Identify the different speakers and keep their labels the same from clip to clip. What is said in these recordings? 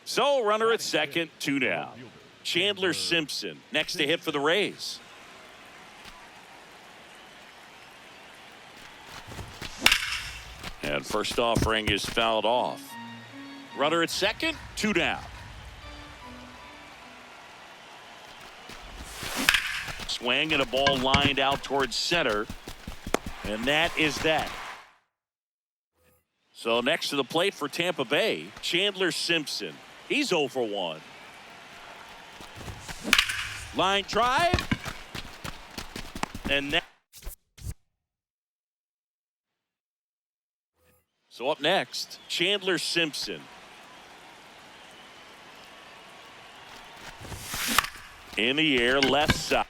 Speaker 1: So runner at second, 2 down. Chandler Simpson next to hit for the Rays. And first offering is fouled off. Runner at second, 2 down. Swing and a ball lined out towards center. And that is that. So next to the plate for Tampa Bay, Chandler Simpson. He's 0 for 1. Line drive. And that. So up next, Chandler Simpson. In the air, left side.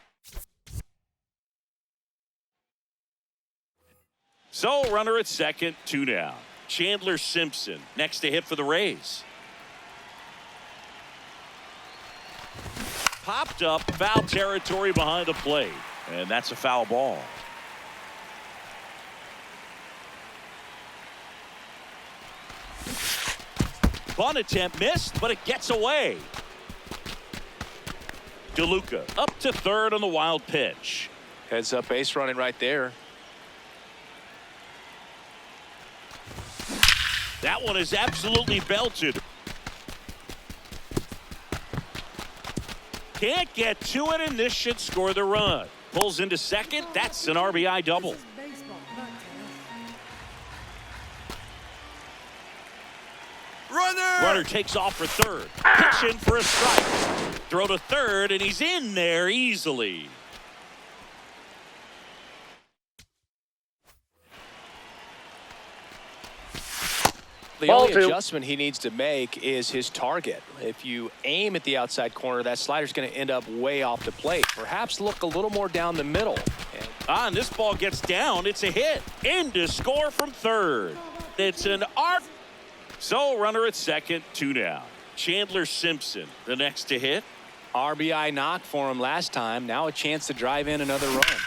Speaker 1: So runner at second, 2 down. Chandler Simpson next to hit for the Rays. Popped up, foul territory behind the plate. And that's a foul ball. Bunt attempt missed, but it gets away. DeLuca up to third on the wild pitch.
Speaker 2: Heads up base running right there.
Speaker 1: That one is absolutely belted. Can't get to it, and this should score the run. Pulls into second. That's an RBI double. Runner takes off for third. Pitch in for a strike. Throw to third, and he's in there easily.
Speaker 2: The only adjustment he needs to make is his target. If you aim at the outside corner, that slider's going to end up way off the plate. Perhaps look a little more down the middle.
Speaker 1: And this ball gets down. It's a hit. In to score from third. It's an arc. So runner at second, 2 down. Chandler Simpson, the next to hit.
Speaker 2: RBI knock for him last time. Now a chance to drive in another run.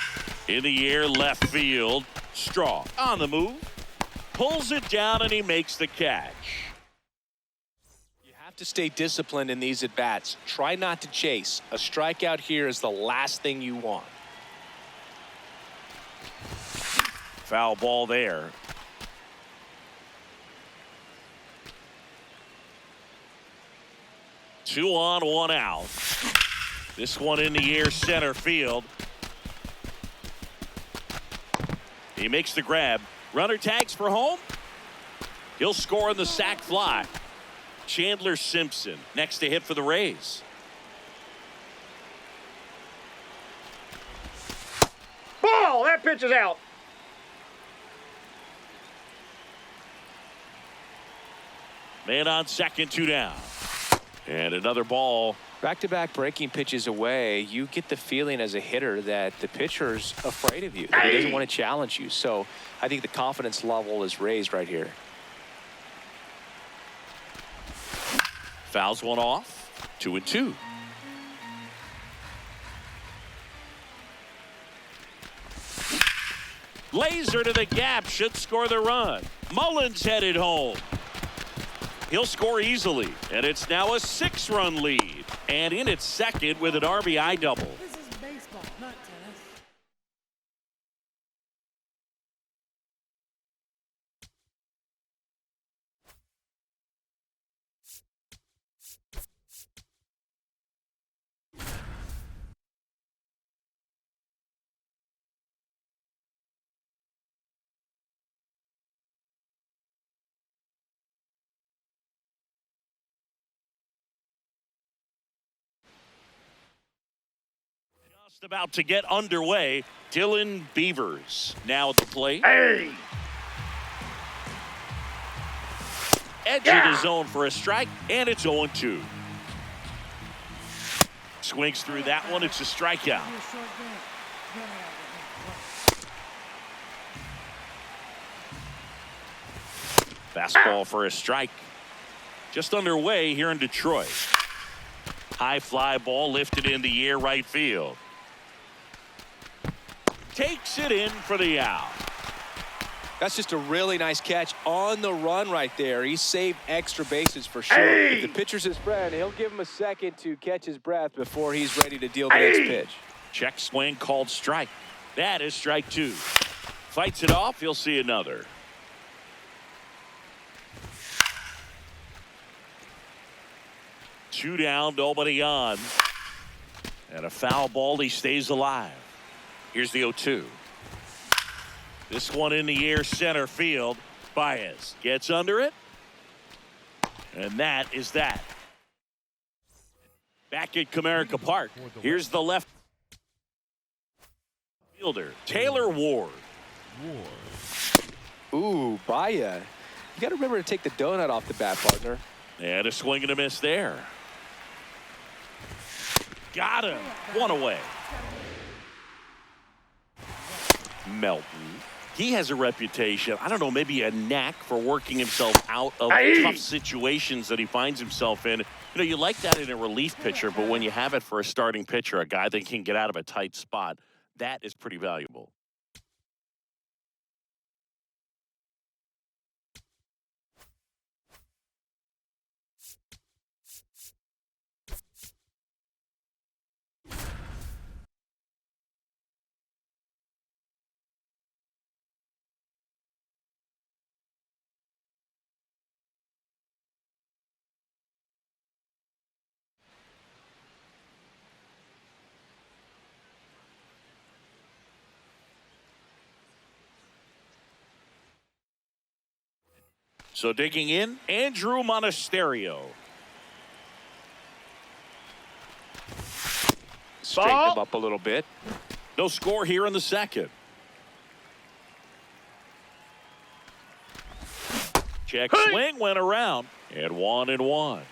Speaker 1: In the air, left field. Strong on the move. Pulls it down, and he makes the catch.
Speaker 2: You have to stay disciplined in these at-bats. Try not to chase. A strikeout here is the last thing you want.
Speaker 1: Foul ball there. Two on, 1 out. This one in the air, center field. He makes the grab. Runner tags for home. He'll score on the sac fly. Chandler Simpson next to hit for the Rays.
Speaker 3: Ball! That pitch is out.
Speaker 1: Man on second, 2 down. And another ball.
Speaker 2: Back-to-back breaking pitches away, you get the feeling as a hitter that the pitcher's afraid of you. That he doesn't want to challenge you. So I think the confidence level is raised right here.
Speaker 1: Fouls one off. 2-2. Laser to the gap. Should score the run. Mullins headed home. He'll score easily, and it's now a 6-run lead. And in its second with an RBI double.
Speaker 4: This is baseball, not tennis.
Speaker 1: Just about to get underway. Dylan Beavers now at the plate.
Speaker 3: Hey!
Speaker 1: Edge of the zone for a strike, and it's 0-2. Swings through that one. It's a strikeout. Fastball for a strike. Just underway here in Detroit. High fly ball lifted in the air, right field. Takes it in for the out.
Speaker 2: That's just a really nice catch on the run right there. He saved extra bases for sure.
Speaker 3: Hey!
Speaker 2: If the pitcher's his friend, he'll give him a second to catch his breath before he's ready to deal the next pitch.
Speaker 1: Check swing called strike. That is strike 2. Fights it off. He'll see another. Two down, nobody on. And a foul ball. He stays alive. Here's the 0-2. This one in the air, center field. Baez gets under it. And that is that. Back at Comerica Park. Here's the left fielder, Taylor Ward.
Speaker 2: Ooh, Baya. You got to remember to take the donut off the bat, partner.
Speaker 1: And a swing and a miss there. Got him. One away. Melton. He has a reputation, I don't know, maybe a knack for working himself out of tough situations that he finds himself in. You know, you like that in a relief pitcher, but when you have it for a starting pitcher, a guy that can get out of a tight spot, that is pretty valuable. So digging in, Andrew Monasterio.
Speaker 2: Straighten him up a little bit.
Speaker 1: No score here in the second. Check swing went around and 1-1.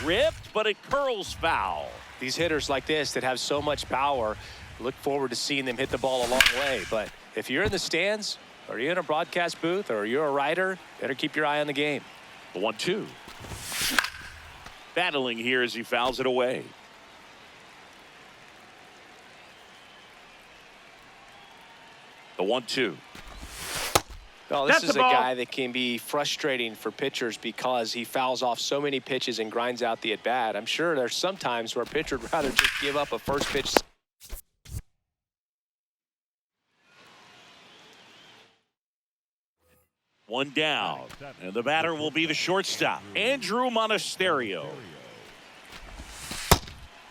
Speaker 1: Ripped, but it curls foul.
Speaker 2: These hitters like this that have so much power, look forward to seeing them hit the ball a long way. But if you're in the stands, or you're in a broadcast booth, or you're a writer, better keep your eye on the game.
Speaker 1: The 1-2. Battling here as he fouls it away. The 1-2.
Speaker 2: Oh, this
Speaker 3: That's
Speaker 2: is a guy that can be frustrating for pitchers because he fouls off so many pitches and grinds out the at-bat. I'm sure there's some times where a pitcher would rather just give up a first pitch.
Speaker 1: One down, and the batter will be the shortstop, Andrew Monasterio.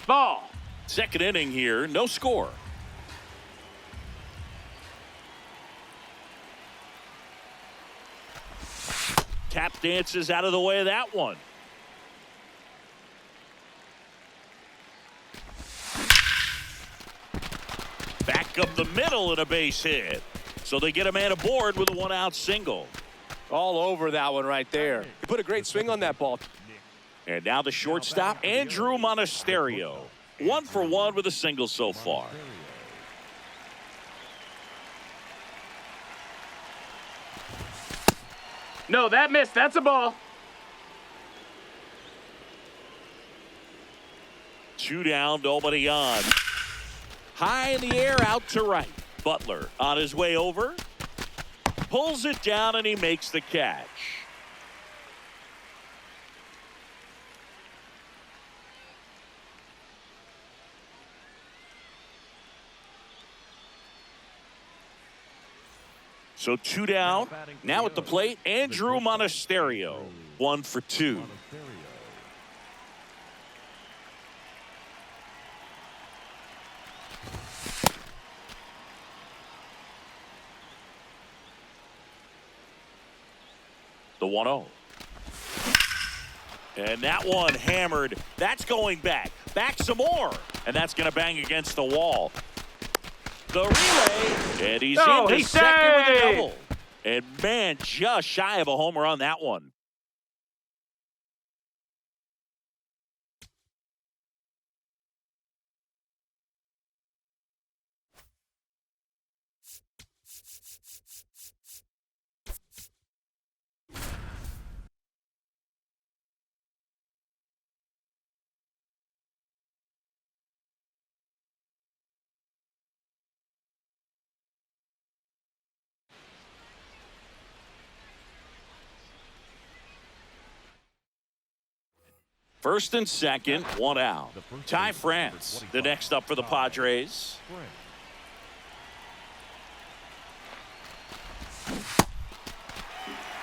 Speaker 3: Ball.
Speaker 1: Second inning here, no score. Tap dances out of the way of that one. Back up the middle and a base hit. So they get a man aboard with a 1-out single.
Speaker 2: All over that one right there. He put a great swing on that ball.
Speaker 1: And now the shortstop, Andrew Monasterio. 1 for 1 with a single so far.
Speaker 3: No, that missed. That's a ball.
Speaker 1: 2 down, nobody on. High in the air, out to right. Butler on his way over. Pulls it down and he makes the catch. So 2 down. Now at the plate, Andrew Monasterio. 1 for 2. The 1-0. And that one hammered. That's going back. Back some more. And that's going to bang against the wall. The relay. And he's into second with a double. And man, just shy of a homer on that one. First and second, one out. Ty France, the next up for the Padres.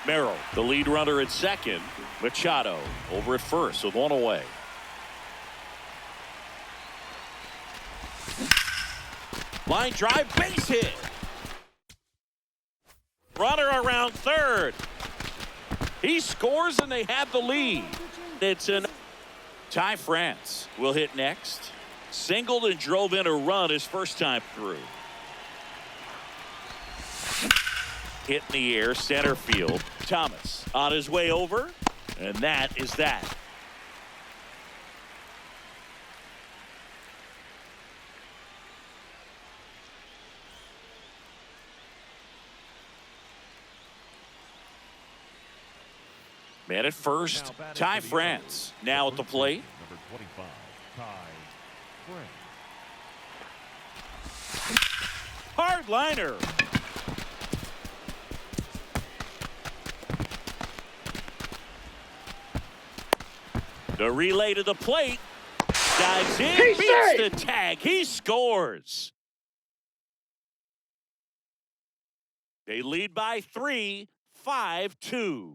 Speaker 1: Merrill, the lead runner at second. Machado over at first with one away. Line drive, base hit. Runner around third. He scores and they have the lead. It's an Ty France will hit next. Singled and drove in a run his first time through. Hit in the air, center field. Thomas on his way over, and that is that. Man at first, Ty France now at the plate.
Speaker 5: Number 25, Ty France.
Speaker 1: Hard liner. The relay to the plate. Dives in, beats the tag. He scores. They lead by 3, 5-2.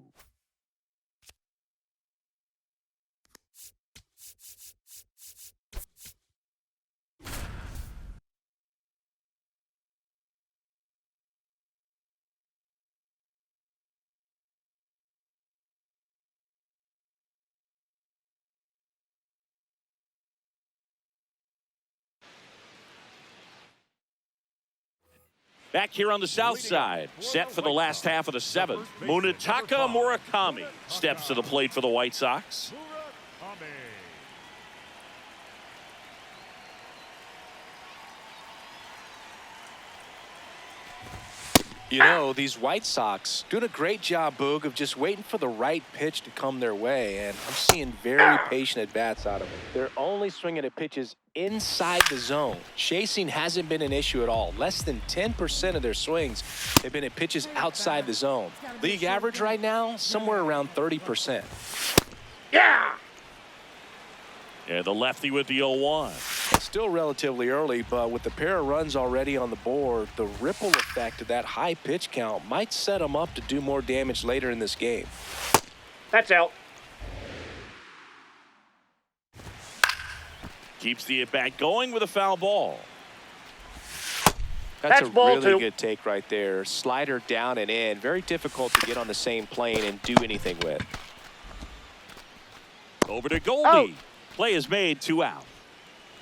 Speaker 1: Back here on the south side, set for the last half of the seventh. Munetaka Murakami steps to the plate for the White Sox.
Speaker 2: You know, these White Sox doing a great job, Boog, of just waiting for the right pitch to come their way, and I'm seeing very patient at-bats out of them. They're only swinging at pitches inside the zone. Chasing hasn't been an issue at all. Less than 10% of their swings have been at pitches outside the zone. League average right now, somewhere around 30%.
Speaker 3: Yeah!
Speaker 1: And the lefty with the 0-1.
Speaker 2: It's still relatively early, but with the pair of runs already on the board, the ripple effect of that high pitch count might set them up to do more damage later in this game.
Speaker 3: That's out.
Speaker 1: Keeps the at-bat going with a foul ball.
Speaker 2: That's a
Speaker 3: ball
Speaker 2: really
Speaker 3: two.
Speaker 2: good take right there. Slider down and in. Very difficult to get on the same plane and do anything with.
Speaker 1: Over to Goldie.
Speaker 3: Out.
Speaker 1: Play is made, 2 out.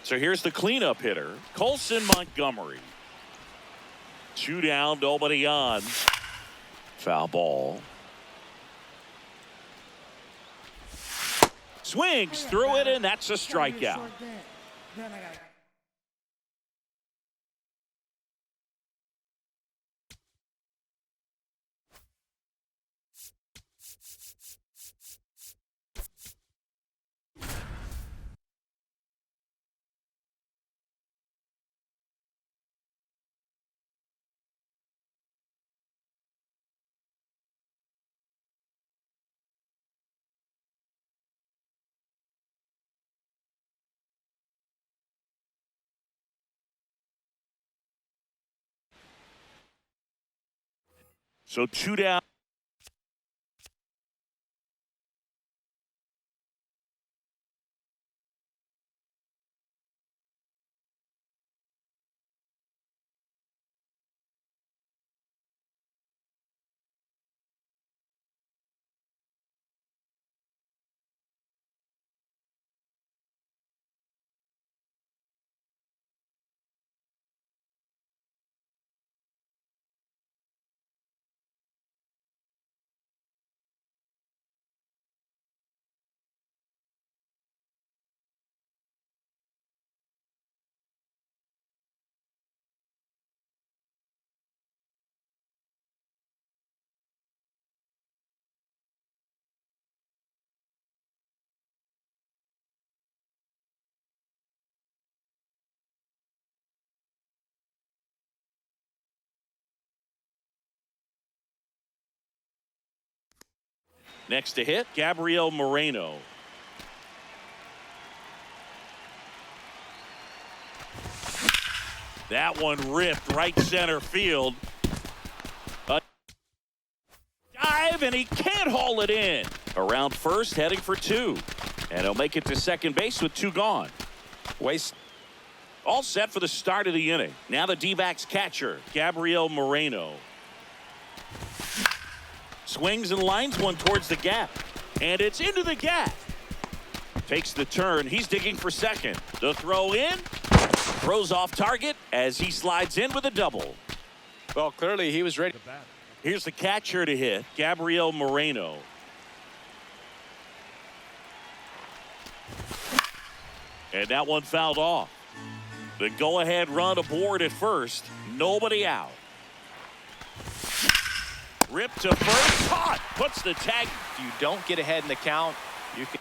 Speaker 1: So here's the cleanup hitter, Colson Montgomery. 2 down, nobody on. Foul ball. Swings through it, and that's a strikeout.
Speaker 4: Then I got it.
Speaker 1: So 2 down. Next to hit, Gabriel Moreno. That one ripped right center field. A dive, and he can't haul it in. Around first, heading for two. And he'll make it to second base with two gone.
Speaker 2: Waste.
Speaker 1: All set for the start of the inning. Now the D-backs catcher, Gabriel Moreno. Swings and lines one towards the gap. And it's into the gap. Takes the turn. He's digging for second. The throw in. Throws off target as he slides in with a double.
Speaker 2: Well, clearly he was ready.
Speaker 5: The batter.
Speaker 1: Here's the catcher to hit, Gabriel Moreno. And that one fouled off. The go-ahead run aboard at first. Nobody out. Rip to first. Caught. Puts the tag.
Speaker 2: If you don't get ahead in the count, you can.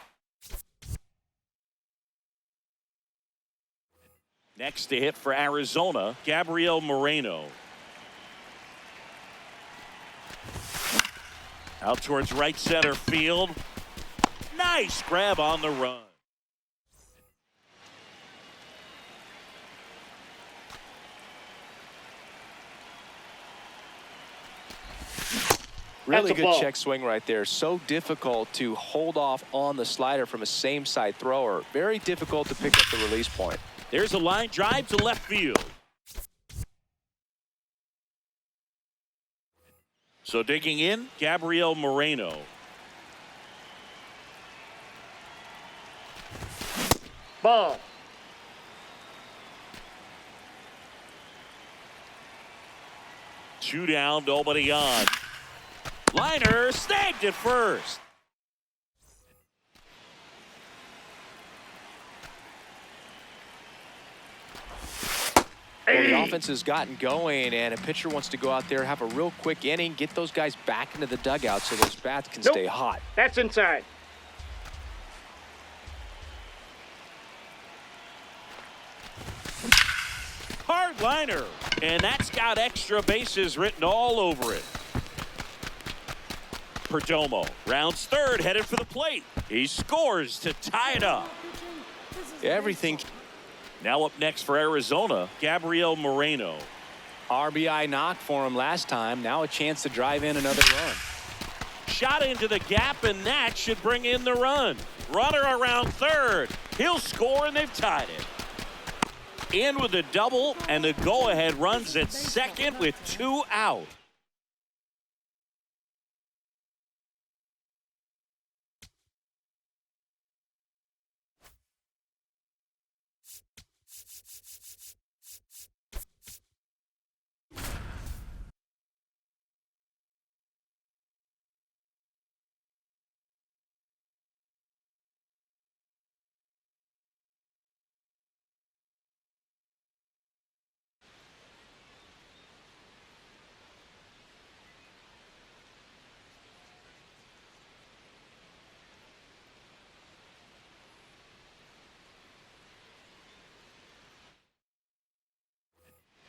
Speaker 1: Next to hit for Arizona, Gabriel Moreno. Out towards right center field. Nice grab on the run.
Speaker 2: Really
Speaker 3: That's a
Speaker 2: good
Speaker 3: ball.
Speaker 2: check swing right there. So difficult to hold off on the slider from a same side thrower. Very difficult to pick up the release point.
Speaker 1: There's a line drive to left field. So digging in, Gabriel Moreno.
Speaker 3: Ball.
Speaker 1: Two down, nobody on. Liner snagged at first.
Speaker 2: Well, the offense has gotten going, and a pitcher wants to go out there, have a real quick inning, get those guys back into the dugout so those bats can
Speaker 3: Nope.
Speaker 2: stay hot.
Speaker 3: That's inside.
Speaker 1: Hard liner. And that's got extra bases written all over it. Perdomo rounds third, headed for the plate. He scores to tie it up.
Speaker 2: Everything.
Speaker 1: Now up next for Arizona, Gabriel Moreno.
Speaker 2: RBI knock for him last time. Now a chance to drive in another run.
Speaker 1: Shot into the gap, and that should bring in the run. Runner around third. He'll score, and they've tied it. In with a double, and the go-ahead runs at second with two out.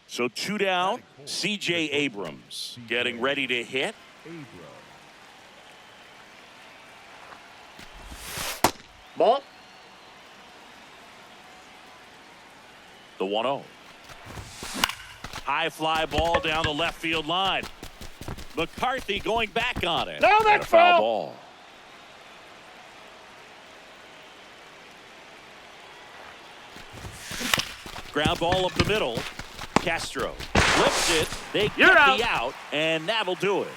Speaker 1: So two down, C.J. Abrams getting ready to hit.
Speaker 5: Abram.
Speaker 3: Ball.
Speaker 1: The 1-0. High fly ball down the left field line. McCarthy going back on it.
Speaker 3: No,
Speaker 1: And
Speaker 3: that's
Speaker 1: a foul
Speaker 3: foul.
Speaker 1: ball. Ground ball up the middle. Castro flips it. They
Speaker 3: You're
Speaker 1: get the out, and that'll do it.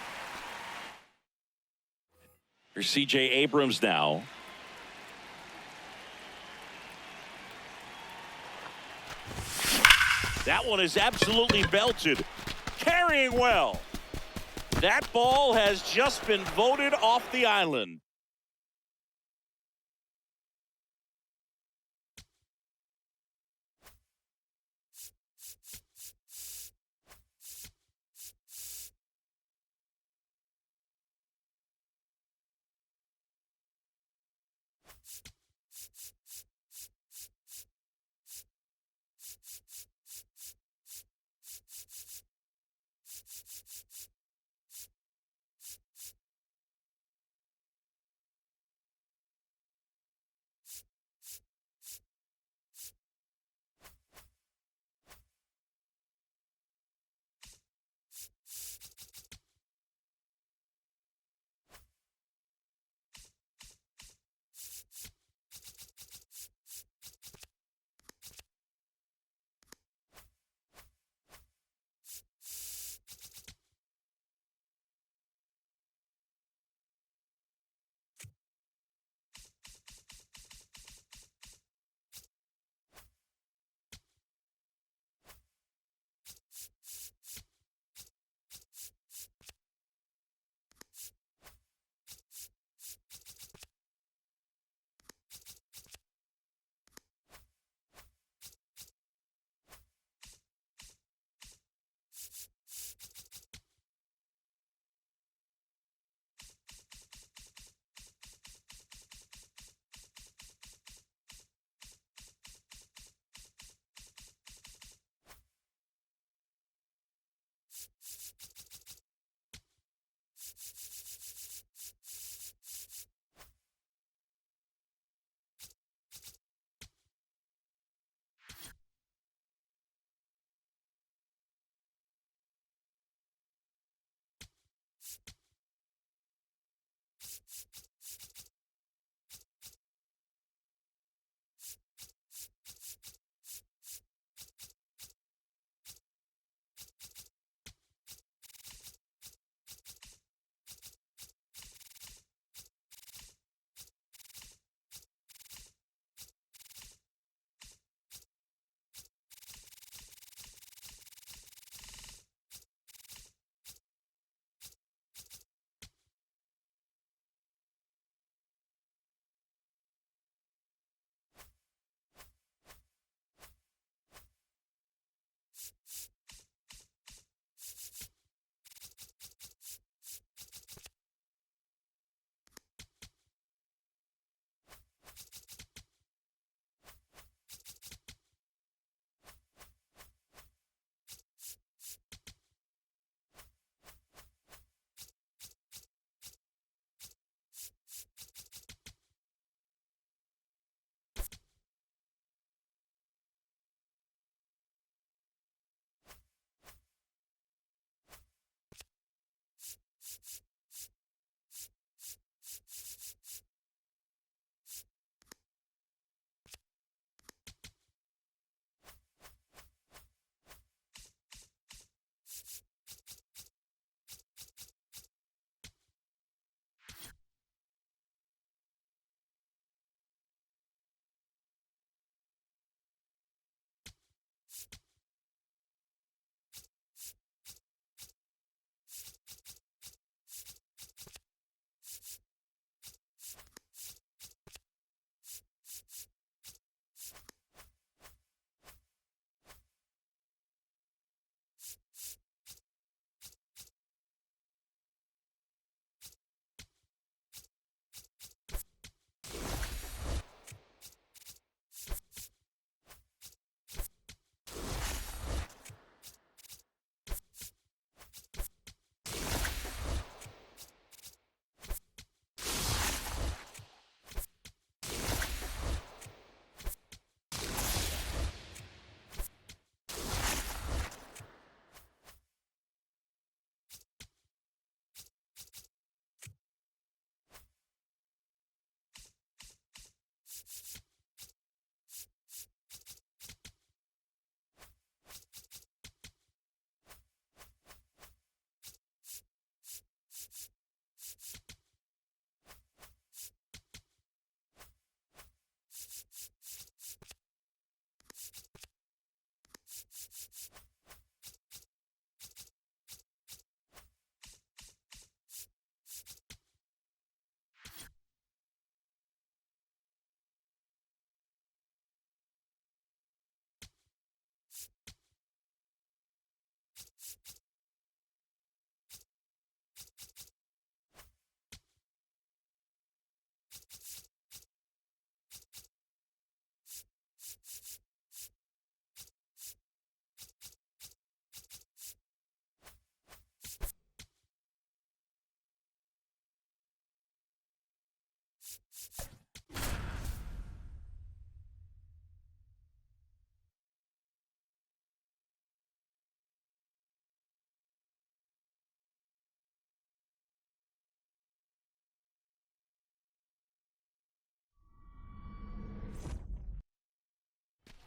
Speaker 1: For C.J. Abrams now. That one is absolutely belted. Carrying well. That ball has just been voted off the island.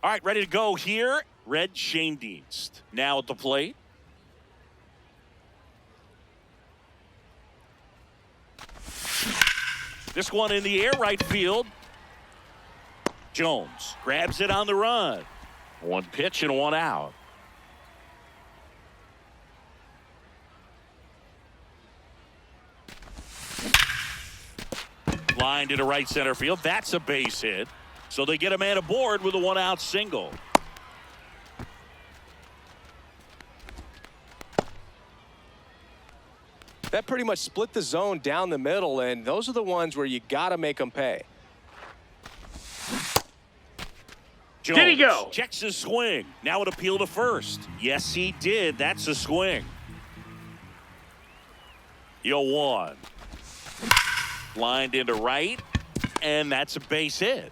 Speaker 1: All right, ready to go here. Red Schoendienst now at the plate. This one in the air, right field. Jones grabs it on the run. One pitch and one out. Line to right center field. That's a base hit. So they get a man aboard with a one-out single.
Speaker 2: That pretty much split the zone down the middle, and those are the ones where you got to make them pay.
Speaker 1: Jones
Speaker 3: Did he go?
Speaker 1: checks his swing. Now it appeal to first. Yes, he did. That's a swing. 0-1. Lined into right, and that's a base hit.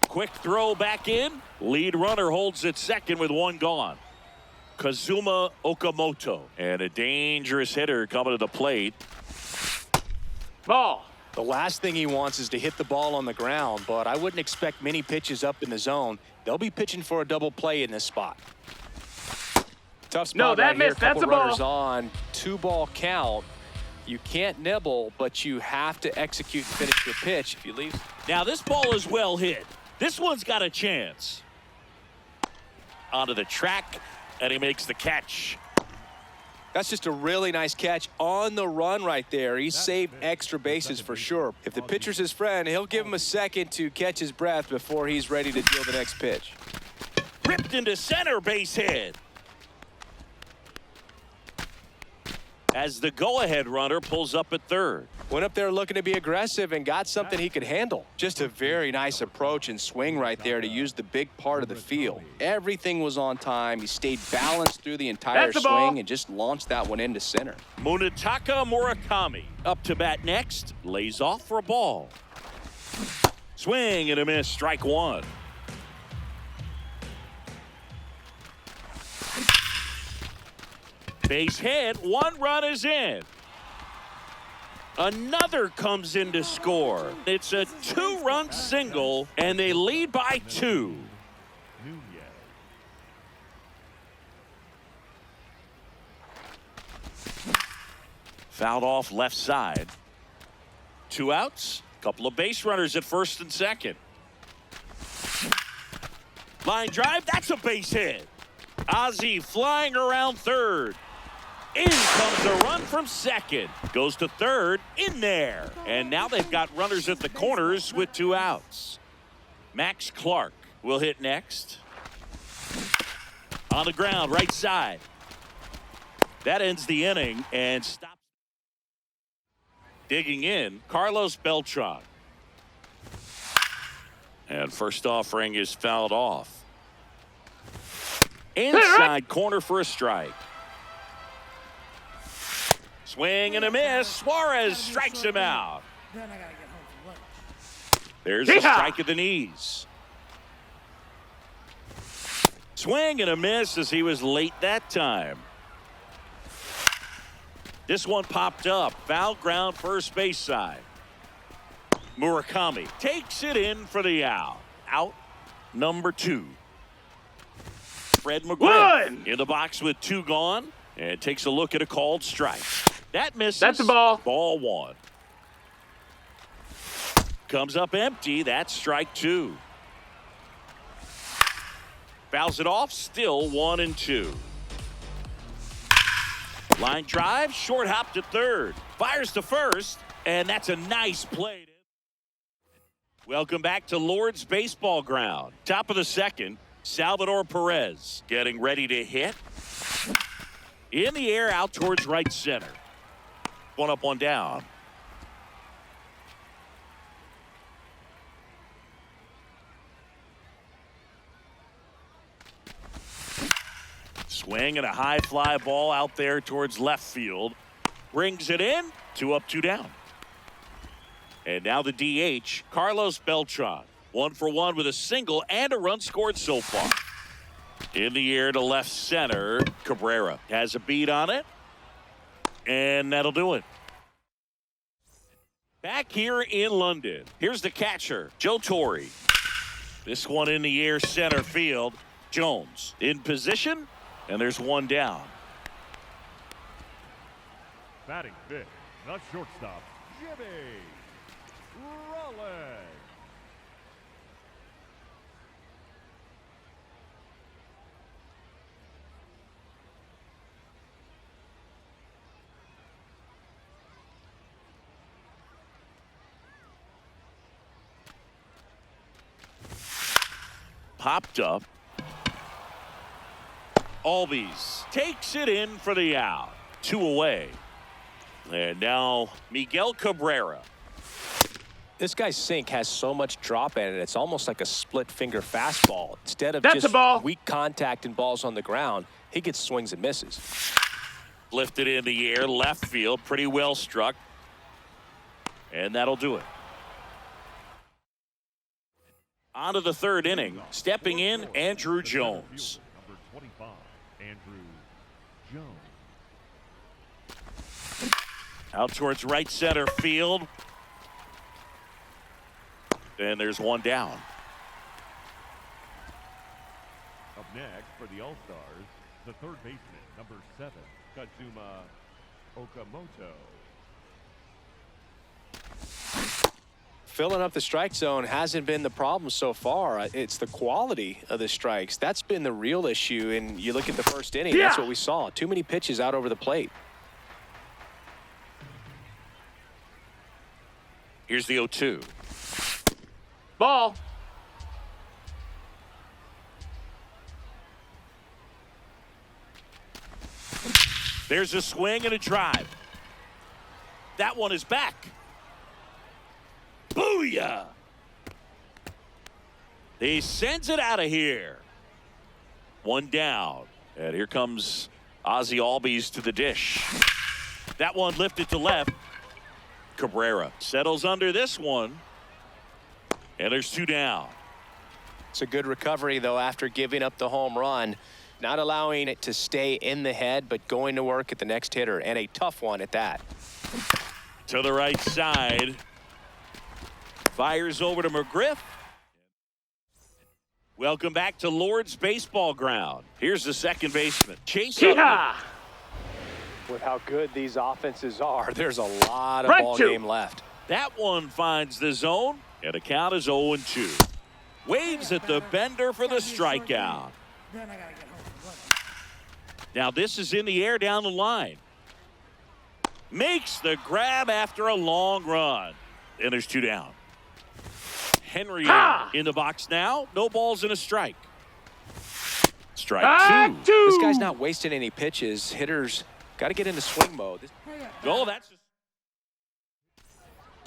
Speaker 1: Quick throw back in. Lead runner holds at second with one gone. Kazuma Okamoto. And a dangerous hitter coming to the plate.
Speaker 3: Ball.
Speaker 2: The last thing he wants is to hit the ball on the ground, but I wouldn't expect many pitches up in the zone. They'll be pitching for a double play in this spot. Tough spot.
Speaker 3: No, that
Speaker 2: right here.
Speaker 3: missed. That's
Speaker 2: Couple
Speaker 3: a ball.
Speaker 2: runners on. 2-ball count. You can't nibble, but you have to execute and finish your pitch. If you leave.
Speaker 1: Now this ball is well hit. This one's got a chance. Onto the track, and he makes the catch.
Speaker 2: That's just a really nice catch on the run right there. He saved extra bases for sure. If the pitcher's his friend, he'll give him a second to catch his breath before he's ready to deal the next pitch.
Speaker 1: Ripped into center, base hit. As the go-ahead runner pulls up at third.
Speaker 2: Went up there looking to be aggressive and got something he could handle. Just a very nice approach and swing right there to use the big part of the field. Everything was on time. He stayed balanced through the entire
Speaker 3: That's the ball.
Speaker 2: swing and just launched that one into center.
Speaker 1: Munetaka Murakami up to bat next. Lays off for a ball. Swing and a miss. Strike one. Base hit. One run is in. Another comes in to score. It's a two-run single, and they lead by 2.
Speaker 5: Nunez.
Speaker 1: Fouled off left side. 2 outs. Couple of base runners at first and second. Line drive. That's a base hit. Ozzie flying around third. In comes the run from second. Goes to third. In there. And now they've got runners at the corners with 2 outs. Max Clark will hit next. On the ground, right side. That ends the inning and stops. Digging in, Carlos Beltran. And first offering is fouled off. Inside corner for a strike. Swing and a miss. Suarez strikes him out.
Speaker 4: Then I gotta get home for lunch.
Speaker 1: There's a
Speaker 3: Yeehaw!
Speaker 1: strike at the knees. Swing and a miss as he was late that time. This one popped up. Foul ground first base side. Murakami takes it in for the out. Out number 2. Fred McGriff
Speaker 3: One.
Speaker 1: in the box with 2 gone and takes a look at a called strike. That misses.
Speaker 3: That's a ball.
Speaker 1: Ball 1. Comes up empty. That's strike 2. Fouls it off. Still 1 and 2. Line drive. Short hop to third. Fires to first. And that's a nice play. Welcome back to Lord's Baseball Ground. Top of the second. Salvador Perez getting ready to hit. In the air out towards right center. 1 up, 1 down. Swing and a high fly ball out there towards left field. Brings it in. 2 up, 2 down. And now the DH, Carlos Beltran. 1 for 1 with a single and a run scored so far. In the air to left center. Cabrera has a beat on it. And that'll do it. Back here in London, here's the catcher, Joe Torre. This one in the air, center field. Jones in position, and there's one down.
Speaker 5: Batting fifth, the shortstop, Jimmy Rollins.
Speaker 1: Popped up. Albies takes it in for the out. 2 away. And now Miguel Cabrera.
Speaker 2: This guy's sink has so much drop in it, it's almost like a split finger fastball. Instead of
Speaker 3: That's
Speaker 2: just
Speaker 3: a ball.
Speaker 2: weak contact and balls on the ground, he gets swings and misses.
Speaker 1: Lifted in the air, left field, pretty well struck. And that'll do it. On to the third inning. Stepping in, Andrew Jones.
Speaker 5: Number 25, Andrew Jones.
Speaker 1: Out towards right center field. And there's one down.
Speaker 5: Up next for the All-Stars, the third baseman, number 7, Kazuma Okamoto.
Speaker 2: Filling up the strike zone hasn't been the problem so far. It's the quality of the strikes. That's been the real issue. And you look at the first inning, that's what we saw. Too many pitches out over the plate.
Speaker 1: Here's the 0-2.
Speaker 3: Ball.
Speaker 1: There's a swing and a drive. That one is back. Booyah! He sends it out of here. One down. And here comes Ozzie Albies to the dish. That one lifted to left. Cabrera settles under this one. And there's 2 down.
Speaker 2: It's a good recovery, though, after giving up the home run. Not allowing it to stay in the head, but going to work at the next hitter. And a tough one at that.
Speaker 1: To the right side. Fires over to McGriff. Welcome back to Lord's Baseball Ground. Here's the second baseman. Chase Utley.
Speaker 3: Yeehaw!
Speaker 2: With how good these offenses are, there's a lot of
Speaker 3: Right
Speaker 2: ball
Speaker 3: to.
Speaker 2: game left.
Speaker 1: That one finds the zone, and the count is 0-2. Waves at the bender for the strikeout.
Speaker 4: Then I gotta get home from lunch.
Speaker 1: Now this is in the air down the line. Makes the grab after a long run. And there's 2 down. Henry in the box now. No balls and a strike. Strike 2.
Speaker 2: This guy's not wasting any pitches. Hitters got to get into swing mode.
Speaker 1: Oh, that's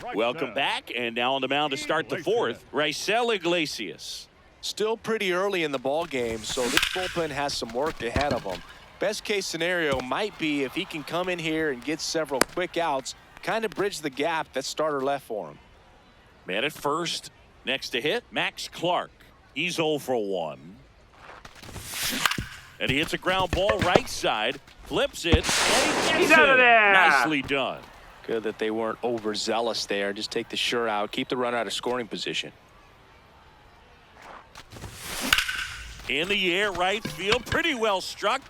Speaker 5: Right
Speaker 1: welcome
Speaker 5: there.
Speaker 1: back. And now on the mound to start the fourth, Raisel Iglesias.
Speaker 2: Still pretty early in the ball game, so this bullpen has some work ahead of him. Best case scenario might be if he can come in here and get several quick outs, kind of bridge the gap that starter left for him.
Speaker 1: Man at first. Next to hit, Max Clark. He's 0 for 1. And he hits a ground ball right side, flips it, and he gets
Speaker 3: He's out of
Speaker 1: it.
Speaker 3: there.
Speaker 1: Nicely done.
Speaker 2: Good that they weren't overzealous there. Just take the sure out, keep the runner out of scoring position.
Speaker 1: In the air, right field, pretty well struck.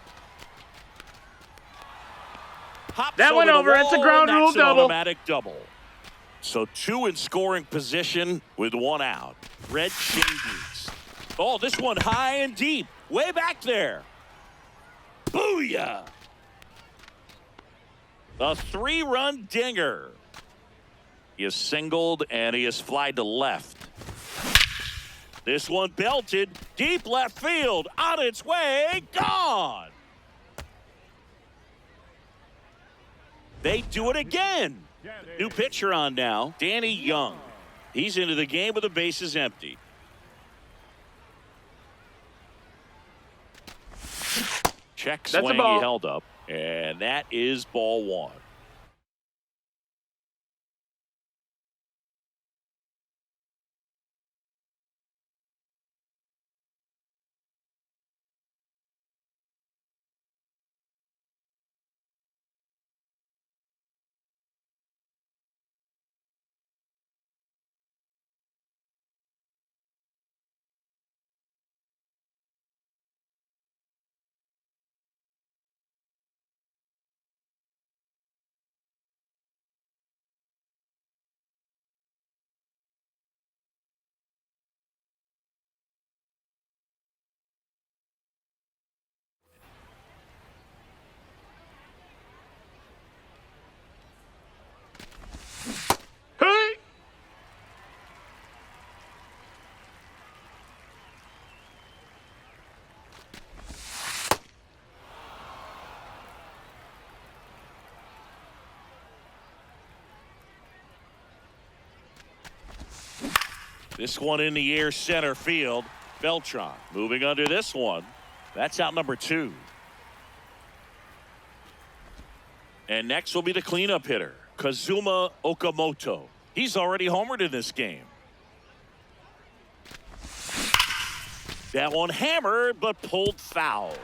Speaker 1: Hops
Speaker 3: That went
Speaker 1: the
Speaker 3: over. It's a
Speaker 1: wall,
Speaker 3: ground
Speaker 1: and
Speaker 3: rule
Speaker 1: that's an
Speaker 3: double.
Speaker 1: automatic double. So 2 in scoring position with 1 out. Red changes. Oh, this one high and deep, way back there. Booyah! A 3-run dinger. He is singled and he is flied to left. This one belted deep left field, on its way, gone. They do it again. New pitcher on now, Danny Young. He's into the game with the bases empty. Check
Speaker 3: That's a
Speaker 1: swing
Speaker 3: ball.
Speaker 1: he held up, and that is ball 1. This one in the air center field. Beltran moving under this one. That's out number 2. And next will be the cleanup hitter, Kazuma Okamoto. He's already homered in this game. That one hammered but pulled foul.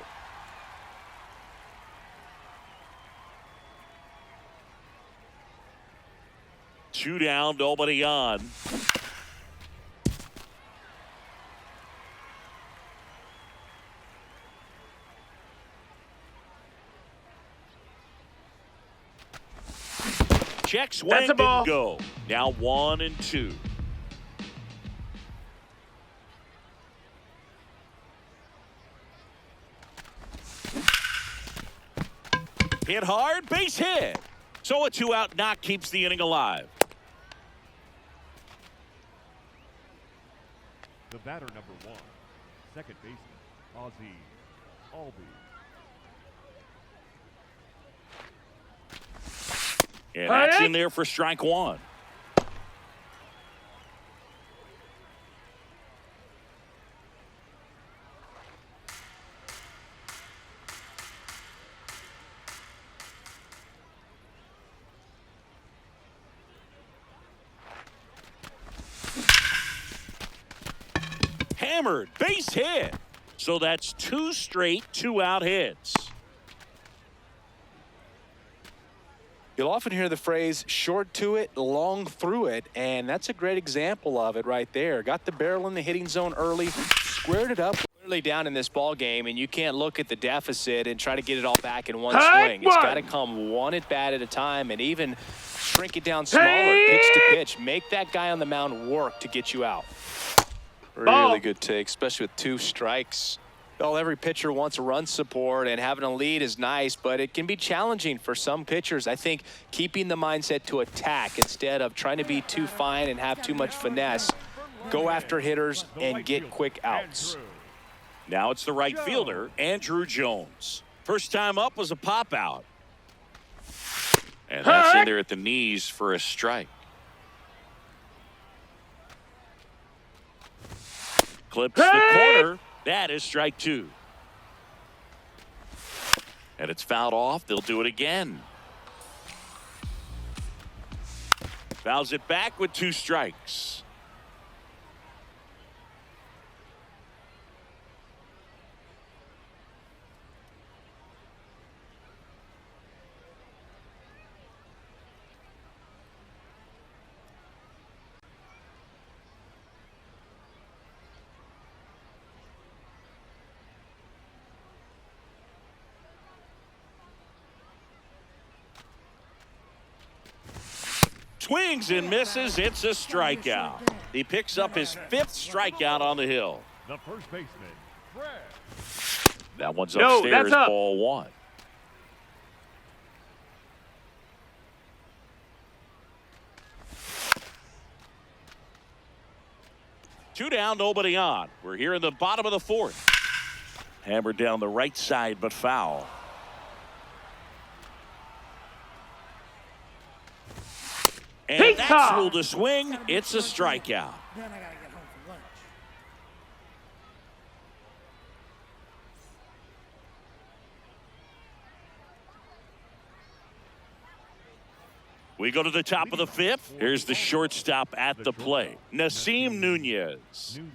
Speaker 1: Two down, nobody on. Check swing,
Speaker 3: That's a ball.
Speaker 1: didn't go. Now 1-2. Hit hard, base hit. So a 2-out knock keeps the inning alive.
Speaker 5: The batter number 1, second baseman, Ozzie Albies.
Speaker 1: And that's in there for strike 1. Hammered, base hit. So that's 2 straight 2-out hits.
Speaker 2: You'll often hear the phrase short to it, long through it, and that's a great example of it right there. Got the barrel in the hitting zone early, squared it up. Clearly down in this ball game, and you can't look at the deficit and try to get it all back in one swing. It's got to come one at bat at a time, and even shrink it down smaller, pitch to pitch. Make that guy on the mound work to get you out. Really good take, especially with 2 strikes. Well, every pitcher wants a run support, and having a lead is nice, but it can be challenging for some pitchers. I think keeping the mindset to attack instead of trying to be too fine and have too much finesse, go after hitters and get quick outs.
Speaker 1: Now it's the right fielder, Andrew Jones. First time up was a pop out. And that's in there at the knees for a strike. Clips the corner. That is strike 2. And it's fouled off. They'll do it again. Fouls it back with 2 strikes. Swings and misses. It's a strikeout. He picks up his 5th strikeout on the hill.
Speaker 5: The first baseman, Fred.
Speaker 1: That one's
Speaker 3: No,
Speaker 1: upstairs,
Speaker 3: that's up.
Speaker 1: ball 1. Two down, nobody on. We're here in the bottom of the 4th. Hammered down the right side, but foul. And that's ruled a swing. It's a strikeout.
Speaker 4: Then I gotta get home for lunch.
Speaker 1: We go to the top of the 5th. Here's the shortstop at the plate, Nasim Nunez.
Speaker 5: Nunez.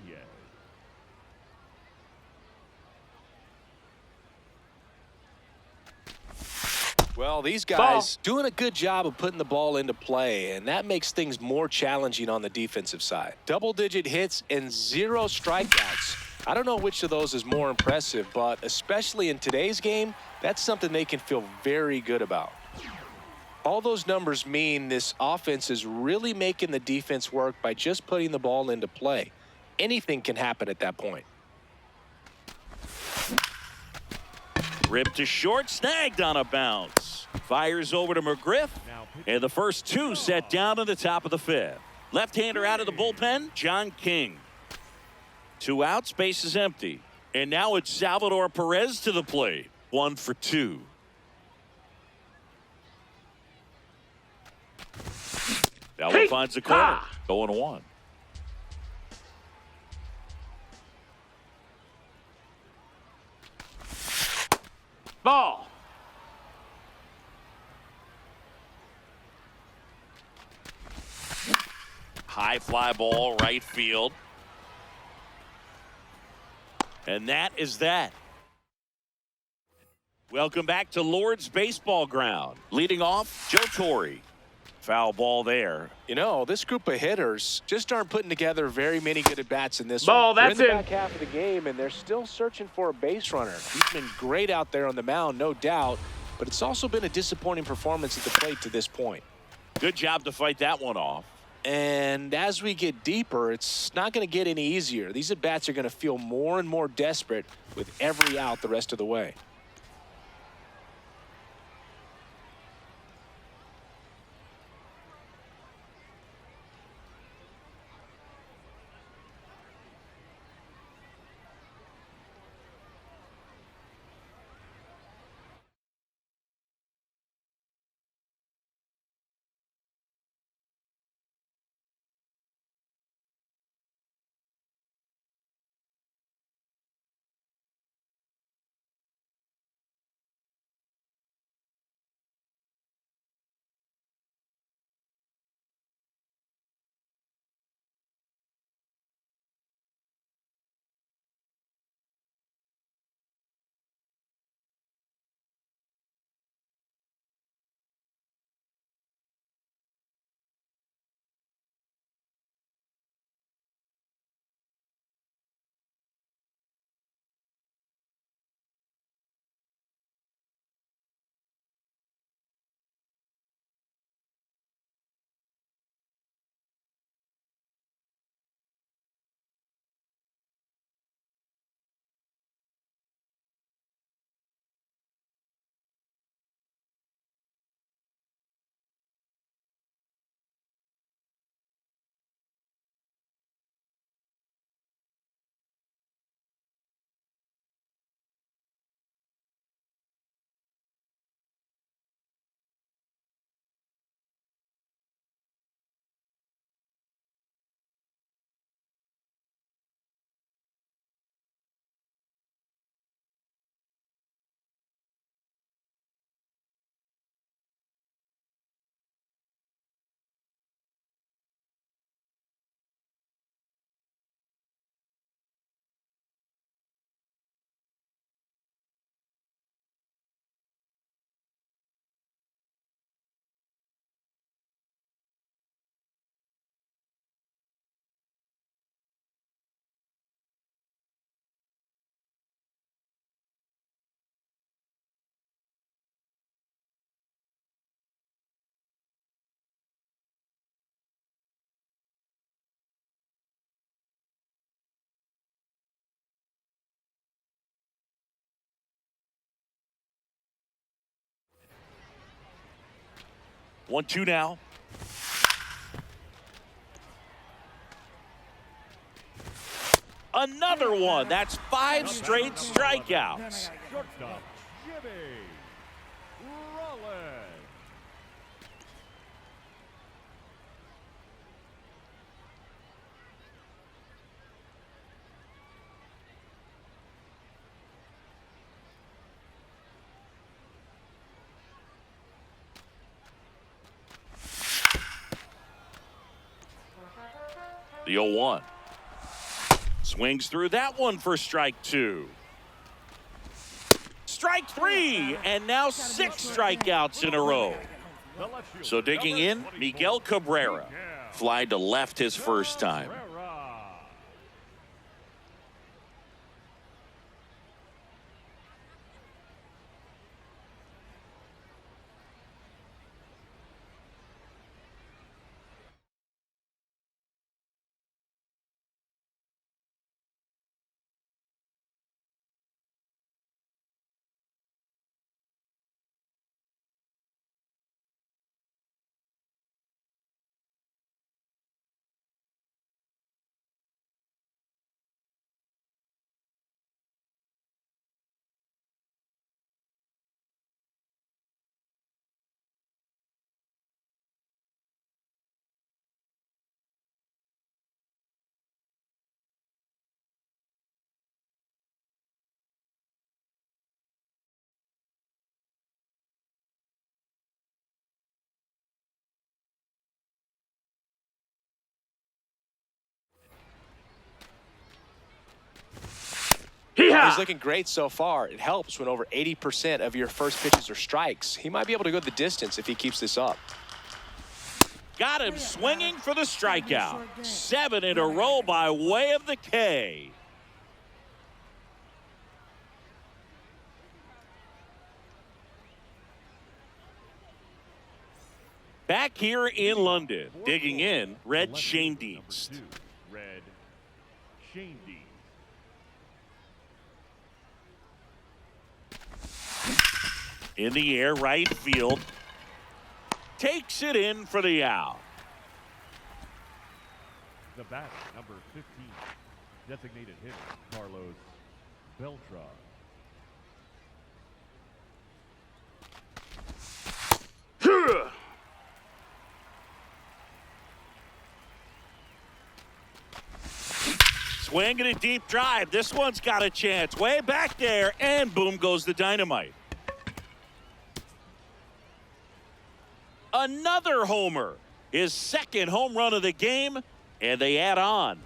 Speaker 2: Well, these guys doing a good job of putting the ball into play, and that makes things more challenging on the defensive side. Double-digit hits and 0 strikeouts. I don't know which of those is more impressive, but especially in today's game, that's something they can feel very good about. All those numbers mean this offense is really making the defense work by just putting the ball into play. Anything can happen at that point.
Speaker 1: Ripped to short, snagged on a bounce. Fires over to McGriff, and the first 2 set down in the top of the 5th. Left-hander out of the bullpen, John King. 2 outs, base is empty. And now it's Salvador Perez to the plate. 1 for 2. That one finds the corner. 0-1.
Speaker 3: Ball.
Speaker 1: High fly ball, right field. And that is that. Welcome back to Lord's Baseball Ground. Leading off, Joe Torre. Foul ball there.
Speaker 2: You know, this group of hitters just aren't putting together very many good at-bats in this
Speaker 3: Ball,
Speaker 2: one. They're
Speaker 3: that's
Speaker 2: in the
Speaker 3: in.
Speaker 2: back half of the game, and they're still searching for a base runner. He's been great out there on the mound, no doubt, but it's also been a disappointing performance at the plate to this point.
Speaker 1: Good job to fight that one off.
Speaker 2: And as we get deeper, it's not going to get any easier. These at-bats are going to feel more and more desperate with every out the rest of the way.
Speaker 1: One, two now. Another one. That's 5 straight strikeouts.
Speaker 5: Shortstop, Jimmy Rollins.
Speaker 1: The 0-1. Swings through that one for strike 2. Strike 3, and now 6 strikeouts in a row.
Speaker 5: The left fielder,
Speaker 1: So digging
Speaker 5: number
Speaker 1: in,
Speaker 5: 24,
Speaker 1: Miguel Cabrera. Fly to left his first time.
Speaker 5: Cabrera.
Speaker 2: He's looking great so far. It helps when over 80% of your first pitches are strikes. He might be able to go the distance if he keeps this up.
Speaker 1: Got him swinging for the strikeout. 7 in a row by way of the K. Back here in London, digging in, Red Schoendienst.
Speaker 5: Red Schoendienst.
Speaker 1: In the air, right field. Takes it in for the out.
Speaker 5: The batter, number 15, designated hitter, Carlos Beltran.
Speaker 1: Swinging a deep drive. This one's got a chance. Way back there, and boom goes the dynamite. Another homer. His second home run of the game, and they add on.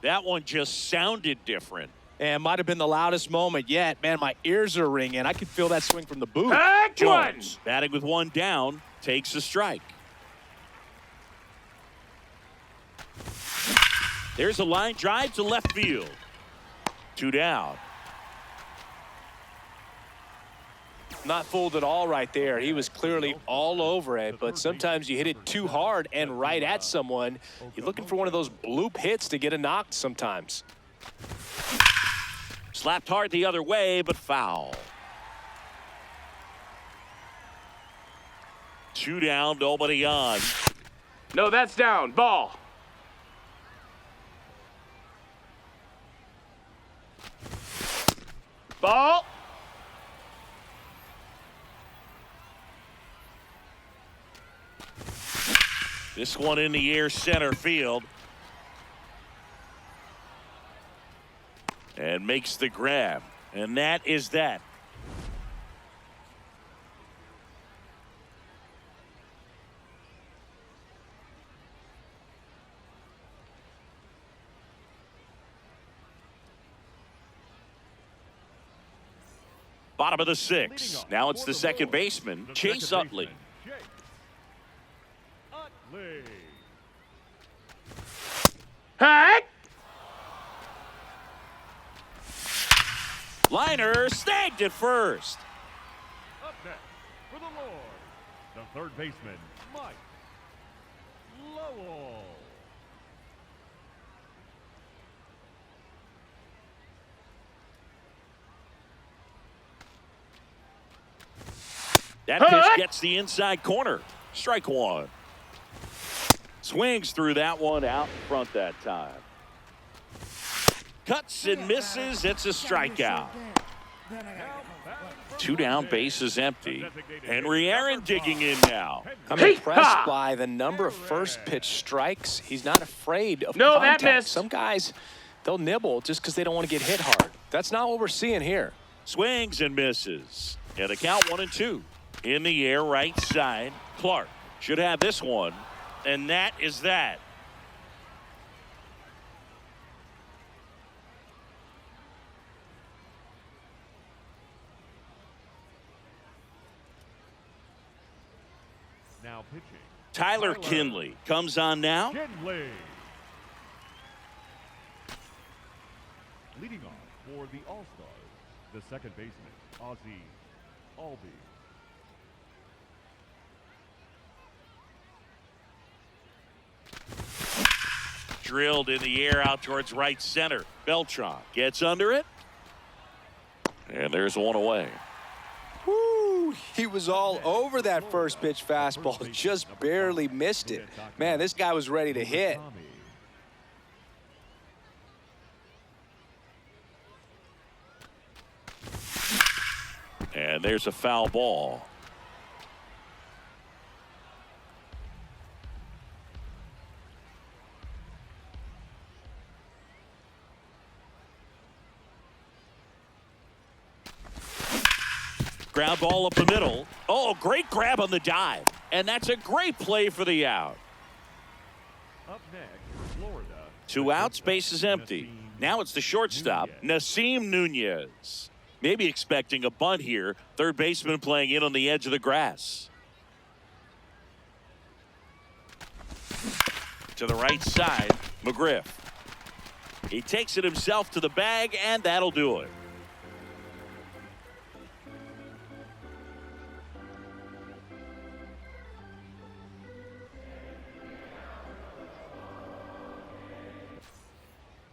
Speaker 1: That one just sounded different.
Speaker 2: And might have been the loudest moment yet. Man, my ears are ringing. I could feel that swing from the booth.
Speaker 1: Jones, batting with one down, takes a strike. There's a line drive to left field. 2 down.
Speaker 2: Not fooled at all right there. He was clearly all over it, but sometimes you hit it too hard and right at someone. You're looking for one of those bloop hits to get a knock sometimes.
Speaker 1: Slapped hard the other way, but foul. 2 down, nobody on.
Speaker 3: No, that's down. Ball. Ball.
Speaker 1: This one in the air, center field. And makes the grab. And that is that. Bottom of the 6th. Now it's the second baseman, Chase Utley.
Speaker 5: Chase Utley.
Speaker 3: Hey!
Speaker 1: Liner snagged at first.
Speaker 5: Up next for the Lord, the third baseman, Mike Lowell.
Speaker 1: That pitch gets the inside corner. Strike one. Swings through that one out in front that time. Cuts and misses. It's a strikeout. 2 down, base is empty. Henry Aaron digging in now.
Speaker 2: I'm impressed by the number of first pitch strikes. He's not afraid of
Speaker 3: No,
Speaker 2: contact.
Speaker 3: that missed.
Speaker 2: Some guys, they'll nibble just because they don't want to get hit hard. That's not what we're seeing here.
Speaker 1: Swings and misses. And a count 1-2. In the air, right side. Clark should have this one. And that is that.
Speaker 5: Now pitching,
Speaker 1: Tyler Kinley comes on now.
Speaker 5: Kinley. Leading off for the All-Stars, the second baseman, Ozzie Albies.
Speaker 1: Drilled in the air out towards right center. Beltran gets under it. And there's one away.
Speaker 2: Woo! He was all over that first pitch fastball, just barely missed it. Man, this guy was ready to hit.
Speaker 1: And there's a foul ball. Ground ball up the middle. Oh, great grab on the dive. And that's a great play for the out.
Speaker 5: Up next, Florida.
Speaker 1: 2 outs, base is empty.
Speaker 5: Nassim
Speaker 1: Now it's the shortstop, Nasim Nunez. Maybe expecting a bunt here. Third baseman playing in on the edge of the grass. To the right side, McGriff. He takes it himself to the bag, and that'll do it.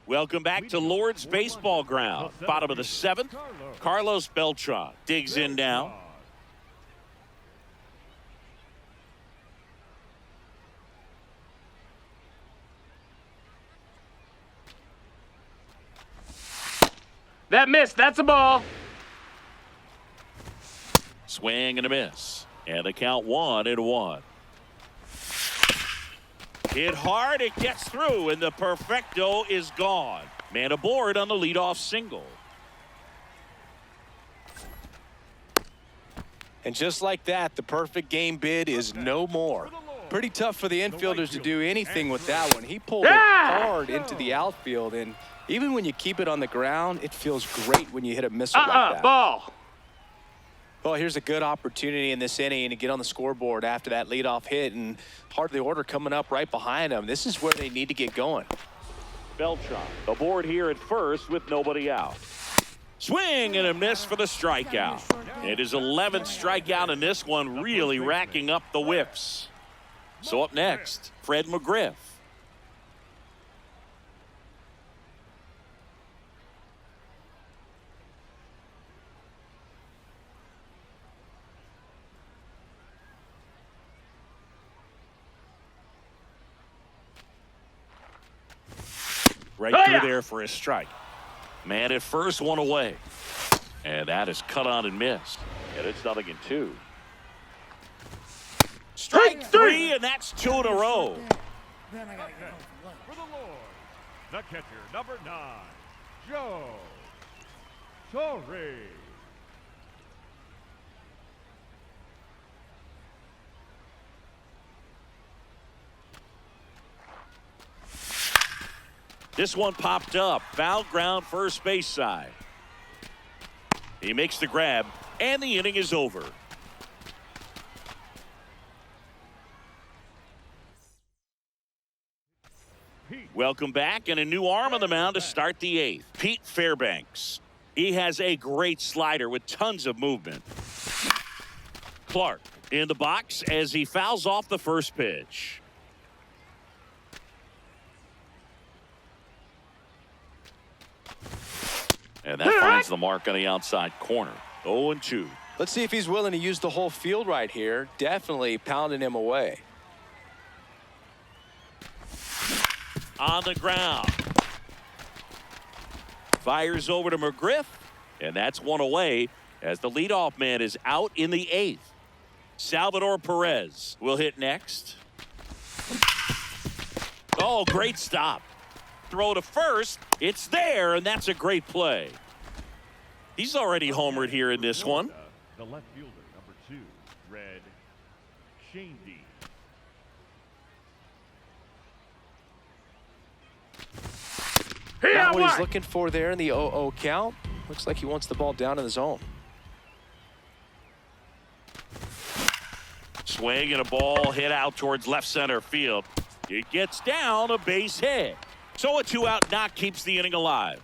Speaker 1: Welcome back to Lord's Baseball Ground. Bottom of the seventh. Carlos Beltran digs in now.
Speaker 3: That missed. That's a ball.
Speaker 1: Swing and a miss. And the count 1-1. Hit hard, it gets through, and the perfecto is gone. Man aboard on the leadoff single.
Speaker 2: And just like that, the perfect game bid is no more. Pretty tough for the infielders to do anything with that one. He pulled it hard into the outfield, and even when you keep it on the ground, it feels great when you hit a missile like that.
Speaker 3: Ball.
Speaker 2: Well, here's a good opportunity in this inning to get on the scoreboard after that leadoff hit, and part of the order coming up right behind them. This is where they need to get going.
Speaker 1: Beltran aboard here at first with nobody out. Swing and a miss for the strikeout. It is 11th strikeout in this one, really racking up the whiffs. So up next, Fred McGriff. Right through there for a strike. Man at first, one away. And that is cut on and missed. And it's 0-2. Strike three, and that's 2 in a row.
Speaker 4: Then I gotta get home for lunch.
Speaker 5: For the Lord, the catcher, number 9, Joe Torre.
Speaker 1: This one popped up. Foul ground first base side. He makes the grab, and the inning is over. Welcome back, and a new arm on the mound to start the 8th. Pete Fairbanks. He has a great slider with tons of movement. Clark in the box as he fouls off the first pitch. And that finds the mark on the outside corner. 0-2.
Speaker 2: Let's see if he's willing to use the whole field right here. Definitely pounding him away.
Speaker 1: On the ground. Fires over to McGriff, and that's one away as the leadoff man is out in the 8th. Salvador Perez will hit next. Oh, great stop. Throw to first. It's there, and that's a great play. He's already homered here in this one.
Speaker 5: The left fielder, number 2, Red Shandy.
Speaker 2: Not what he's looking for there in the 0-0 count. Looks like he wants the ball down in the zone.
Speaker 1: Swing and a ball hit out towards left center field. It gets down, a base hit. So a 2-out knock keeps the inning alive.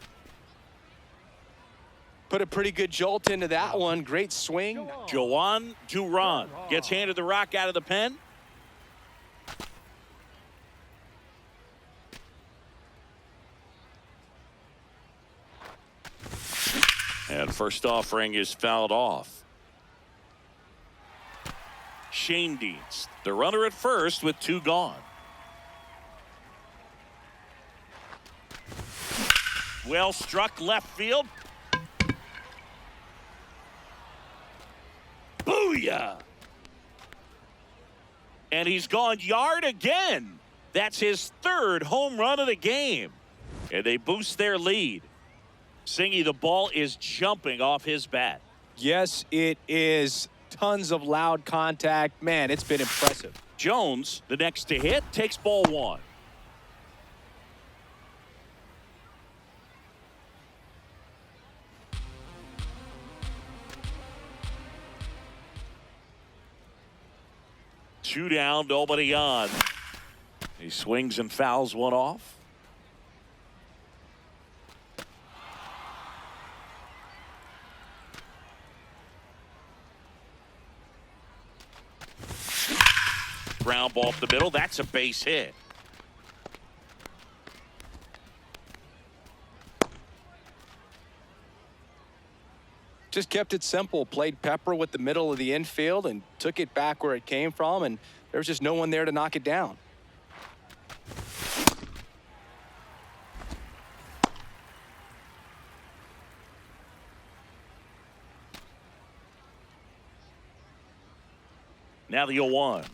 Speaker 2: Put a pretty good jolt into that one. Great swing.
Speaker 1: Joan Duran gets handed the rock out of the pen. And first offering is fouled off. Shane Dienst, the runner at first with 2 gone. Well struck left field. Booyah! And he's gone yard again. That's his 3rd home run of the game. And they boost their lead. Singy, the ball is jumping off his bat.
Speaker 2: Yes, it is. Tons of loud contact. Man, it's been impressive.
Speaker 1: Jones, the next to hit, takes ball 1. 2 down, nobody on. He swings and fouls one off. Ground ball up the middle. That's a base hit.
Speaker 2: Just kept it simple. Played pepper with the middle of the infield and took it back where it came from, and there was just no one there to knock it down.
Speaker 1: Now the 0-1.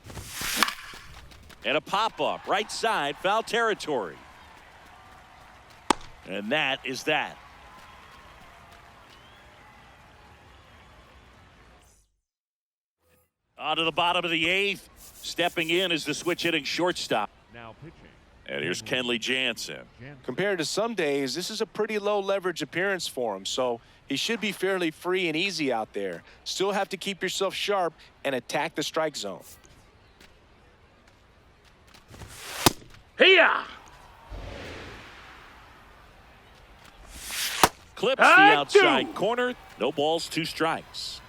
Speaker 1: And a pop-up. Right side, foul territory. And that is that. On to the bottom of the 8th. Stepping in is the switch hitting shortstop.
Speaker 5: Now pitching.
Speaker 1: And here's Kenley Jansen.
Speaker 2: Compared to some days, this is a pretty low leverage appearance for him, so he should be fairly free and easy out there. Still have to keep yourself sharp and attack the strike zone.
Speaker 3: Here.
Speaker 1: Clips the outside corner. No balls, 2 strikes.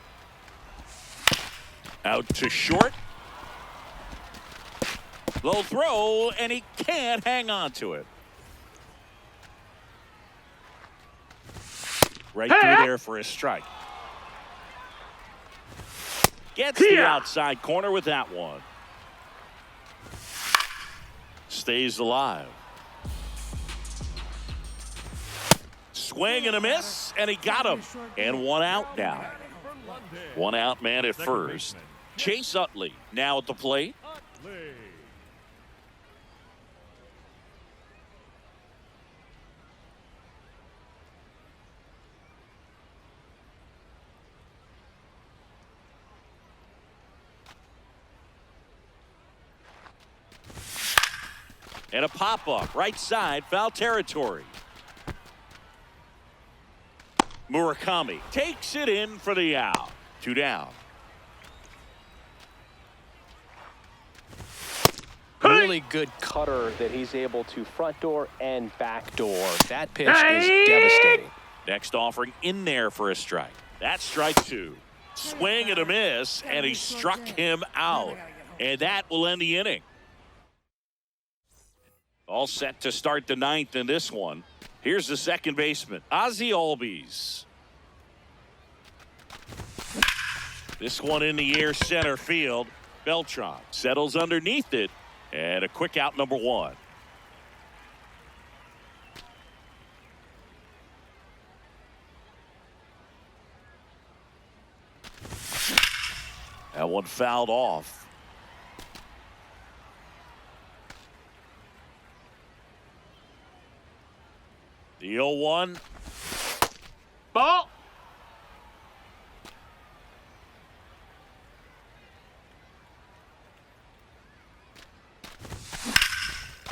Speaker 1: Out to short. Low throw, and he can't hang on to it. Right through there for a strike. Gets the outside corner with that one. Stays alive. Swing and a miss, and he got him. And 1 out now. 1 out man at first. Chase Utley now at the plate. And a pop-up, right side, foul territory. Murakami takes it in for the out. 2 down.
Speaker 2: Really good cutter that he's able to front door and back door. That pitch is devastating.
Speaker 1: Next offering in there for a strike. That's strike 2. Swing and a miss, and he struck him out. And that will end the inning. All set to start the 9th in this one. Here's the second baseman, Ozzie Albies. This one in the air center field. Beltran settles underneath it. And a quick out, number 1. That one fouled off. The 0-1.
Speaker 3: Ball.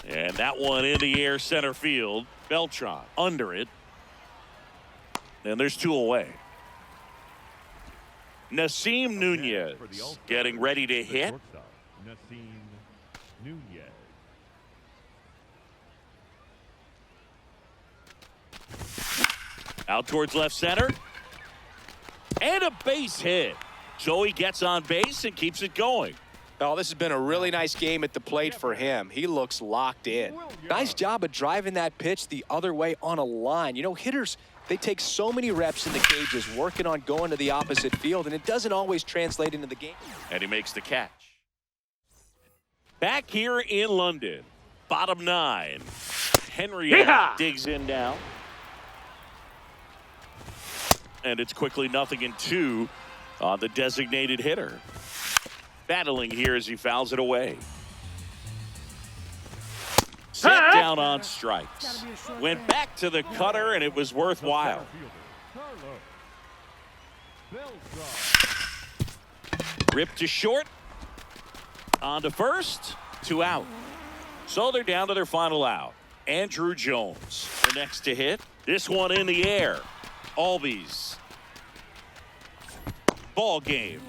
Speaker 1: And that one in the air center field. Beltran under it. And there's 2 away. Nasim Nunez getting ready to hit.
Speaker 5: Nasim Nunez.
Speaker 1: Out towards left center. And a base hit. So he gets on base and keeps it going.
Speaker 2: Oh, this has been a really nice game at the plate for him. He looks locked in. Nice job of driving that pitch the other way on a line. You know, hitters, they take so many reps in the cages working on going to the opposite field, and it doesn't always translate into the game.
Speaker 1: And he makes the catch. Back here in London, bottom 9. Henry digs in now. And it's quickly 0-2 on the designated hitter. Battling here as he fouls it away. Set down on strikes. Went back to the cutter, and it was worthwhile. Ripped to short. On to first. 2 out. So they're down to their final out. Andrew Jones, the next to hit. This one in the air. Albies. Ball game.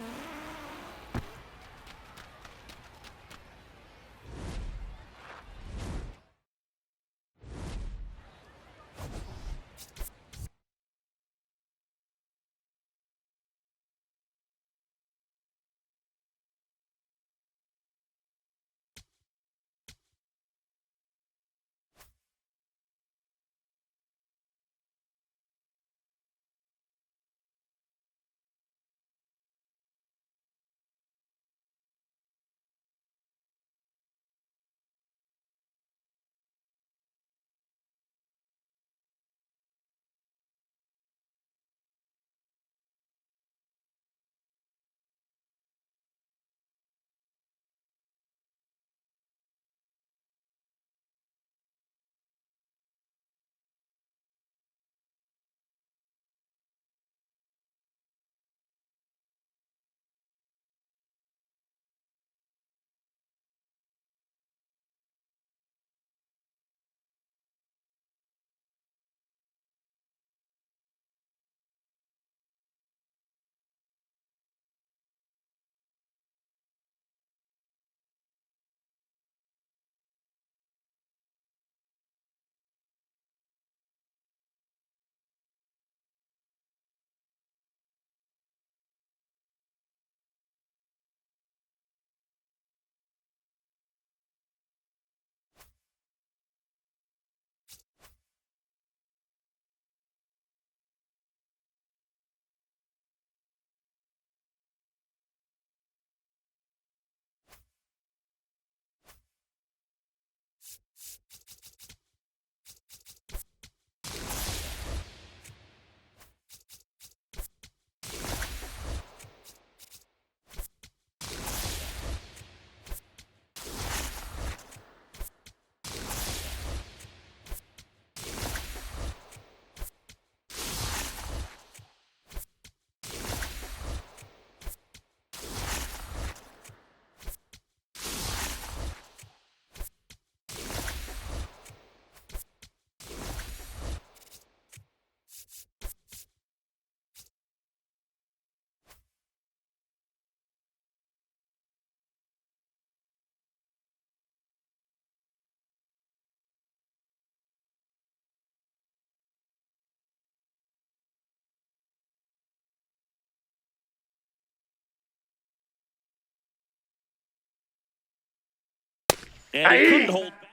Speaker 1: And he couldn't hold back.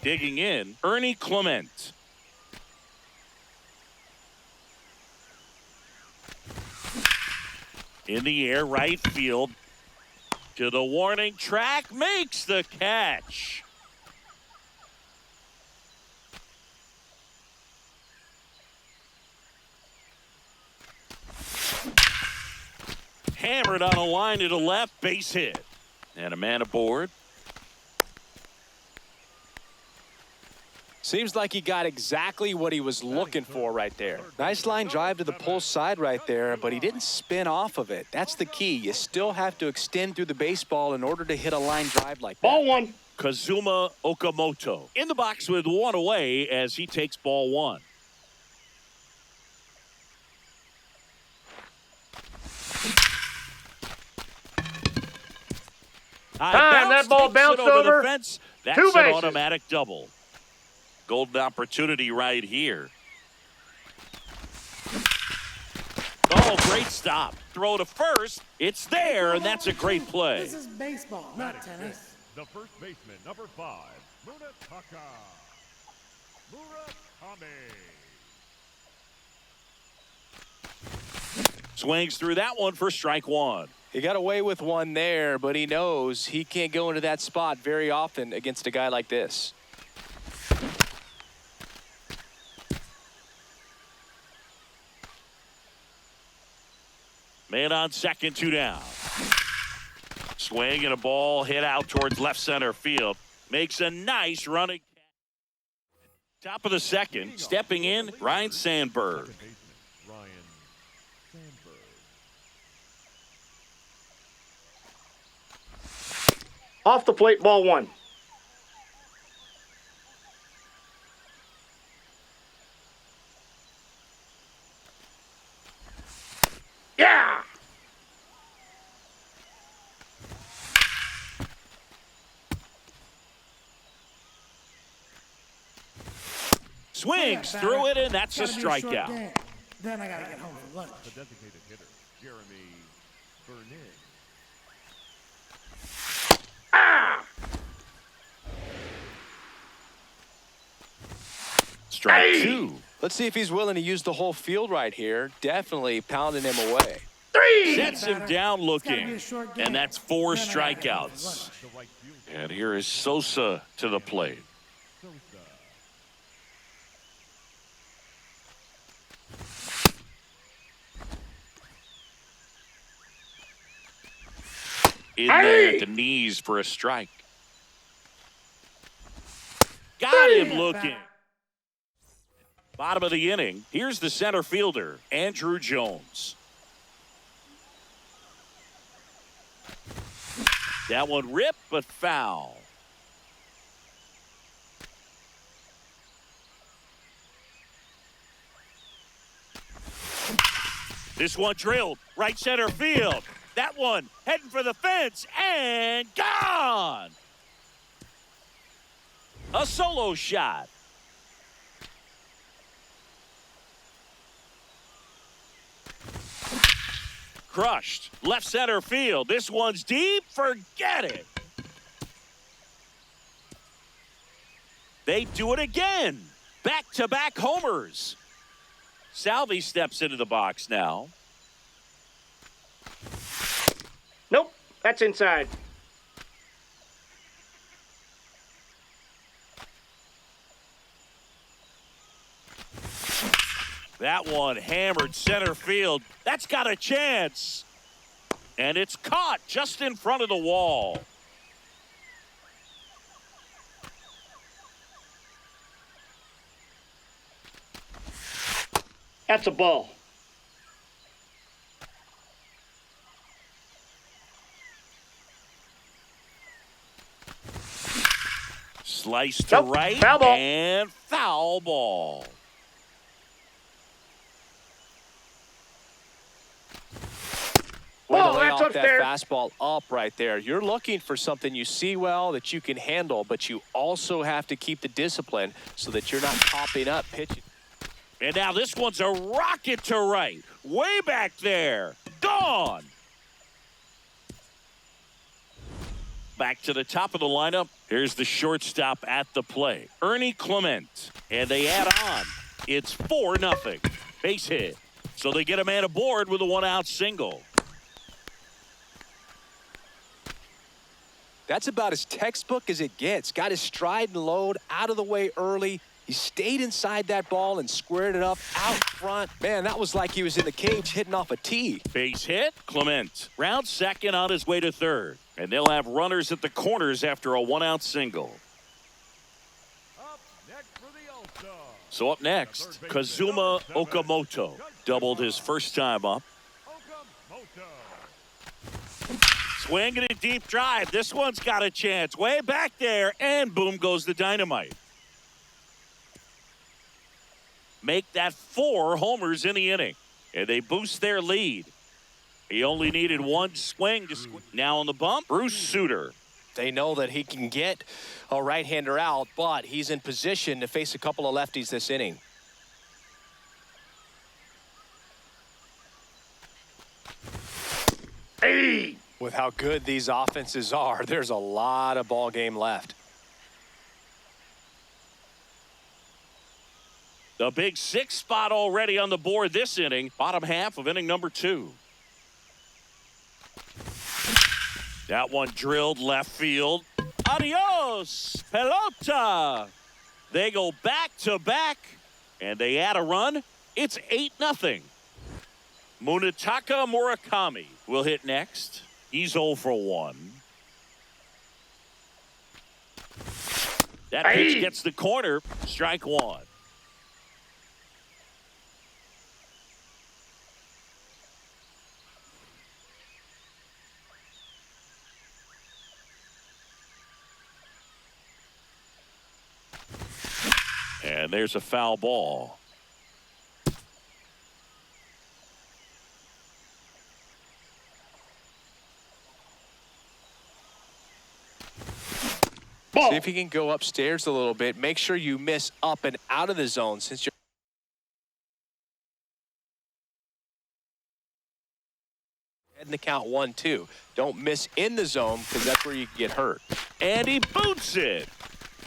Speaker 1: Digging in, Ernie Clement. In the air, right field. To the warning track, makes the catch. Hammered on a line to the left, base hit. And a man aboard.
Speaker 2: Seems like he got exactly what he was looking for right there. Nice line drive to the pull side right there, but he didn't spin off of it. That's the key. You still have to extend through the baseball in order to hit a line drive like that.
Speaker 3: Ball one.
Speaker 1: Kazuma Okamoto in the box with one away as he takes ball one.
Speaker 3: Time, that ball
Speaker 1: takes it
Speaker 3: bounced
Speaker 1: over
Speaker 3: over.
Speaker 1: the fence. That's
Speaker 3: Two
Speaker 1: an
Speaker 3: bases.
Speaker 1: automatic double. Golden opportunity right here. Oh, great stop. Throw to first. It's there, and that's a great play.
Speaker 4: This is baseball, not tennis.
Speaker 5: The first baseman, number 5, Munetaka Murakami.
Speaker 1: Swings through that one for strike one.
Speaker 2: He got away with one there, but he knows he can't go into that spot very often against a guy like this.
Speaker 1: Man on second, 2 down. Swing and a ball hit out towards left center field. Makes a nice running. Top of the second, stepping in, Ryan Sandberg.
Speaker 5: Second baseman, Ryan Sandberg.
Speaker 3: Off the plate, ball one. Yeah!
Speaker 1: Swings through it, and that's a
Speaker 4: Gotta be short
Speaker 1: strikeout.
Speaker 4: game. Then I gotta get home for lunch.
Speaker 5: The designated hitter, Jeremy Burnett.
Speaker 1: Strike two.
Speaker 2: Let's see if he's willing to use the whole field right here. Definitely pounding him away.
Speaker 1: Sets him down
Speaker 4: It's gotta be
Speaker 1: looking.
Speaker 4: a short game.
Speaker 1: And that's 4
Speaker 4: Then I gotta get home for
Speaker 1: strikeouts.
Speaker 4: lunch.
Speaker 5: The right fielder,
Speaker 1: And here is Sosa to the plate.
Speaker 5: Sosa.
Speaker 1: In there at the knees for a strike. Got him looking. Bottom of the inning. Here's the center fielder, Andrew Jones. That one ripped, but foul. This one drilled right center field. That one heading for the fence and gone. A solo shot. Crushed left center field. This one's deep. Forget it. They do it again. Back-to-back homers. Salvi steps into the box now.
Speaker 3: Nope, that's inside.
Speaker 1: That one hammered center field. That's got a chance. And it's caught just in front of the wall.
Speaker 3: That's a ball.
Speaker 1: Slice to
Speaker 3: Nope,
Speaker 1: right
Speaker 3: foul ball.
Speaker 1: and foul ball.
Speaker 2: Way to
Speaker 3: Oh,
Speaker 2: lay
Speaker 3: that's
Speaker 2: off that
Speaker 3: unfair.
Speaker 2: fastball up right there. You're looking for something you see well that you can handle, but you also have to keep the discipline so that you're not popping up pitching.
Speaker 1: And now this one's a rocket to right. Way back there. Gone. back to the top of the lineup. Here's the shortstop at the plate, Ernie Clement. And they add on. It's 4-0. Base hit. So they get a man aboard with a one-out single.
Speaker 2: That's about as textbook as it gets. Got his stride and load out of the way early. He stayed inside that ball and squared it up out front. Man, that was like he was in the cage hitting off a tee.
Speaker 1: Base hit, Clement. Round second on his way to third. And they'll have runners at the corners after a one-out single.
Speaker 5: Up next for the All-Star.
Speaker 1: So up next, Kazuma Okamoto. Doubled his first time up.
Speaker 5: Okamoto.
Speaker 1: Swinging a deep drive. This one's got a chance. Way back there. And boom goes the dynamite. Make that 4 homers in the inning. And they boost their lead. He only needed one swing to now on the bump, Bruce Sutter.
Speaker 2: They know that he can get a right-hander out, but he's in position to face a couple of lefties this inning.
Speaker 3: Hey!
Speaker 2: With how good these offenses are, there's a lot of ball game left.
Speaker 1: The big 6 spot already on the board this inning. Bottom half of inning number 2. That one drilled left field. Adios, pelota. They go back to back, and they add a run. It's 8-0. Munetaka Murakami will hit next. He's 0 for 1. That pitch gets the corner. Strike 1. And there's a foul ball.
Speaker 3: Ball.
Speaker 2: See if he can go upstairs a little bit. Make sure you miss up and out of the zone since you're heading the count 1-2. Don't miss in the zone because that's where you can get hurt.
Speaker 1: And he boots it.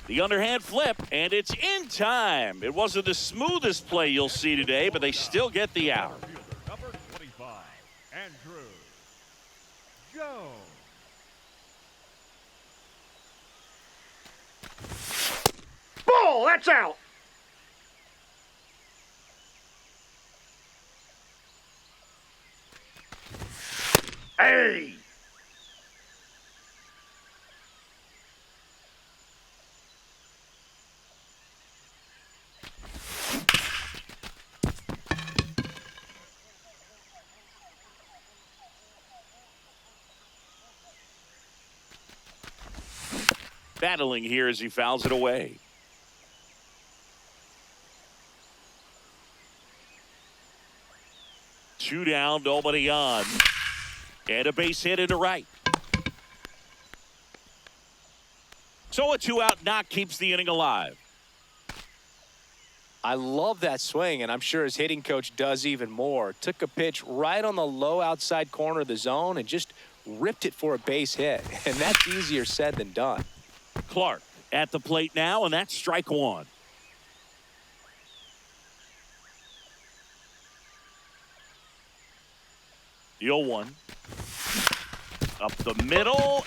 Speaker 1: The underhand flip, and it's in time. It wasn't the smoothest play you'll see today, but they still get the out.
Speaker 5: Fielder number 25, Andrew Jones.
Speaker 3: Ball! That's out! Hey!
Speaker 1: Battling here as he fouls it away. Two down, nobody on. And a base hit into right. So a 2-out knock keeps the inning alive.
Speaker 2: I love that swing, and I'm sure his hitting coach does even more. Took a pitch right on the low outside corner of the zone and just ripped it for a base hit. And that's easier said than done.
Speaker 1: Clark at the plate now, and that's strike 1. The 0-1. Up the middle.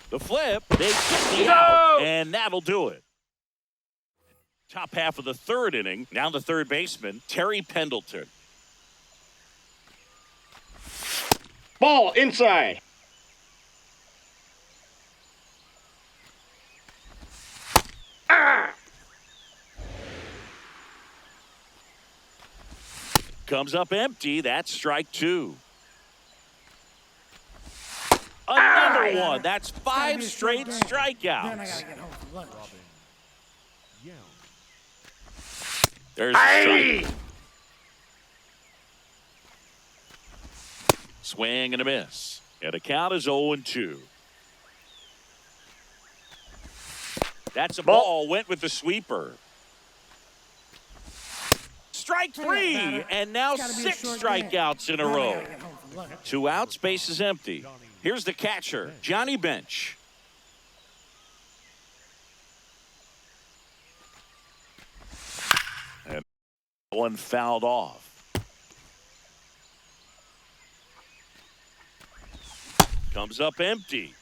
Speaker 1: The flip. They get the out, and that'll do it. Top half of the third inning. Now the third baseman, Terry Pendleton.
Speaker 3: Ball inside. Ah!
Speaker 1: Comes up empty. That's strike 2. Another one. That's 5 straight
Speaker 4: Then I
Speaker 1: strikeouts.
Speaker 4: gotta get home for lunch.
Speaker 5: Young.
Speaker 1: There's a
Speaker 3: Hey!
Speaker 1: strike. Swing and a miss. And the count is 0-2. That's a ball. Went with the sweeper. Strike 3. And now
Speaker 4: It's gotta be a
Speaker 1: 6
Speaker 4: short
Speaker 1: strikeouts in a
Speaker 4: Then I
Speaker 1: row.
Speaker 4: gotta get home for lunch.
Speaker 1: 2 outs, base is empty. Here's the catcher, Johnny Bench. One fouled off. Comes up empty.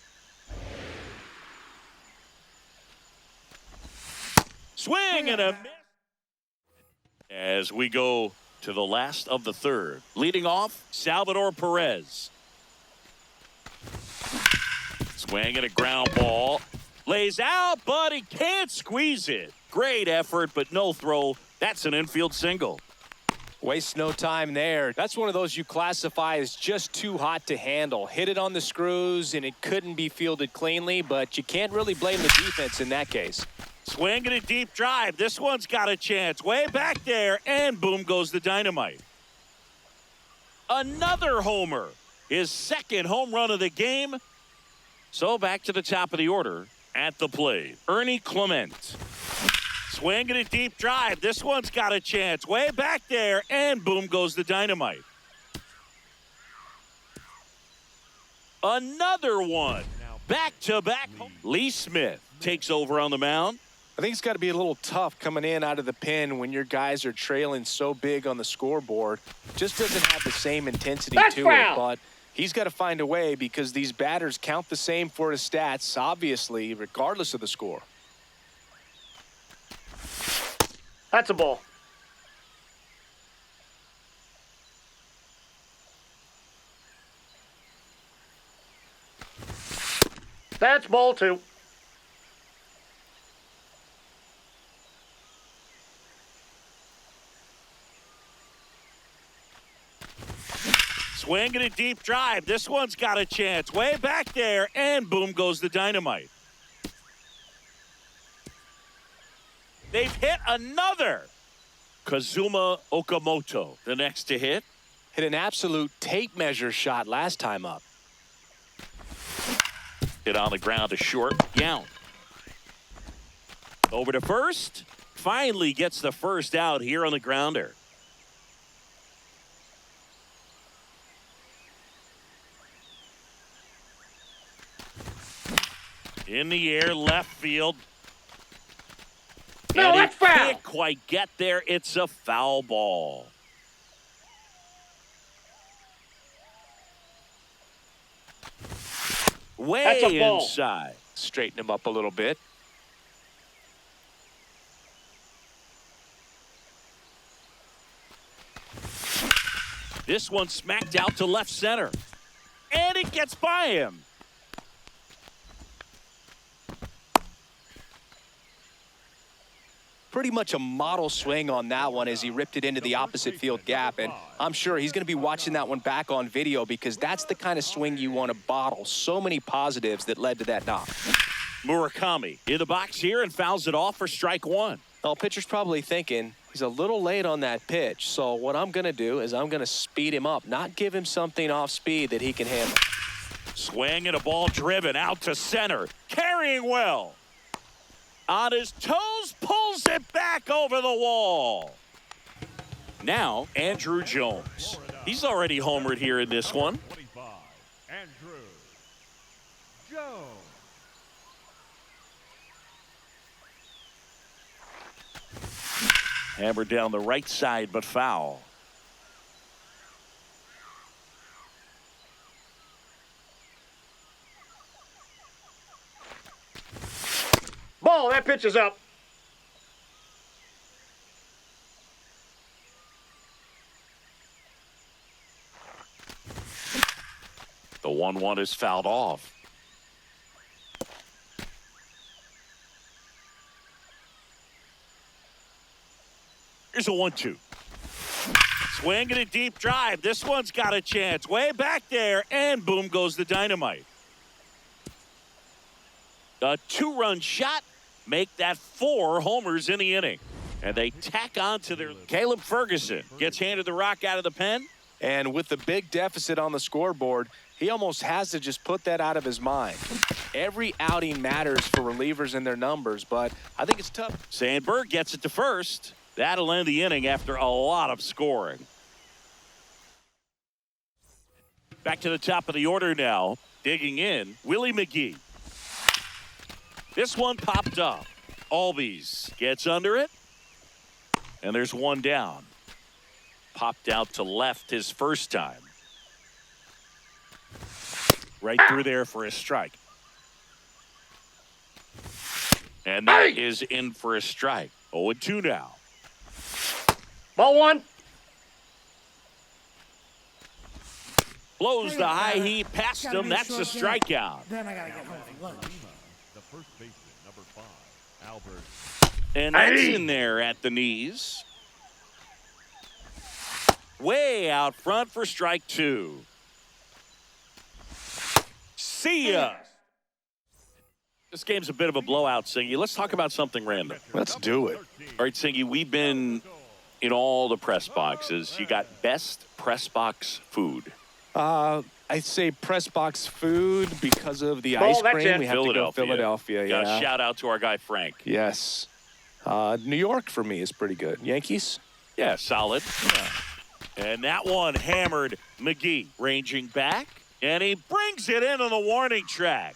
Speaker 1: Swing and a miss. As we go to the last of the third. Leading off, Salvador Perez. Swing and a ground ball. Lays out, but he can't squeeze it. Great effort, but no throw. That's an infield single.
Speaker 2: Waste no time there. That's one of those you classify as just too hot to handle. Hit it on the screws, and it couldn't be fielded cleanly, but you can't really blame the defense in that case.
Speaker 1: Swing and a deep drive. This one's got a chance. Way back there, and boom goes the dynamite. Another homer. His second home run of the game. So back to the top of the order at the plate. Ernie Clement. Swing and a deep drive. This one's got a chance. Way back there, and boom goes the dynamite. Another one. Back-to-back. Lee Smith takes over on the mound.
Speaker 2: I think it's got to be a little tough coming in out of the pen when your guys are trailing so big on the scoreboard. Just doesn't have the same intensity
Speaker 3: That's
Speaker 2: to
Speaker 3: foul.
Speaker 2: it, but he's got to find a way because these batters count the same for his stats, obviously, regardless of the score.
Speaker 3: That's a ball. That's ball two.
Speaker 1: Swing and a deep drive. This one's got a chance. Way back there, and boom goes the dynamite. They've hit another. Kazuma Okamoto, the next to hit.
Speaker 2: Hit an absolute tape measure shot last time up.
Speaker 1: Hit on the ground to short. Yount. Over to first. Finally gets the first out here on the grounder. In the air, left field.
Speaker 3: No,
Speaker 1: And
Speaker 3: that's
Speaker 1: it
Speaker 3: foul.
Speaker 1: can't quite get there. It's a foul ball. Way
Speaker 3: That's a ball.
Speaker 1: inside.
Speaker 2: Straighten him up a little bit.
Speaker 1: This one smacked out to left center. And it gets by him.
Speaker 2: Pretty much a model swing on that one as he ripped it into the opposite field gap. And I'm sure he's going to be watching that one back on video because that's the kind of swing you want to bottle. So many positives that led to that knock.
Speaker 1: Murakami in the box here and fouls it off for strike one.
Speaker 2: Well, pitcher's probably thinking he's a little late on that pitch. So what I'm going to do is I'm going to speed him up, not give him something off speed that he can handle.
Speaker 1: Swing and a ball driven out to center. Carrying well. On his toes, pulls it back over the wall. Now, Andrew Jones. He's already homered here in this one.
Speaker 5: 25, Andrew Jones.
Speaker 1: Hammered down the right side, but foul.
Speaker 3: Ball, that pitch is up.
Speaker 1: The 1-1 is fouled off. Here's a 1-2. Swing and a deep drive. This one's got a chance. Way back there, and boom goes the dynamite. A 2-run shot. Make that 4 homers in the inning. And they tack on to their... Caleb Ferguson gets handed the rock out of the pen.
Speaker 2: And with the big deficit on the scoreboard, he almost has to just put that out of his mind. Every outing matters for relievers and their numbers, but I think it's tough.
Speaker 1: Sandberg gets it to first. That'll end the inning after a lot of scoring. Back to the top of the order now. Digging in, Willie McGee. This one popped up. Albies gets under it. And there's one down. popped out to left his first time. Right through there for a strike. And that is in for a strike. 0-2 now.
Speaker 3: Ball one.
Speaker 1: Blows the high heat past him. That's a strikeout.
Speaker 4: Then I gotta get home for lunch.
Speaker 5: The first baseman, number 5, Albert.
Speaker 1: And that's in there at the knees. Way out front for strike 2. See ya. This game's a bit of a blowout, Singy. Let's talk about something random.
Speaker 2: Let's do it.
Speaker 1: All right, Singy, we've been in all the press boxes. You got best press box food.
Speaker 2: I'd say press box food because of the
Speaker 3: Ball,
Speaker 2: ice
Speaker 3: that's
Speaker 2: cream.
Speaker 3: in.
Speaker 2: We have to go Philadelphia.
Speaker 1: Got
Speaker 2: Yeah.
Speaker 1: a shout out to our guy Frank.
Speaker 2: Yes. New York for me is pretty good. Yankees?
Speaker 1: Yeah, solid. And that one hammered McGee, ranging back, and he brings it into the warning track.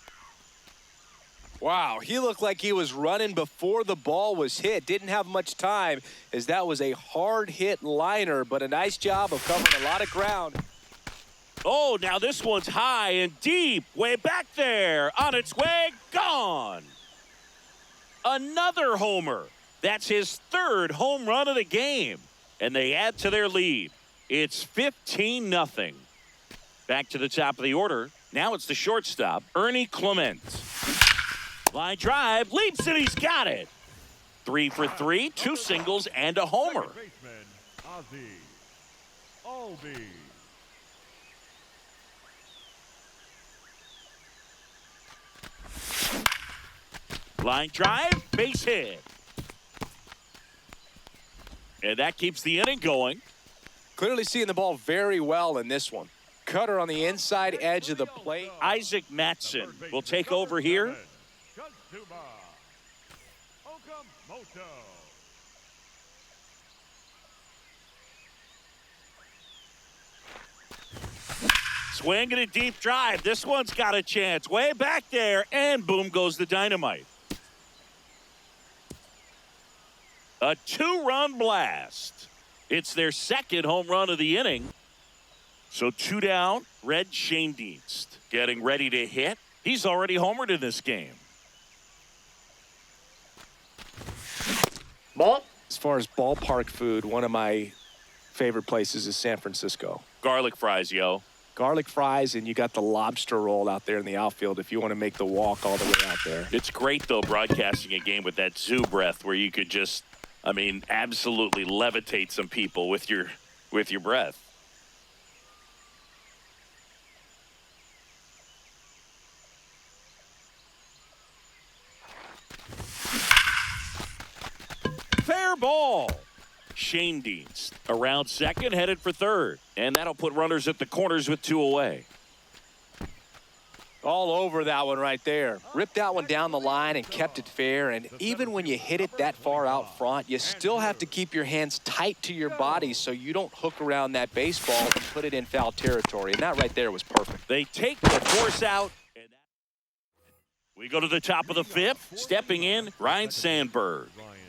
Speaker 2: Wow, he looked like he was running before the ball was hit. Didn't have much time as that was a hard hit liner, but a nice job of covering a lot of ground.
Speaker 1: Oh, now this one's high and deep, way back there, on its way, gone. Another homer. That's his third home run of the game, and they add to their lead. It's 15-0. Back to the top of the order. Now it's the shortstop, Ernie Clement. Line drive, leaps and he's got it. 3 for 3, 2 singles and a homer.
Speaker 5: Second baseman, Ozzie Albies.
Speaker 1: Line drive, base hit. And that keeps the inning going.
Speaker 2: Clearly seeing the ball very well in this one. Cutter on the inside edge of the plate.
Speaker 1: Isaac Matson will take over here.
Speaker 5: Kazuma Okamoto.
Speaker 1: Swinging a deep drive. This one's got a chance. Way back there, and boom goes the dynamite. A 2-run blast. It's their second home run of the inning. So 2 down, Red Schoendienst getting ready to hit. He's already homered in this game.
Speaker 3: Ball.
Speaker 2: As far as ballpark food, one of my favorite places is San Francisco.
Speaker 1: Garlic fries, yo.
Speaker 2: Garlic fries, and you got the lobster roll out there in the outfield if you want to make the walk all the way out there.
Speaker 1: It's great, though, broadcasting a game with that zoo breath where you could just, absolutely levitate some people with your breath. Fair ball. Schoendienst around second, headed for third. And that'll put runners at the corners with 2 away.
Speaker 2: All over that one right there. Ripped that one down the line and kept it fair. And even when you hit it that far out front, you still have to keep your hands tight to your body so you don't hook around that baseball and put it in foul territory. And that right there was perfect.
Speaker 1: They take the force out. And we go to the top of the 5th. Stepping in, Ryan Sandberg.
Speaker 5: Ryan Sandberg.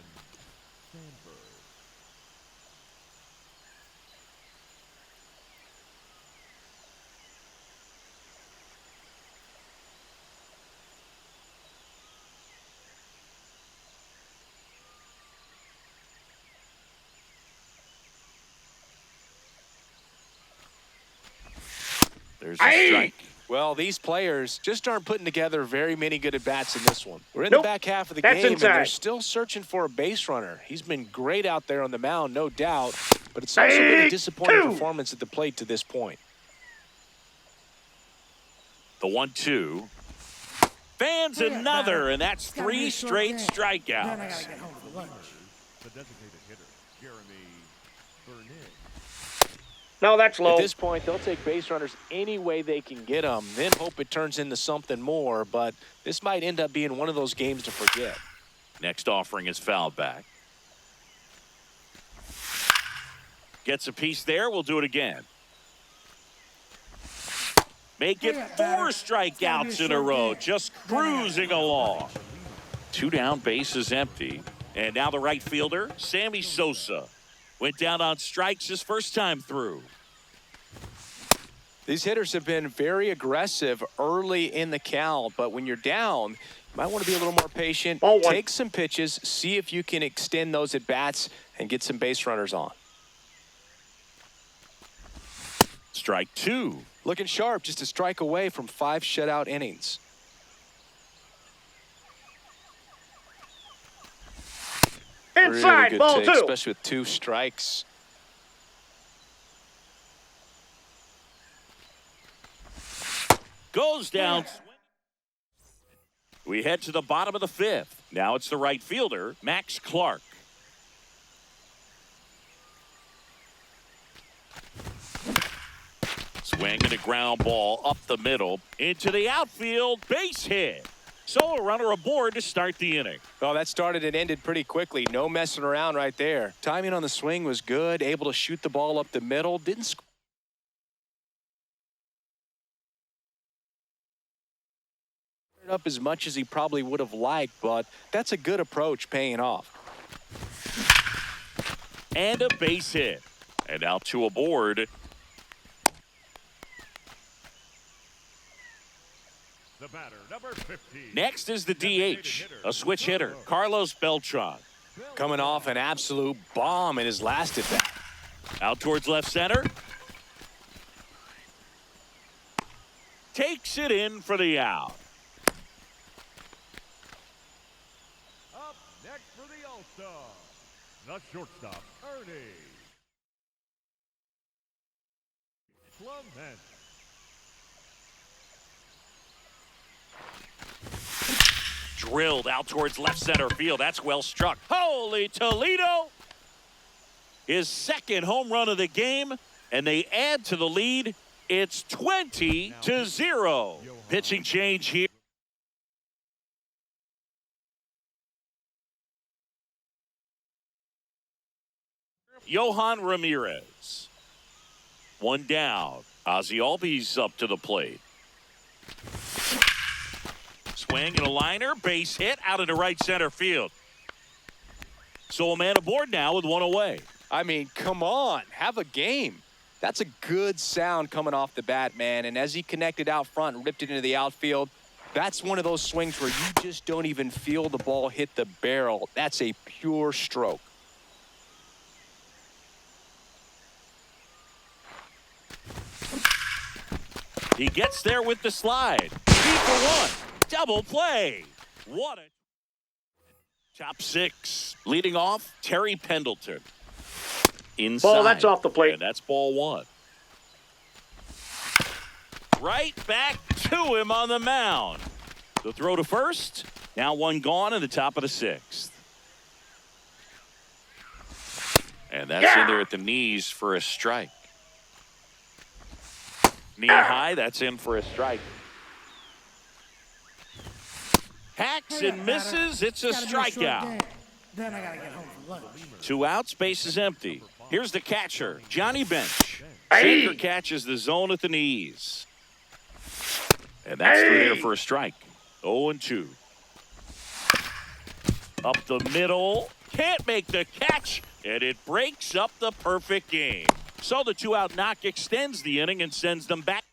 Speaker 1: There's a strike.
Speaker 2: Well, these players just aren't putting together very many good at-bats in this one. We're in the
Speaker 3: Nope.
Speaker 2: back half of the
Speaker 3: That's
Speaker 2: game, and they're
Speaker 3: inside.
Speaker 2: still searching for a base runner. He's been great out there on the mound, no doubt, but it's also been a disappointing
Speaker 3: 2.
Speaker 2: performance at the plate to this point.
Speaker 1: The 1-2. Fans another, and that's 3 straight
Speaker 4: Then I gotta
Speaker 1: strikeouts.
Speaker 4: get home for lunch.
Speaker 5: The designated hitter, Jeremy Burnett.
Speaker 3: No, that's low.
Speaker 2: At this point, they'll take base runners any way they can get them, then hope it turns into something more, but this might end up being one of those games to forget.
Speaker 1: Next offering is fouled back. Gets a piece there. We'll do it again. Make it 4 strikeouts in a row. Just cruising along. 2 down, base is empty. And now the right fielder, Sammy Sosa. Went down on strikes his first time through.
Speaker 2: These hitters have been very aggressive early in the count, but when you're down, you might want to be a little more patient.
Speaker 3: Ball one.
Speaker 2: Take some pitches, see if you can extend those at bats and get some base runners on.
Speaker 1: Strike two.
Speaker 2: Looking sharp, just a strike away from 5 shutout innings.
Speaker 3: Inside,
Speaker 2: really good
Speaker 3: ball
Speaker 2: take,
Speaker 3: two.
Speaker 2: especially with 2 strikes.
Speaker 1: Goes down. We head to the bottom of the 5th. Now it's the right fielder, Max Clark. Swing and a ground ball up the middle into the outfield, base hit. So a runner aboard to start the inning.
Speaker 2: Well, that started and ended pretty quickly. No messing around right there. Timing on the swing was good. Able to shoot the ball up the middle. Didn't score it up as much as he probably would have liked, but that's a good approach paying off.
Speaker 1: And a base hit. And out to aboard.
Speaker 5: The batter, number 15.
Speaker 1: Next is the DH, a switch hitter, Carlos Beltran.
Speaker 2: Coming off an absolute bomb in his last at bat.
Speaker 1: Out towards left center. Takes it in for the out.
Speaker 5: Up next for the All-Star, the shortstop, Ernie Clement.
Speaker 1: Drilled out towards left center field. That's well struck. Holy Toledo! His second home run of the game, and they add to the lead. It's 20-0. Pitching change here. Johan Ramirez. One down. Ozzie Albies up to the plate. Swing and a liner, base hit out into right center field. So a man aboard now with one away.
Speaker 2: I mean, come on, have a game. That's a good sound coming off the bat, man. And as he connected out front and ripped it into the outfield, that's one of those swings where you just don't even feel the ball hit the barrel. That's a pure stroke.
Speaker 1: He gets there with the slide. 3 for 1. Double play. What a top 6. Leading off, Terry Pendleton. Inside.
Speaker 3: Ball, that's off the plate.
Speaker 1: And that's ball 1. Right back to him on the mound. The throw to first. Now one gone in the top of the 6th. And that's in there at the knees for a strike. Knee high, that's in for a strike. Hacks and misses. It's a strikeout.
Speaker 4: Then I gotta get home for lunch.
Speaker 1: 2 outs, base is empty. Here's the catcher, Johnny Bench.
Speaker 3: Hey.
Speaker 1: Sinker catches the zone at the knees. And that's there for a strike. 0-2. Up the middle. Can't make the catch. And it breaks up the perfect game. So the 2-out knock extends the inning and sends them back.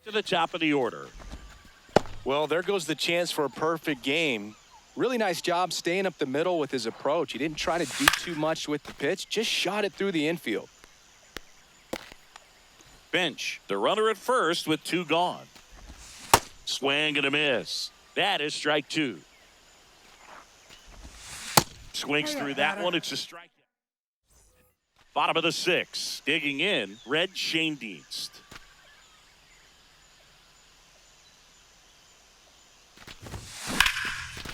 Speaker 1: To the top of the order.
Speaker 2: Well, there goes the chance for a perfect game. Really nice job staying up the middle with his approach. He didn't try to do too much with the pitch, just shot it through the infield.
Speaker 1: Bench. The runner at first with 2 gone. Swing and a miss. That is strike 2. Swings through that one. It's a strike. Bottom of the 6th. Digging in. Red Schoendienst.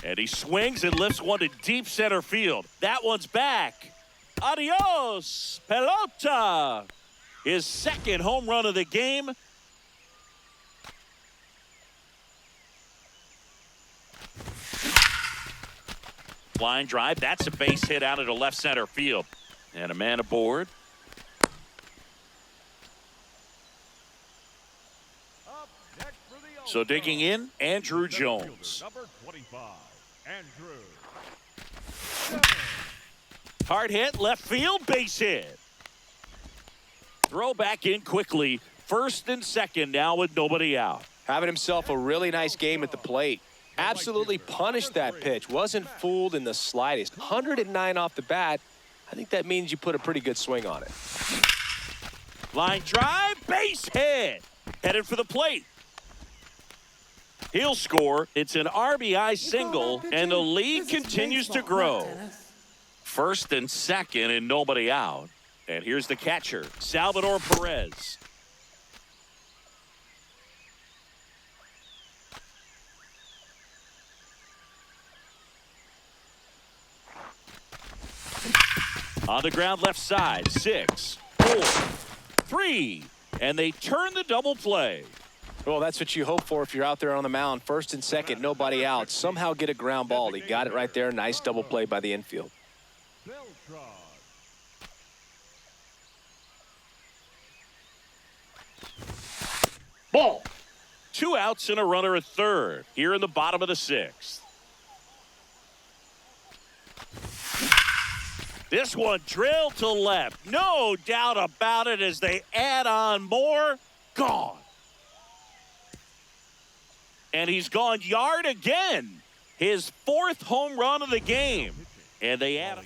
Speaker 1: And he swings and lifts one to deep center field. That one's back. Adios, pelota. His 2nd home run of the game. Line drive. That's a base hit out into left center field. And a man aboard.
Speaker 5: Up next for the
Speaker 1: So digging in, Andrew
Speaker 5: Center
Speaker 1: Jones.
Speaker 5: fielder, number 25, Andrew.
Speaker 1: Hard hit, left field, base hit. Throw back in quickly. 1st and 2nd now with nobody out.
Speaker 2: Having himself a really nice game at the plate. Absolutely punished that pitch. Wasn't fooled in the slightest. 109 off the bat. I think that means you put a pretty good swing on it.
Speaker 1: Line drive, base hit. Headed for the plate. He'll score. It's an RBI single, and the lead continues to grow. 1st and 2nd and nobody out. And here's the catcher, Salvador Perez. On the ground left side, 6, 4, 3, and they turn the double play.
Speaker 2: Well, that's what you hope for if you're out there on the mound. 1st and 2nd, nobody out. Somehow get a ground ball. He got it right there. Nice double play by the infield.
Speaker 5: Beltran.
Speaker 3: Ball.
Speaker 1: 2 outs and a runner at 3rd here in the bottom of the 6th. This one drilled to left. No doubt about it as they add on more. Gone. And he's gone yard again. His 4th home run of the game. And they add.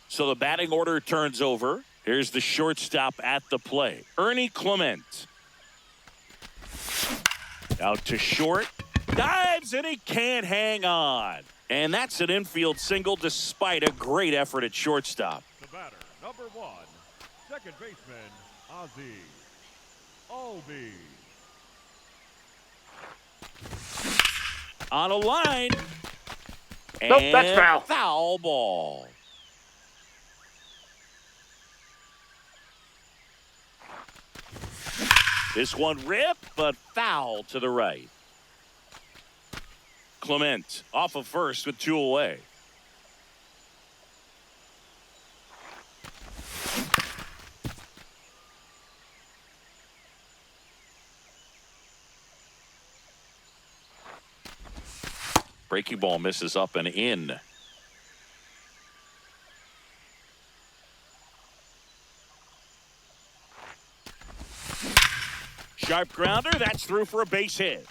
Speaker 1: So the batting order turns over. Here's the shortstop at the plate, Ernie Clement. Out to short. Dives and he can't hang on. And that's an infield single despite a great effort at shortstop.
Speaker 5: The batter, number 1, second baseman, Ozzie Albies.
Speaker 1: On a line.
Speaker 3: Nope, that's
Speaker 1: And
Speaker 3: foul.
Speaker 1: Foul ball. This one ripped, but foul to the right. Clement off of first with 2 away. Breaking ball misses up and in. Sharp grounder, that's through for a base hit.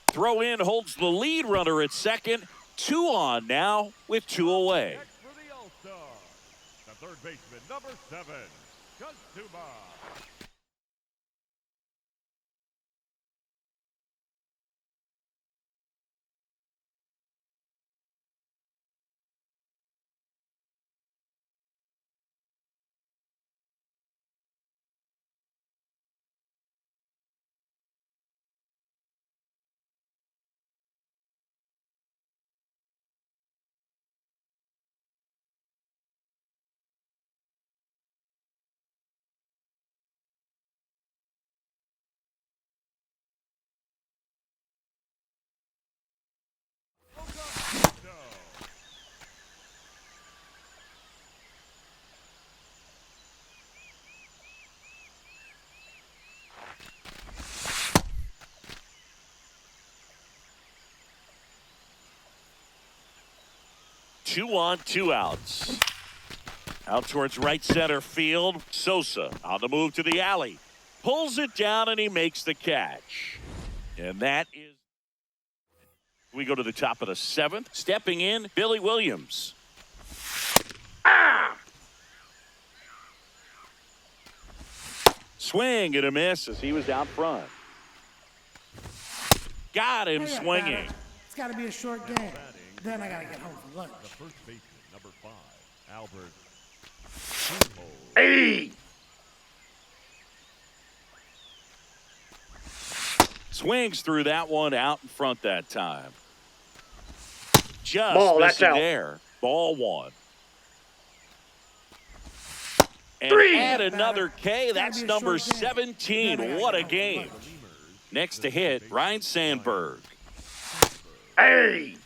Speaker 1: Throw in holds the lead runner at 2nd. 2 on now with 2 away.
Speaker 5: Next for the All-Star, the third baseman, number 7, Kazuma. Two on, 2 outs.
Speaker 1: Out towards right center field. Sosa on the move to the alley. Pulls it down and he makes the catch. And that is. We go to the top of the 7th. Stepping in, Billy Williams. Swing and a miss as he was out front. Got him
Speaker 4: Hey,
Speaker 1: swinging.
Speaker 4: batter. It's got to be a short game. Then I got to get home for lunch.
Speaker 5: The first baseman, number 5, Albert Pujols.
Speaker 3: Hey!
Speaker 1: Swings through that one out in front that time. Just
Speaker 3: Ball, that's
Speaker 1: missing
Speaker 3: out.
Speaker 1: there. Ball 1. And
Speaker 3: Three.
Speaker 1: add another K.
Speaker 4: Gotta
Speaker 1: That's
Speaker 4: be a
Speaker 1: number
Speaker 4: short game.
Speaker 1: 17.
Speaker 4: Then I gotta
Speaker 1: What a
Speaker 4: get home for
Speaker 1: game.
Speaker 4: lunch.
Speaker 1: Next to hit, Ryan Sandberg.
Speaker 3: Hey!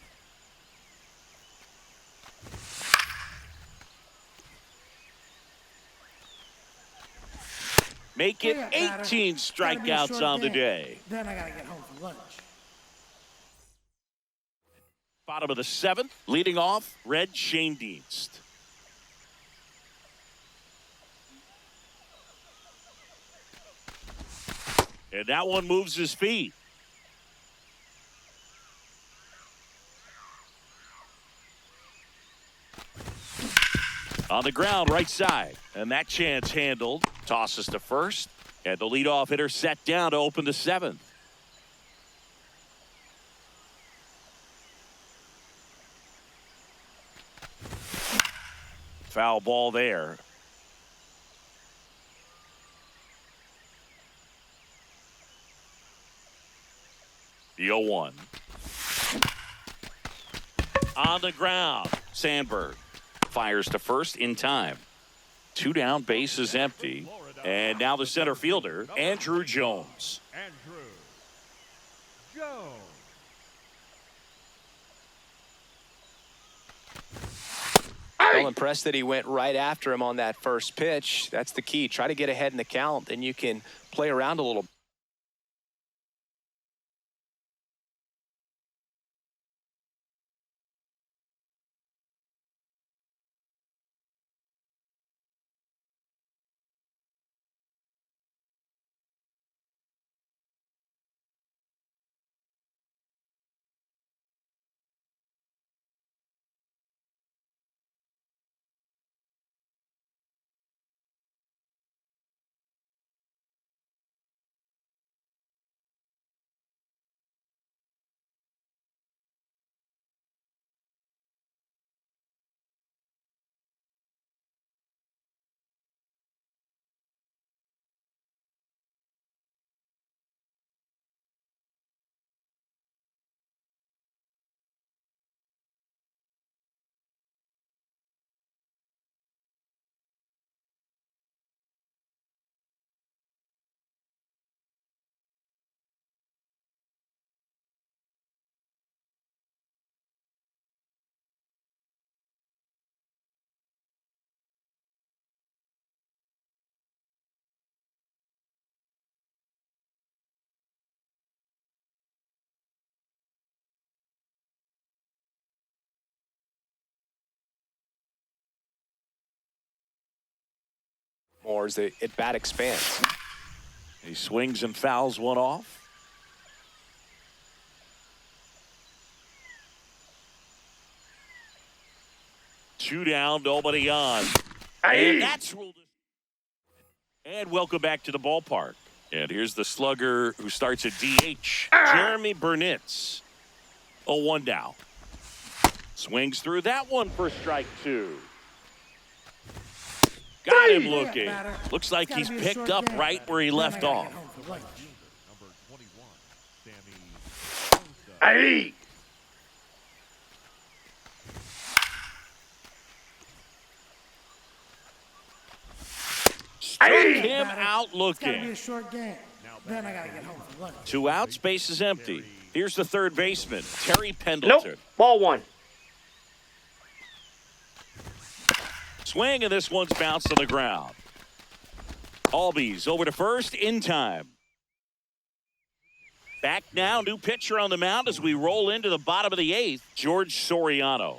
Speaker 1: Make it
Speaker 4: Hey, batter.
Speaker 1: 18
Speaker 4: It's gotta be a
Speaker 1: strikeouts
Speaker 4: short
Speaker 1: on the
Speaker 4: game.
Speaker 1: day.
Speaker 4: Then I got to get home for lunch.
Speaker 1: Bottom of the 7th, leading off, Red Schoendienst. And that one moves his feet. On the ground, right side. And that chance handled. Tosses to first. And the leadoff hitter set down to open the 7th. Foul ball there. The 0-1. On the ground, Sandberg fires to first in time. 2 down, base is empty. And now the center fielder, Andrew Jones.
Speaker 5: Andrew Jones.
Speaker 2: Well, impressed that he went right after him on that first pitch. That's the key. Try to get ahead in the count, then you can play around a little. More as the at-bat expands.
Speaker 1: He swings and fouls one off. Two down, nobody on. And that's ruled. And welcome back to the ballpark. And here's the slugger who starts at DH, Jeremy Burnitz. 0-1 now. Swings through that one for strike 2. Got him looking. Looks like he's picked up right where he left off.
Speaker 5: Number 21, Sammy Sosa.
Speaker 3: Hey!
Speaker 1: Struck him out
Speaker 4: It's got to be
Speaker 1: looking.
Speaker 4: a short game. Then I got to get home for lunch.
Speaker 1: 2 outs, base is empty. Here's the third baseman, Terry Pendleton.
Speaker 3: Nope. Ball 1.
Speaker 1: Swing, and this one's bounced on the ground. Albies over to first in time. Back now, new pitcher on the mound as we roll into the bottom of the 8th, George Soriano.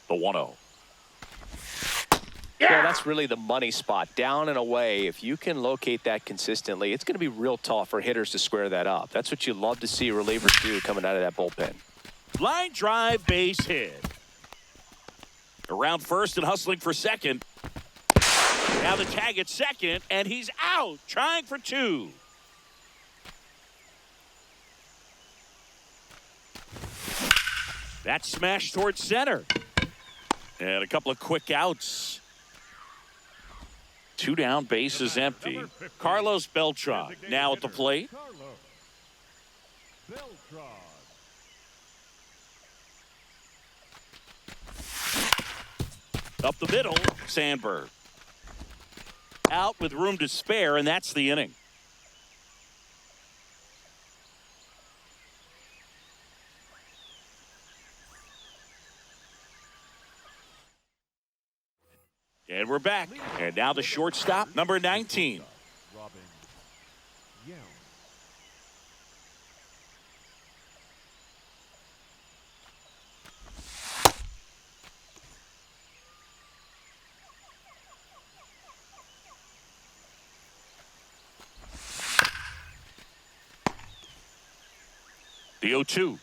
Speaker 1: The 1-0.
Speaker 2: Yeah, that's really the money spot. Down and away, if you can locate that consistently, it's going to be real tough for hitters to square that up. That's what you love to see relievers do coming out of that bullpen.
Speaker 1: Line drive, base hit. Around first and hustling for second. Now the tag at second, and he's out, trying for 2. That's smashed towards center. And a couple of quick outs. 2 down, base is empty. Carlos Beltran now at the plate.
Speaker 5: Carlos Beltran.
Speaker 1: Up the middle, Sandberg. Out with room to spare, and that's the inning. And we're back. And now the shortstop, number 19.
Speaker 5: Robin Young.
Speaker 1: The 0-2.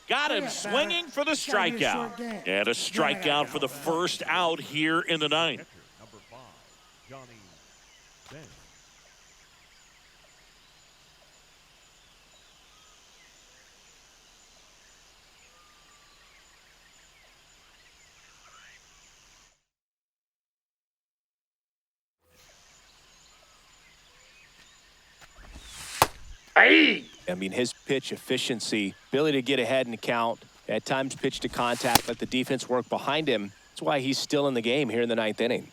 Speaker 1: Got him swinging for the strikeout. And a strikeout for the first out here in the ninth.
Speaker 5: Catcher number 5, Johnny Bench.
Speaker 3: Hey!
Speaker 2: I mean, his pitch efficiency, ability to get ahead in the count, at times pitch to contact, let the defense work behind him. That's why he's still in the game here in the 9th inning.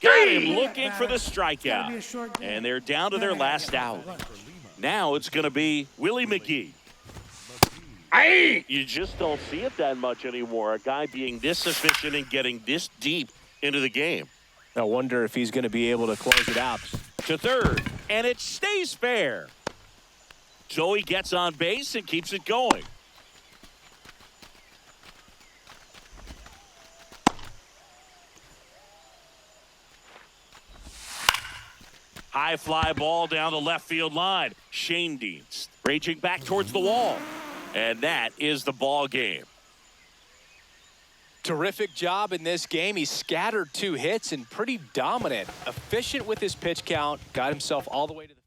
Speaker 1: Got him looking for the strikeout. And they're down to their last out. Now it's going to be Willie McGee.
Speaker 3: Hey!
Speaker 1: You just don't see it that much anymore. A guy being this efficient and getting this deep into the game.
Speaker 2: I wonder if he's going to be able to close it out.
Speaker 1: To third, and it stays fair. So he gets on base and keeps it going. High fly ball down the left field line. Shane Dienst raging back towards the wall. And that is the ball game.
Speaker 2: Terrific job in this game. He scattered 2 hits and pretty dominant. Efficient with his pitch count. Got himself all the way to the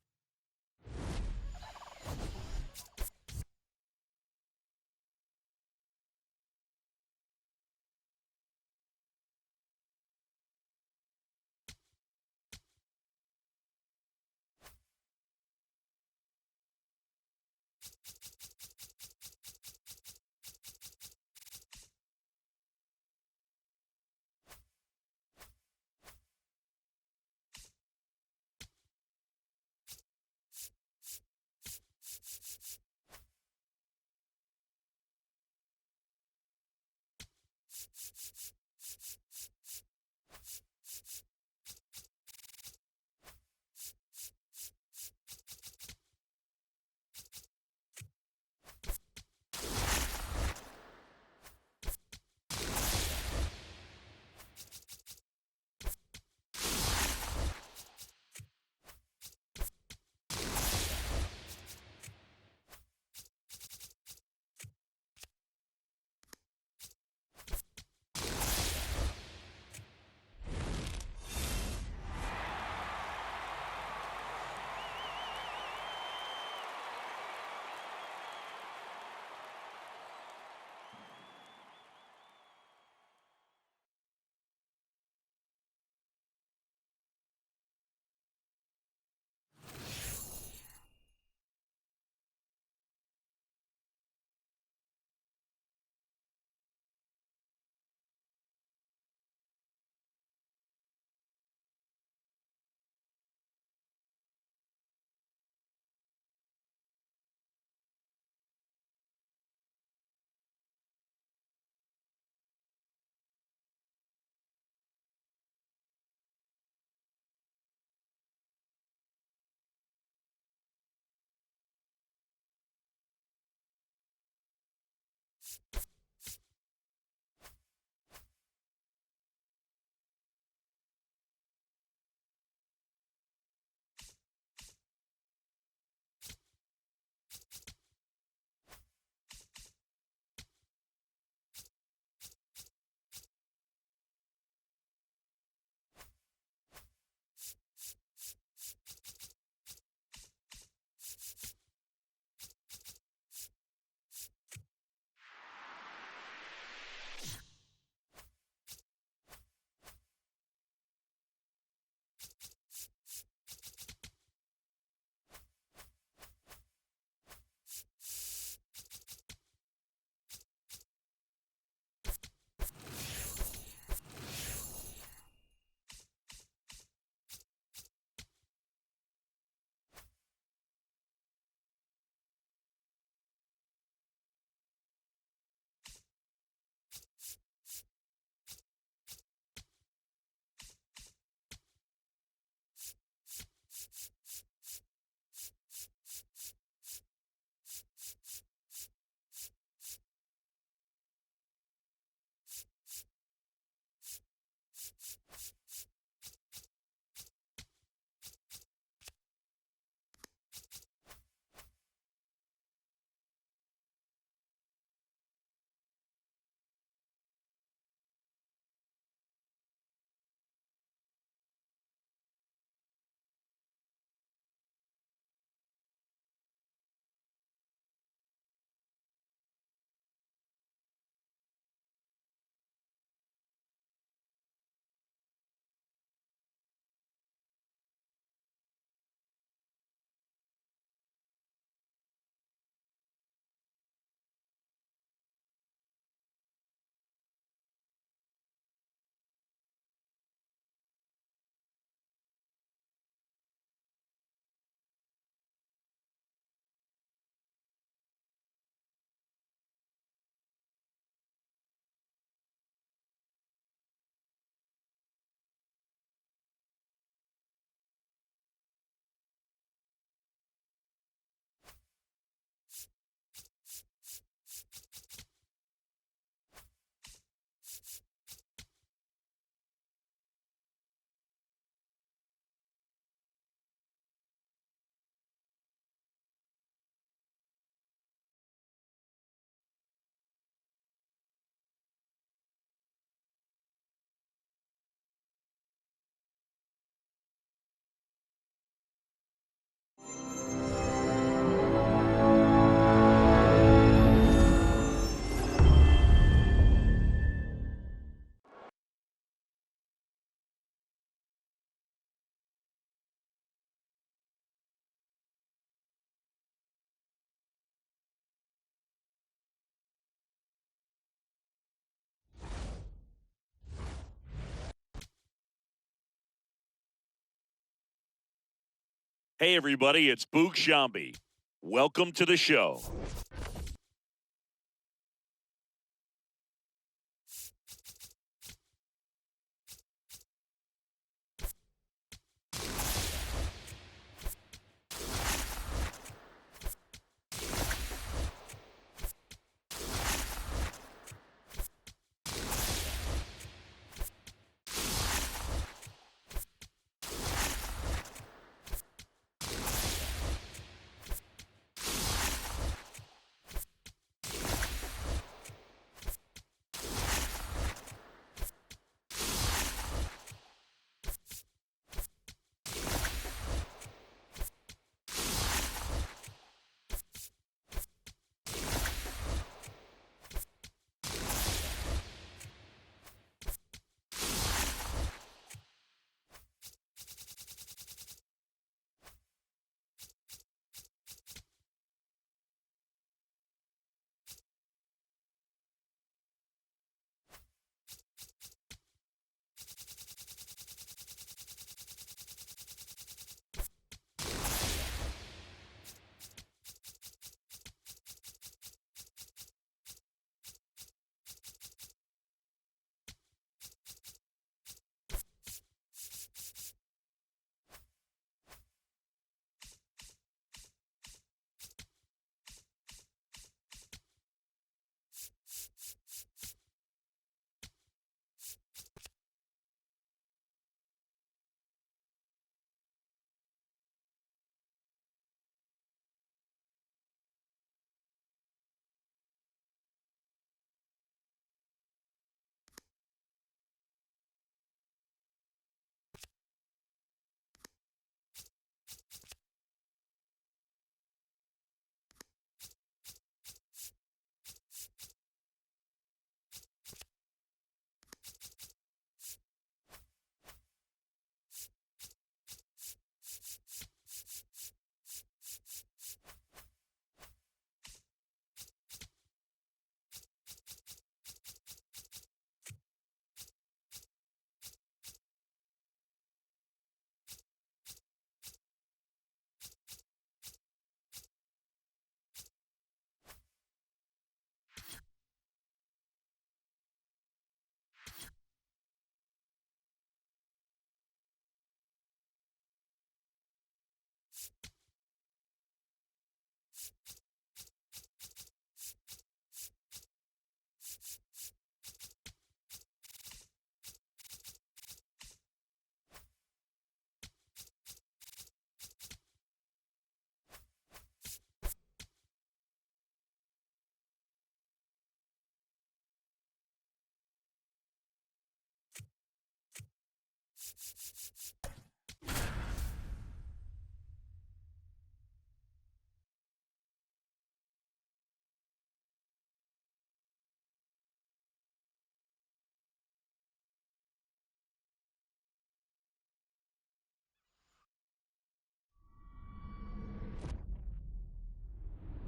Speaker 1: Hey, everybody, it's Boog Sciambi. Welcome to the show.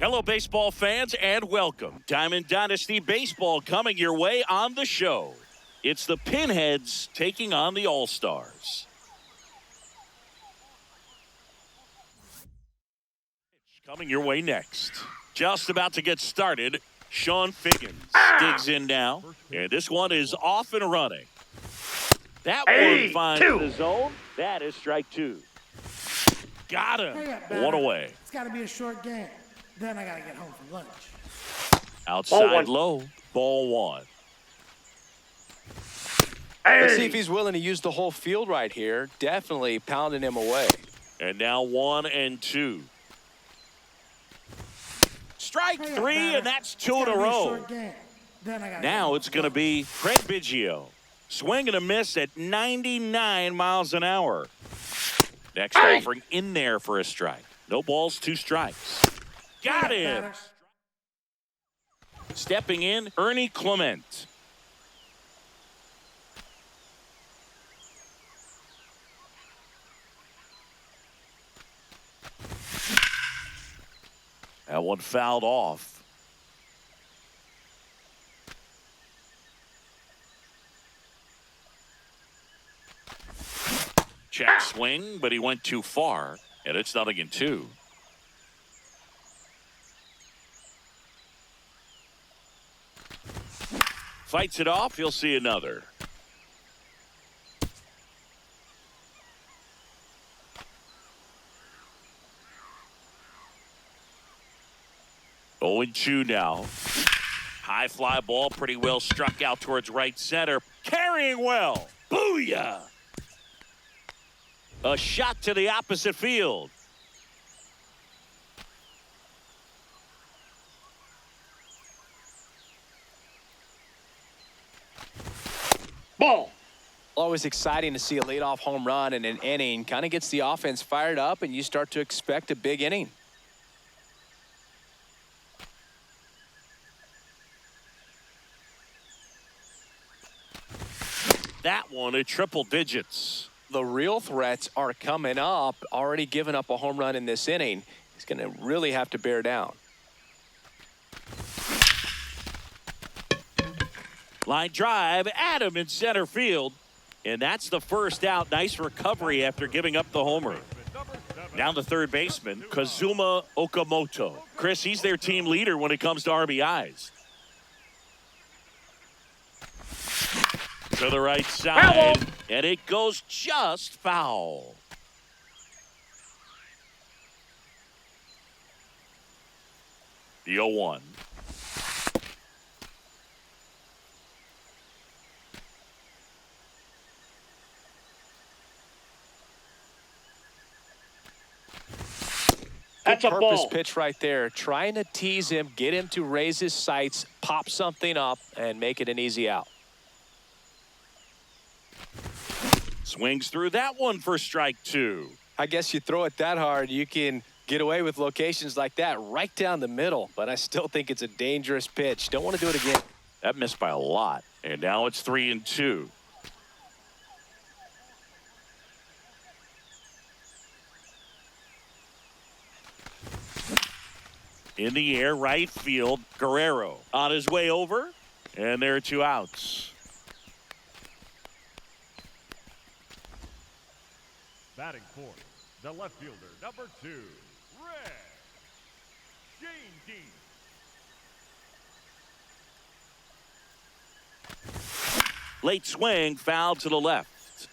Speaker 1: Hello, baseball fans, and welcome. Diamond Dynasty Baseball coming your way on the show. It's the Pinheads taking on the All-Stars. Coming your way next. Just about to get started. Sean Figgins digs in now, and this one is off and running. That one finds the zone. That is strike two. Got him. One away.
Speaker 4: It's got to be a short game. Then I got to get home for lunch.
Speaker 1: Outside low, ball one.
Speaker 2: Let's see if he's willing to use the whole field right here. Definitely pounding him away.
Speaker 1: And now 1-2. Strike three, and that's two in a row. Now it's going to be Craig Biggio. Swing and a miss at 99 miles an hour. Next offering in there for a strike. No balls, two strikes. Got him. Stepping in, Ernie Clement. That one fouled off. Check swing, but he went too far. And it's 0-2. Fights it off. He'll see another. Oh, 0-2 now. High fly ball, pretty well struck out towards right center. Carrying well. Booyah! A shot to the opposite field.
Speaker 3: Ball.
Speaker 2: Always exciting to see a leadoff home run in an inning. Kind of gets the offense fired up, and you start to expect a big inning.
Speaker 1: That one at triple digits.
Speaker 2: The real threats are coming up. Already given up a home run in this inning. He's going to really have to bear down.
Speaker 1: Line drive, Adam in center field. And that's the first out. Nice recovery after giving up the homer. Down to third baseman, Kazuma Okamoto. Chris, he's their team leader when it comes to RBIs. To the right side, and it goes just foul. The 0-1.
Speaker 3: That's a
Speaker 2: Purpose
Speaker 3: ball.
Speaker 2: pitch right there. Trying to tease him, get him to raise his sights, pop something up, and make it an easy out.
Speaker 1: Swings through that one for strike 2.
Speaker 2: I guess you throw it that hard, you can get away with locations like that right down the middle. But I still think it's a dangerous pitch. Don't want to do it again.
Speaker 1: That missed by a lot. And now it's 3-2. In the air, right field, Guerrero on his way over. And there are 2 outs.
Speaker 5: Batting fourth, the left fielder, number 2, Red. Shane Dean.
Speaker 1: Late swing, foul to the left.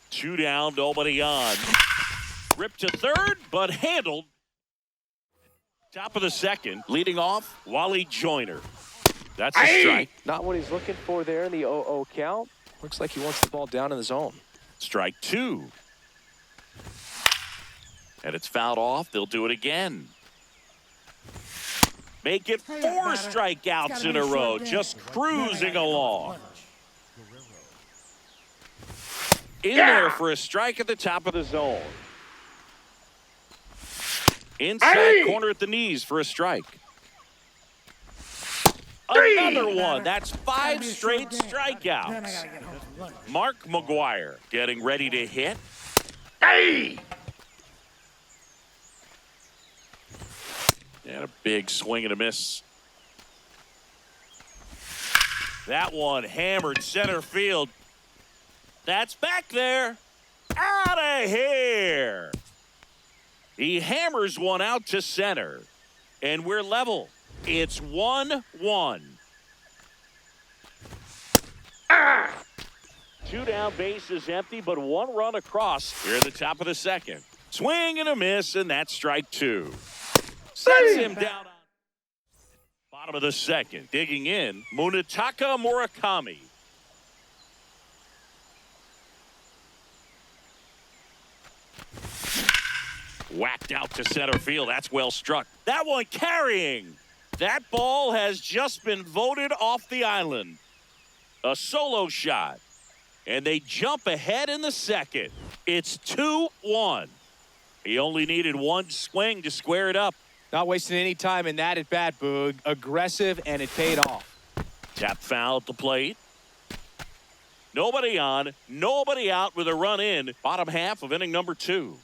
Speaker 1: Two down, nobody on. Ripped to third, but handled. Top of the second, leading off, Wally Joyner. That's a strike.
Speaker 2: Not what he's looking for there in the 0-0 count. Looks like he wants the ball down in the zone.
Speaker 1: Strike 2. And it's fouled off. They'll do it again. Make it 4 strikeouts in a row. Just cruising along. In there for a strike at the top of the zone. Inside corner at the knees for a strike. Another one. That's 5 straight strikeouts. Mark McGuire getting ready to hit. And a big swing and a miss. That one hammered center field. That's back there. Out of here. He hammers one out to center. And we're level. It's 1-1. 2 down, base is empty, but 1 run across here at the top of the second. Swing and a miss, and that's strike 2. Sets him down on bottom of the second. Digging in, Munetaka Murakami. Whacked out to center field. That's well struck. That one carrying. That ball has just been voted off the island. A solo shot. And they jump ahead in the second. It's 2-1. He only needed 1 swing to square it up.
Speaker 2: Not wasting any time in that at bat, Boog. Aggressive, and it paid off.
Speaker 1: Tap foul at the plate. Nobody on, nobody out with a run in. Bottom half of inning number 2.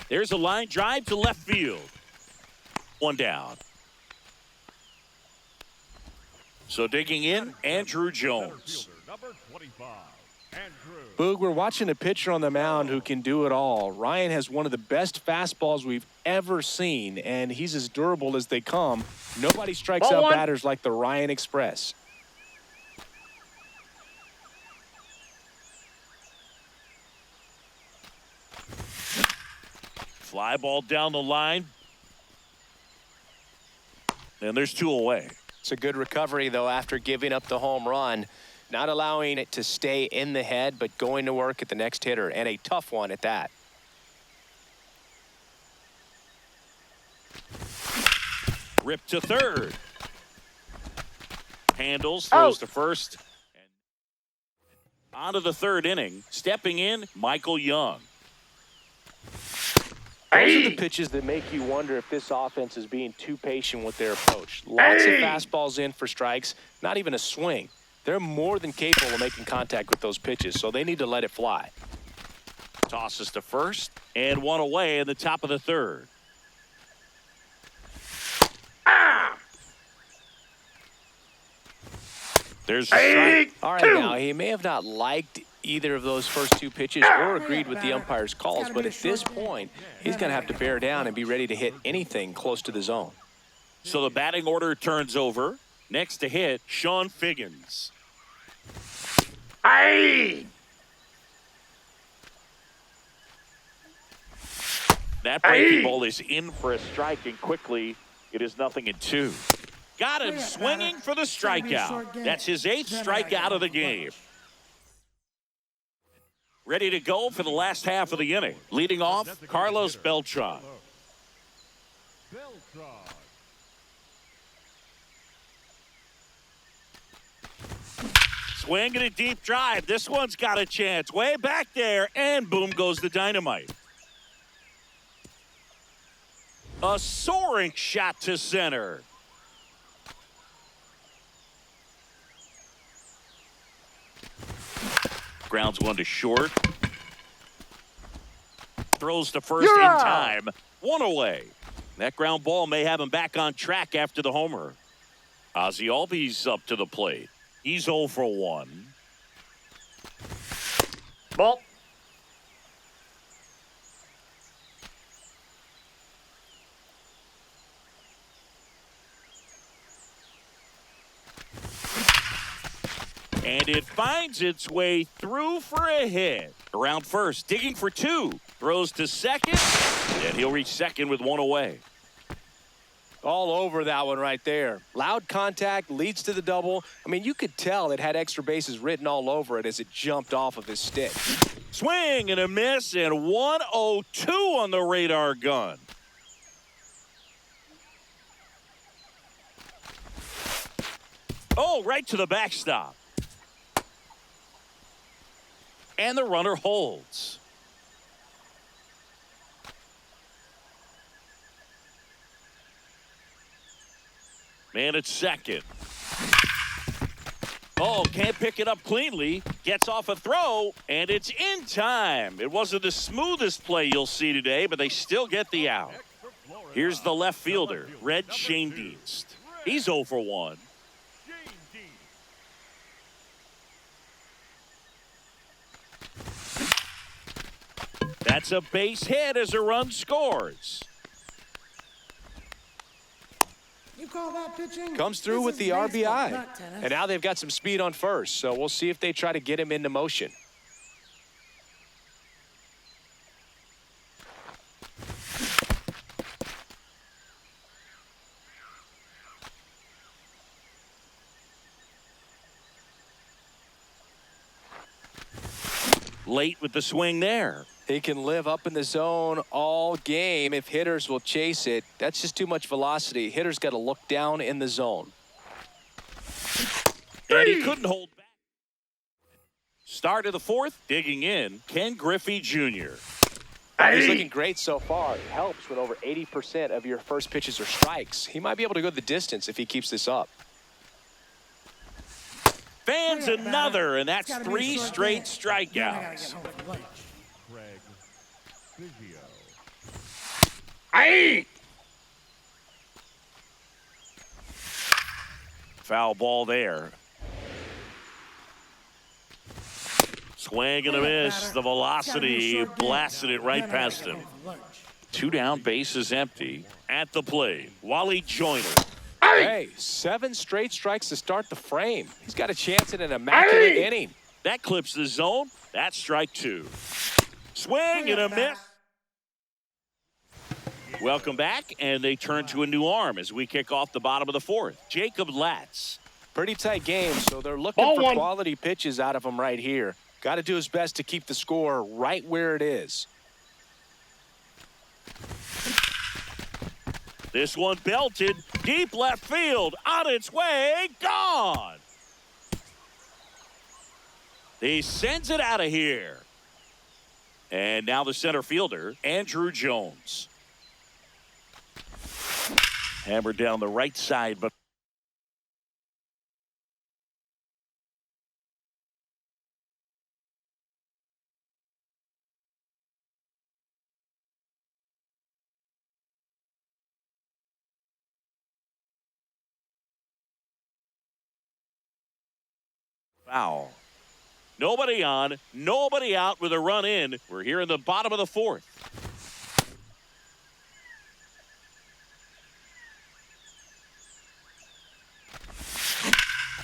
Speaker 1: There's a line drive to left field. One down. So digging in, Andrew Jones.
Speaker 5: Fielder, number 25, Andrew.
Speaker 2: Boog, we're watching a pitcher on the mound who can do it all. Ryan has one of the best fastballs we've ever seen, and he's as durable as they come. Nobody strikes
Speaker 3: Ball
Speaker 2: out
Speaker 3: one.
Speaker 2: batters like the Ryan Express.
Speaker 1: Fly ball down the line. And there's 2 away.
Speaker 2: It's a good recovery, though, after giving up the home run. Not allowing it to stay in the head, but going to work at the next hitter, and a tough one at that.
Speaker 1: Ripped to third. Handles, throws
Speaker 3: Out.
Speaker 1: to first. And on to the 3rd inning. Stepping in, Michael Young.
Speaker 2: Those are the pitches that make you wonder if this offense is being too patient with their approach. Lots of fastballs in for strikes, not even a swing. They're more than capable of making contact with those pitches, so they need to let it fly.
Speaker 1: Tosses to first, and 1 away in the top of the 3rd. There's a strike.
Speaker 2: All right, now, he may have not liked either of those first 2 pitches or agreed with the umpire's calls, but at this point, he's going to have to bear down and be ready to hit anything close to the zone.
Speaker 1: So the batting order turns over. Next to hit, Sean Figgins. That breaking ball is in for a strike, and quickly it is 0-2. Got him swinging for the strikeout. That's his 8th strikeout of the game. Ready to go for the last half of the inning. Leading off, Carlos Beltran.
Speaker 5: Beltran.
Speaker 1: Swinging a deep drive. This one's got a chance. Way back there, and boom goes the dynamite. A soaring shot to center. Grounds 1 to short. Throws to first in time. 1 away. That ground ball may have him back on track after the homer. Ozzie Albies up to the plate. He's 0 for 1.
Speaker 3: Ball.
Speaker 1: And it finds its way through for a hit. Around first, digging for 2. Throws to second, and he'll reach second with 1 away.
Speaker 2: All over that one right there. Loud contact leads to the double. I mean, you could tell it had extra bases written all over it as it jumped off of his stick.
Speaker 1: Swing and a miss, and 102 on the radar gun. Oh, right to the backstop. And the runner holds. Man at second. Oh, can't pick it up cleanly. Gets off a throw, and it's in time. It wasn't the smoothest play you'll see today, but they still get the out. Here's the left fielder, Red Schoendienst. He's 0 for 1. That's a base hit as a run scores.
Speaker 4: You call that pitching?
Speaker 2: Comes through
Speaker 4: This
Speaker 2: with
Speaker 4: is
Speaker 2: the
Speaker 4: baseball,
Speaker 2: RBI.
Speaker 4: not tennis.
Speaker 2: And now they've got some speed on first, so we'll see if they try to get him into motion.
Speaker 1: Late with the swing there.
Speaker 2: He can live up in the zone all game if hitters will chase it. That's just too much velocity. Hitters got to look down in the zone.
Speaker 1: And he couldn't hold back. Start of the 4th, digging in, Ken Griffey Jr.
Speaker 2: He's looking great so far. It helps when over 80% of your first pitches are strikes. He might be able to go the distance if he keeps this up.
Speaker 1: Fans another, and that's
Speaker 4: It's gotta be a
Speaker 1: 3
Speaker 4: short
Speaker 1: straight
Speaker 4: game. Then I gotta get
Speaker 1: strikeouts.
Speaker 4: home for lunch.
Speaker 5: Craig Biggio.
Speaker 1: Foul ball there. Swing and a miss. The velocity blasted it right past him. 2 down, base is empty. At the plate, Wally Joyner.
Speaker 2: Hey, 7 straight strikes to start the frame. He's got a chance at an immaculate inning.
Speaker 1: That clips the zone. That's strike 2. Swing and a miss. Welcome back, and they turn to a new arm as we kick off the bottom of the 4th. Jacob Latz.
Speaker 2: Pretty tight game, so they're looking
Speaker 3: Ball
Speaker 2: for
Speaker 3: one.
Speaker 2: quality pitches out of him right here. Got to do his best to keep the score right where it is.
Speaker 1: This one belted deep left field, on its way, gone. He sends it out of here. And now the center fielder, Andrew Jones. Hammered down the right side, but foul. Nobody on, nobody out with a run in. We're here in the bottom of the 4th.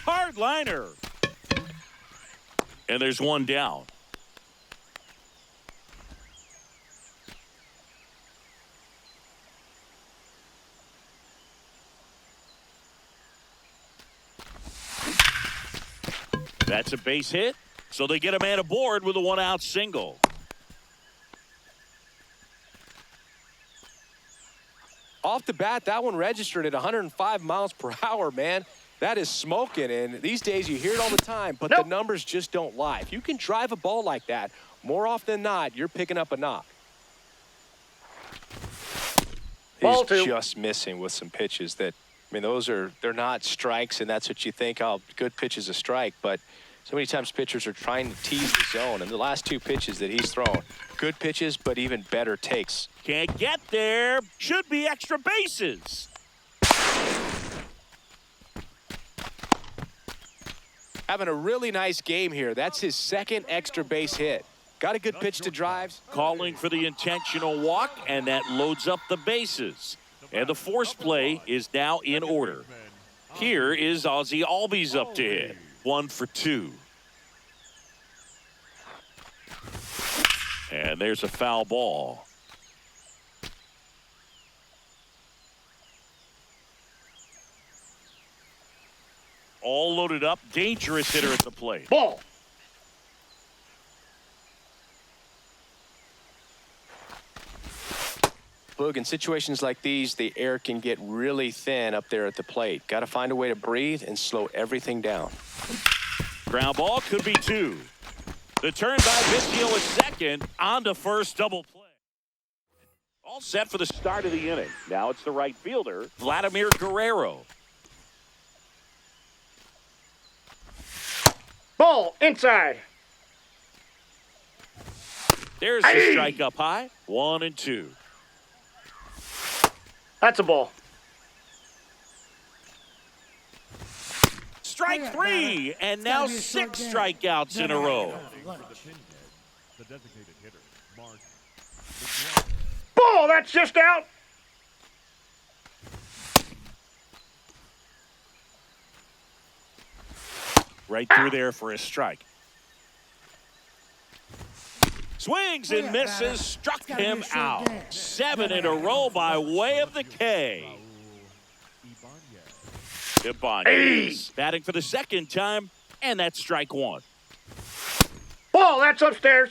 Speaker 1: Hard liner. And there's one down. That's a base hit. So they get a man aboard with a 1-out single.
Speaker 2: Off the bat, that one registered at 105 miles per hour, man. That is smoking, and these days you hear it all the time, but the numbers just don't lie. If you can drive a ball like that, more often than not, you're picking up a knock.
Speaker 3: Ball
Speaker 2: He's
Speaker 3: 2.
Speaker 2: just missing with some pitches that, I mean, they're not strikes, and that's what you think, oh, good pitch is a strike, but so many times pitchers are trying to tease the zone, and the last 2 pitches that he's thrown, good pitches, but even better takes.
Speaker 1: Can't get there. Should be extra bases.
Speaker 2: Having a really nice game here. That's his 2nd extra base hit. Got a good pitch to drive.
Speaker 1: Calling for the intentional walk, and that loads up the bases. And the force play is now in order. Here is Ozzie Albies up to hit. 1 for 2. And there's a foul ball. All loaded up, dangerous hitter at the plate.
Speaker 3: Ball.
Speaker 2: Boog, in situations like these, the air can get really thin up there at the plate. Got to find a way to breathe and slow everything down.
Speaker 1: Ground ball could be 2. The turn by Vizio is second, on to first, double play. All set for the start of the inning. Now it's the right fielder, Vladimir Guerrero.
Speaker 3: Ball inside.
Speaker 1: There's the strike up high. 1 and 2.
Speaker 3: That's a ball.
Speaker 1: Strike 3, and now 6 strikeouts in a row.
Speaker 5: The designated hitter, Mark.
Speaker 3: Ball. That's just out.
Speaker 1: Right through there for a strike. Swings and misses, struck him out. 7 in a row by way of the K. Ibanez batting for the 2nd time, and that's strike 1.
Speaker 3: Ball. That's upstairs.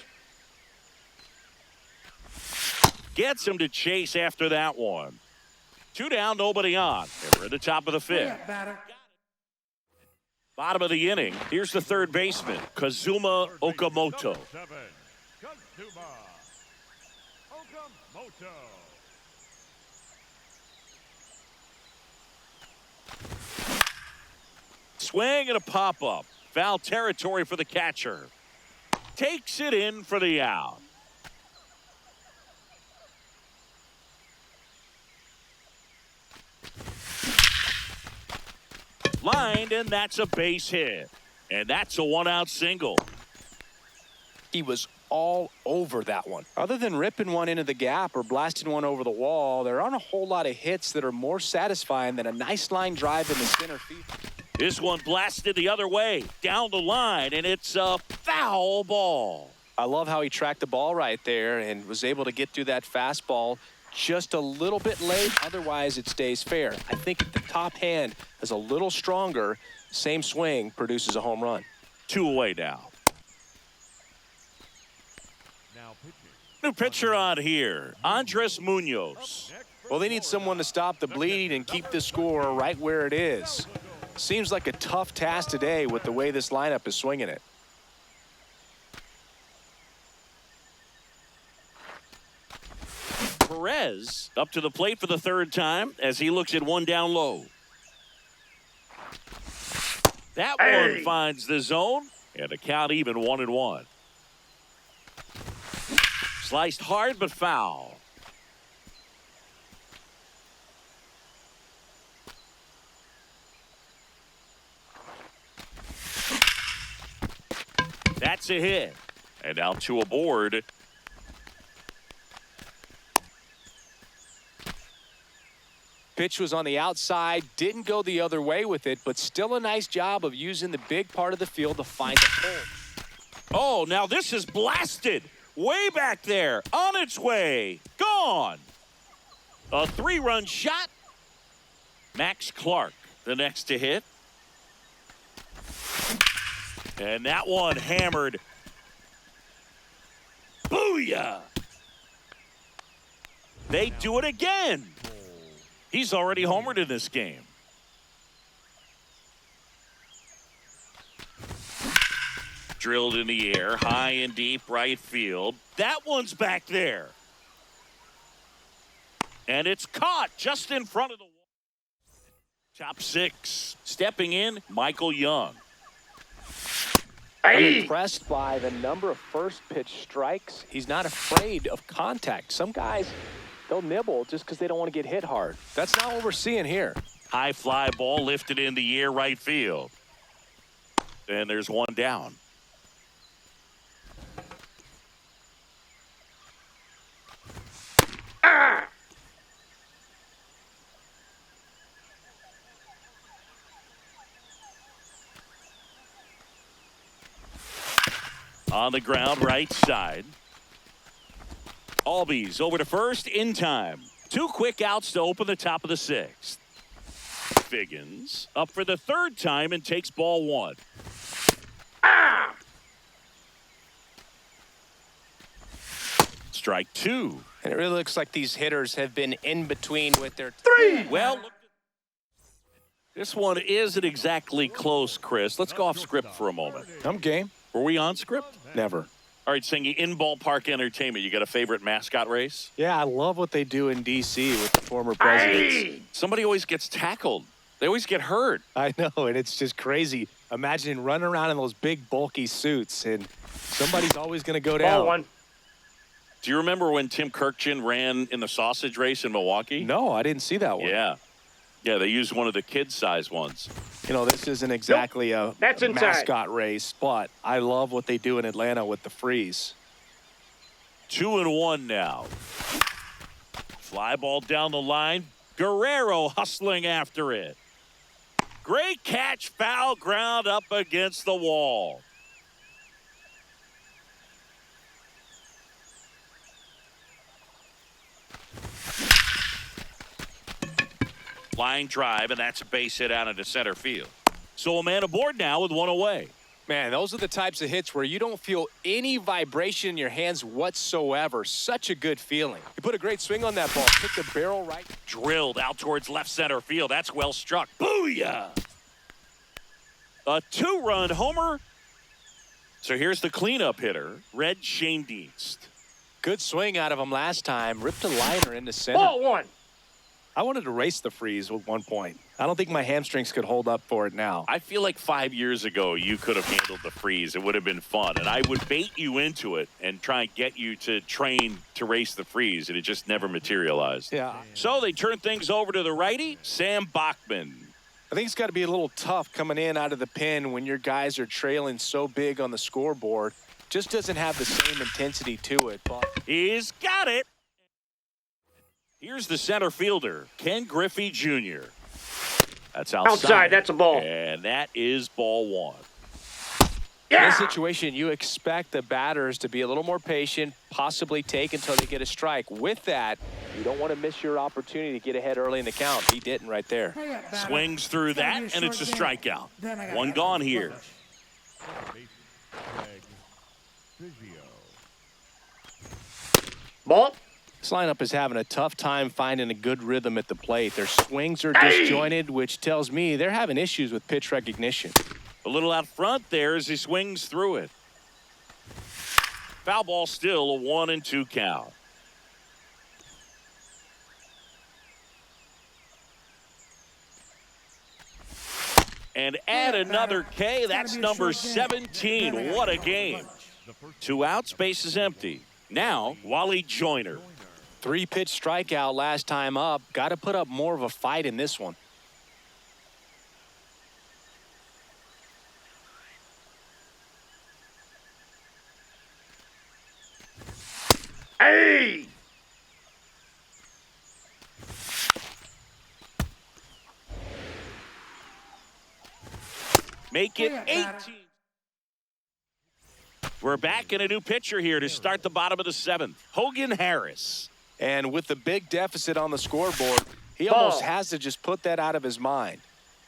Speaker 1: Gets him to chase after that one. 2 down, nobody on. And we're at the top of the 5th. Bottom of the inning. Here's the 3rd baseman, Kazuma Okamoto.
Speaker 5: 7, Kazuma Okamoto.
Speaker 1: Swing and a pop-up. Foul territory for the catcher. Takes it in for the out. Lined, and that's a base hit. And that's a one-out single.
Speaker 2: He was all over that one. Other than ripping one into the gap or blasting one over the wall, there aren't a whole lot of hits that are more satisfying than a nice line drive in the center field.
Speaker 1: This one blasted the other way, down the line, and it's a foul ball.
Speaker 2: I love how he tracked the ball right there and was able to get through that fastball just a little bit late. Otherwise, it stays fair. I think if the top hand is a little stronger, same swing produces a home run.
Speaker 1: 2 away now.
Speaker 5: Now pitching.
Speaker 1: New pitcher on here, Andres Munoz.
Speaker 2: Well, they need someone to stop the bleed and keep the score right where it is. Seems like a tough task today with the way this lineup is swinging it.
Speaker 1: Perez up to the plate for the third time as he looks at one down low. That one finds the zone, and the count even 1-1. Sliced hard but foul. That's a hit. And now 2 aboard.
Speaker 2: Pitch was on the outside, didn't go the other way with it, but still a nice job of using the big part of the field to find a hole.
Speaker 1: Oh, now this is blasted. Way back there. On its way. Gone. A 3-run shot. Max Clark, the next to hit. And that one hammered. Booyah! They do it again. He's already homered in this game. Drilled in the air, high and deep right field. That one's back there. And it's caught just in front of the wall. Top 6. Stepping in, Michael Young.
Speaker 2: I'm impressed by the number of first pitch strikes. He's not afraid of contact. Some guys, they'll nibble just because they don't want to get hit hard. That's not what we're seeing here.
Speaker 1: High fly ball lifted in the air right field. And there's one down. On the ground, right side. Albies over to first in time. 2 quick outs to open the top of the 6th. Figgins up for the 3rd time and takes ball 1. Strike 2.
Speaker 2: And it really looks like these hitters have been in between with their
Speaker 3: 3.
Speaker 1: Well, this one isn't exactly close, Chris. Let's go off script for a moment.
Speaker 2: I'm game.
Speaker 1: Were we on script?
Speaker 2: Never.
Speaker 1: All right, Singy, in ballpark entertainment, you got a favorite mascot race?
Speaker 2: Yeah, I love what they do in D.C. with the former presidents.
Speaker 1: Somebody always gets tackled. They always get hurt.
Speaker 2: I know, and it's just crazy. Imagine running around in those big, bulky suits, and somebody's always going to go down.
Speaker 3: Ball 1.
Speaker 1: Do you remember when Tim Kirkjian ran in the sausage race in Milwaukee?
Speaker 2: No, I didn't see that one.
Speaker 1: Yeah. Yeah, they used one of the kid-size ones.
Speaker 2: You know, this isn't exactly a
Speaker 3: That's inside.
Speaker 2: mascot race, but I love what they do in Atlanta with the freeze.
Speaker 1: 2-1 now. Fly ball down the line. Guerrero hustling after it. Great catch, foul ground up against the wall. Line drive, and that's a base hit out into center field. So a man aboard now with 1 away.
Speaker 2: Man, those are the types of hits where you don't feel any vibration in your hands whatsoever. Such a good feeling. You put a great swing on that ball. Hit the barrel right.
Speaker 1: Drilled out towards left center field. That's well struck. Booyah! A 2-run homer. So here's the cleanup hitter, Red Schoendienst.
Speaker 2: Good swing out of him last time. Ripped a liner into center.
Speaker 3: Ball 1.
Speaker 2: I wanted to race the freeze at one point. I don't think my hamstrings could hold up for it now.
Speaker 1: I feel like 5 years ago you could have handled the freeze. It would have been fun. And I would bait you into it and try and get you to train to race the freeze. And it just never materialized.
Speaker 2: Yeah.
Speaker 1: So they turn things over to the righty, Sam Bachman.
Speaker 2: I think it's got to be a little tough coming in out of the pen when your guys are trailing so big on the scoreboard. Just doesn't have the same intensity to it. But
Speaker 1: He's got it. Here's the center fielder, Ken Griffey Jr. That's outside.
Speaker 3: Outside, that's a ball.
Speaker 1: And that is ball one.
Speaker 2: in
Speaker 3: Yeah.
Speaker 2: this situation, you expect the batters to be a little more patient, possibly take until they get a strike. With that, you don't want to miss your opportunity to get ahead early in the count. He didn't right there.
Speaker 4: Hurry up, batter.
Speaker 1: Swings through
Speaker 4: Gotta
Speaker 1: that,
Speaker 4: be a
Speaker 1: and it's a
Speaker 4: short game.
Speaker 1: strikeout.
Speaker 4: Then I gotta
Speaker 1: One
Speaker 4: get
Speaker 1: gone
Speaker 4: home.
Speaker 1: here.
Speaker 5: Bases, Greg Biggio.
Speaker 3: Ball.
Speaker 2: This lineup is having a tough time finding a good rhythm at the plate. Their swings are disjointed, which tells me they're having issues with pitch recognition.
Speaker 1: A little out front there as he swings through it. Foul ball, still a 1-2 count. And add another K. That's number 17. What a game. Two outs, base is empty. Now, Wally Joyner.
Speaker 2: 3-pitch strikeout last time up. Got to put up more of a fight in this one.
Speaker 3: Hey.
Speaker 1: Make it
Speaker 4: Yeah,
Speaker 1: 18.
Speaker 4: batter.
Speaker 1: We're back in a new pitcher here to start the bottom of the seventh. Hogan Harris.
Speaker 2: And with the big deficit on the scoreboard, he
Speaker 3: Ball.
Speaker 2: almost has to just put that out of his mind.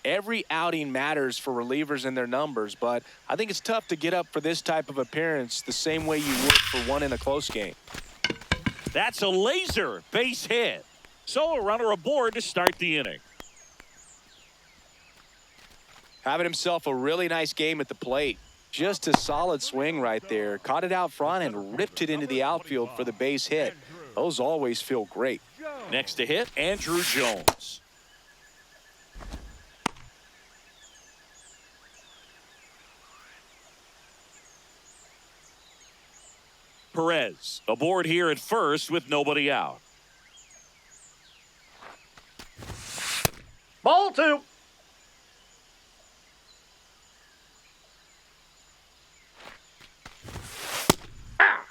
Speaker 2: Every outing matters for relievers and their numbers, but I think it's tough to get up for this type of appearance the same way you would for one in a close game.
Speaker 1: That's a laser base hit. So a runner aboard to start the inning.
Speaker 2: Having himself a really nice game at the plate. Just a solid swing right there. Caught it out front and ripped it into the outfield for the base hit. Those always feel great.
Speaker 1: Next to hit, Andrew Jones. Perez aboard here at first with nobody out.
Speaker 3: Ball two. Ah.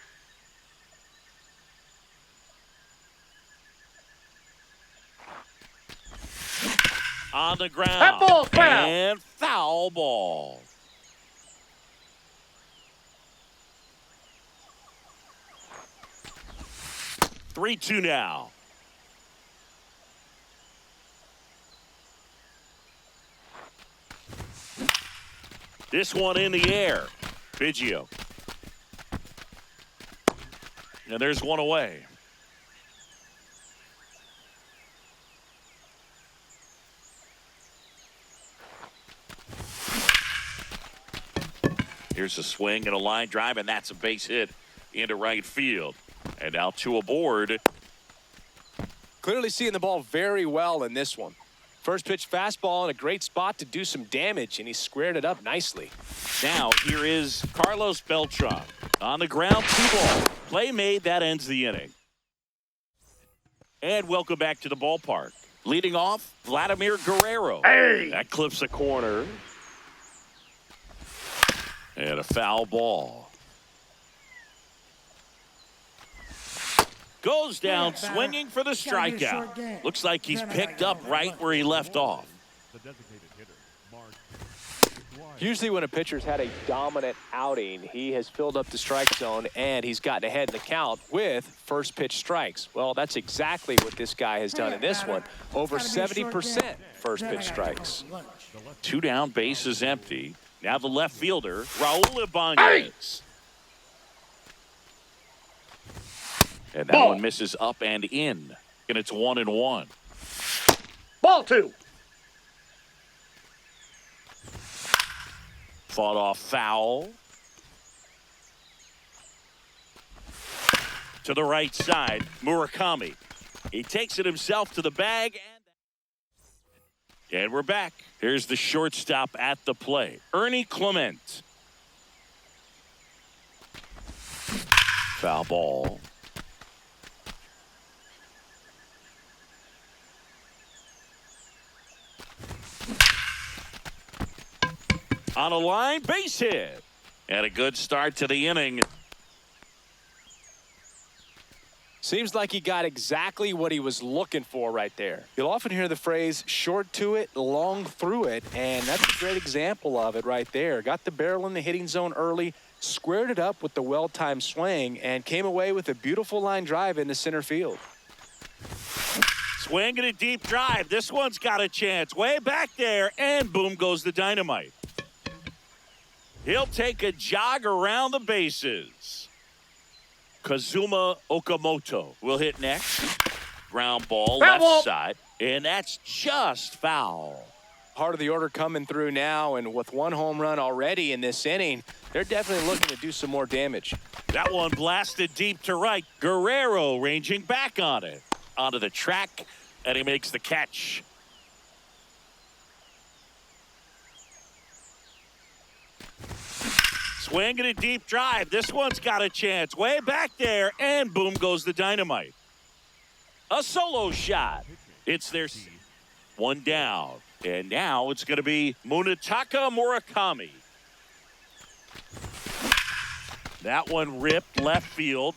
Speaker 1: On the ground.
Speaker 3: That ball's foul.
Speaker 1: And foul ball. 3-2 now. This one in the air. Biggio. And there's one away. Here's a swing and a line drive, and that's a base hit into right field. And now two aboard.
Speaker 2: Clearly seeing the ball very well in this one. First pitch fastball in a great spot to do some damage, and he squared it up nicely.
Speaker 1: Now here is Carlos Beltran. On the ground, 2-ball. Play made, that ends the inning. And welcome back to the ballpark. Leading off, Vladimir Guerrero.
Speaker 3: Hey.
Speaker 1: That clips a corner. And a foul ball. Goes down
Speaker 4: batter.
Speaker 1: swinging for the
Speaker 4: Gotta be a short
Speaker 1: strikeout.
Speaker 4: game.
Speaker 1: Looks like he's
Speaker 4: Then I gotta
Speaker 1: picked
Speaker 4: get
Speaker 1: up
Speaker 4: home for
Speaker 1: right
Speaker 4: lunch.
Speaker 1: where he left off.
Speaker 5: The designated hitter, Mark Dwyer.
Speaker 2: Usually when a pitcher's had a dominant outing, he has filled up the strike zone and he's gotten ahead in the count with first pitch strikes. Well, that's exactly what this guy has done in this one. Over
Speaker 4: Gotta be a short
Speaker 2: 70%
Speaker 4: game.
Speaker 2: first
Speaker 4: Then I
Speaker 2: pitch
Speaker 4: gotta get home
Speaker 2: strikes.
Speaker 4: for lunch.
Speaker 1: Two down, base is empty. Now the left fielder, Raul Ibanez. And that
Speaker 3: Ball.
Speaker 1: one misses up and in. And it's 1-1.
Speaker 3: Ball two.
Speaker 1: Fought off foul. To the right side, Murakami. He takes it himself to the bag. And we're back. Here's the shortstop at the plate, Ernie Clement. Foul ball. On a line, base hit. And a good start to the inning.
Speaker 2: Seems like he got exactly what he was looking for right there. You'll often hear the phrase short to it, long through it, and that's a great example of it right there. Got the barrel in the hitting zone early, squared it up with the well-timed swing, and came away with a beautiful line drive into center field.
Speaker 1: Swinging a deep drive. This one's got a chance. Way back there, and boom goes the dynamite. He'll take a jog around the bases. Kazuma Okamoto will hit next. Ground ball, left
Speaker 3: Foul.
Speaker 1: side, and that's just foul.
Speaker 2: Part of the order coming through now, and with one home run already in this inning, they're definitely looking to do some more damage.
Speaker 1: That one blasted deep to right. Guerrero ranging back on it. Onto the track, and he makes the catch. Swinging a deep drive. This one's got a chance. Way back there, and boom goes the dynamite. A solo shot. It's their one down. And now it's going to be Munetaka Murakami. That one ripped left field.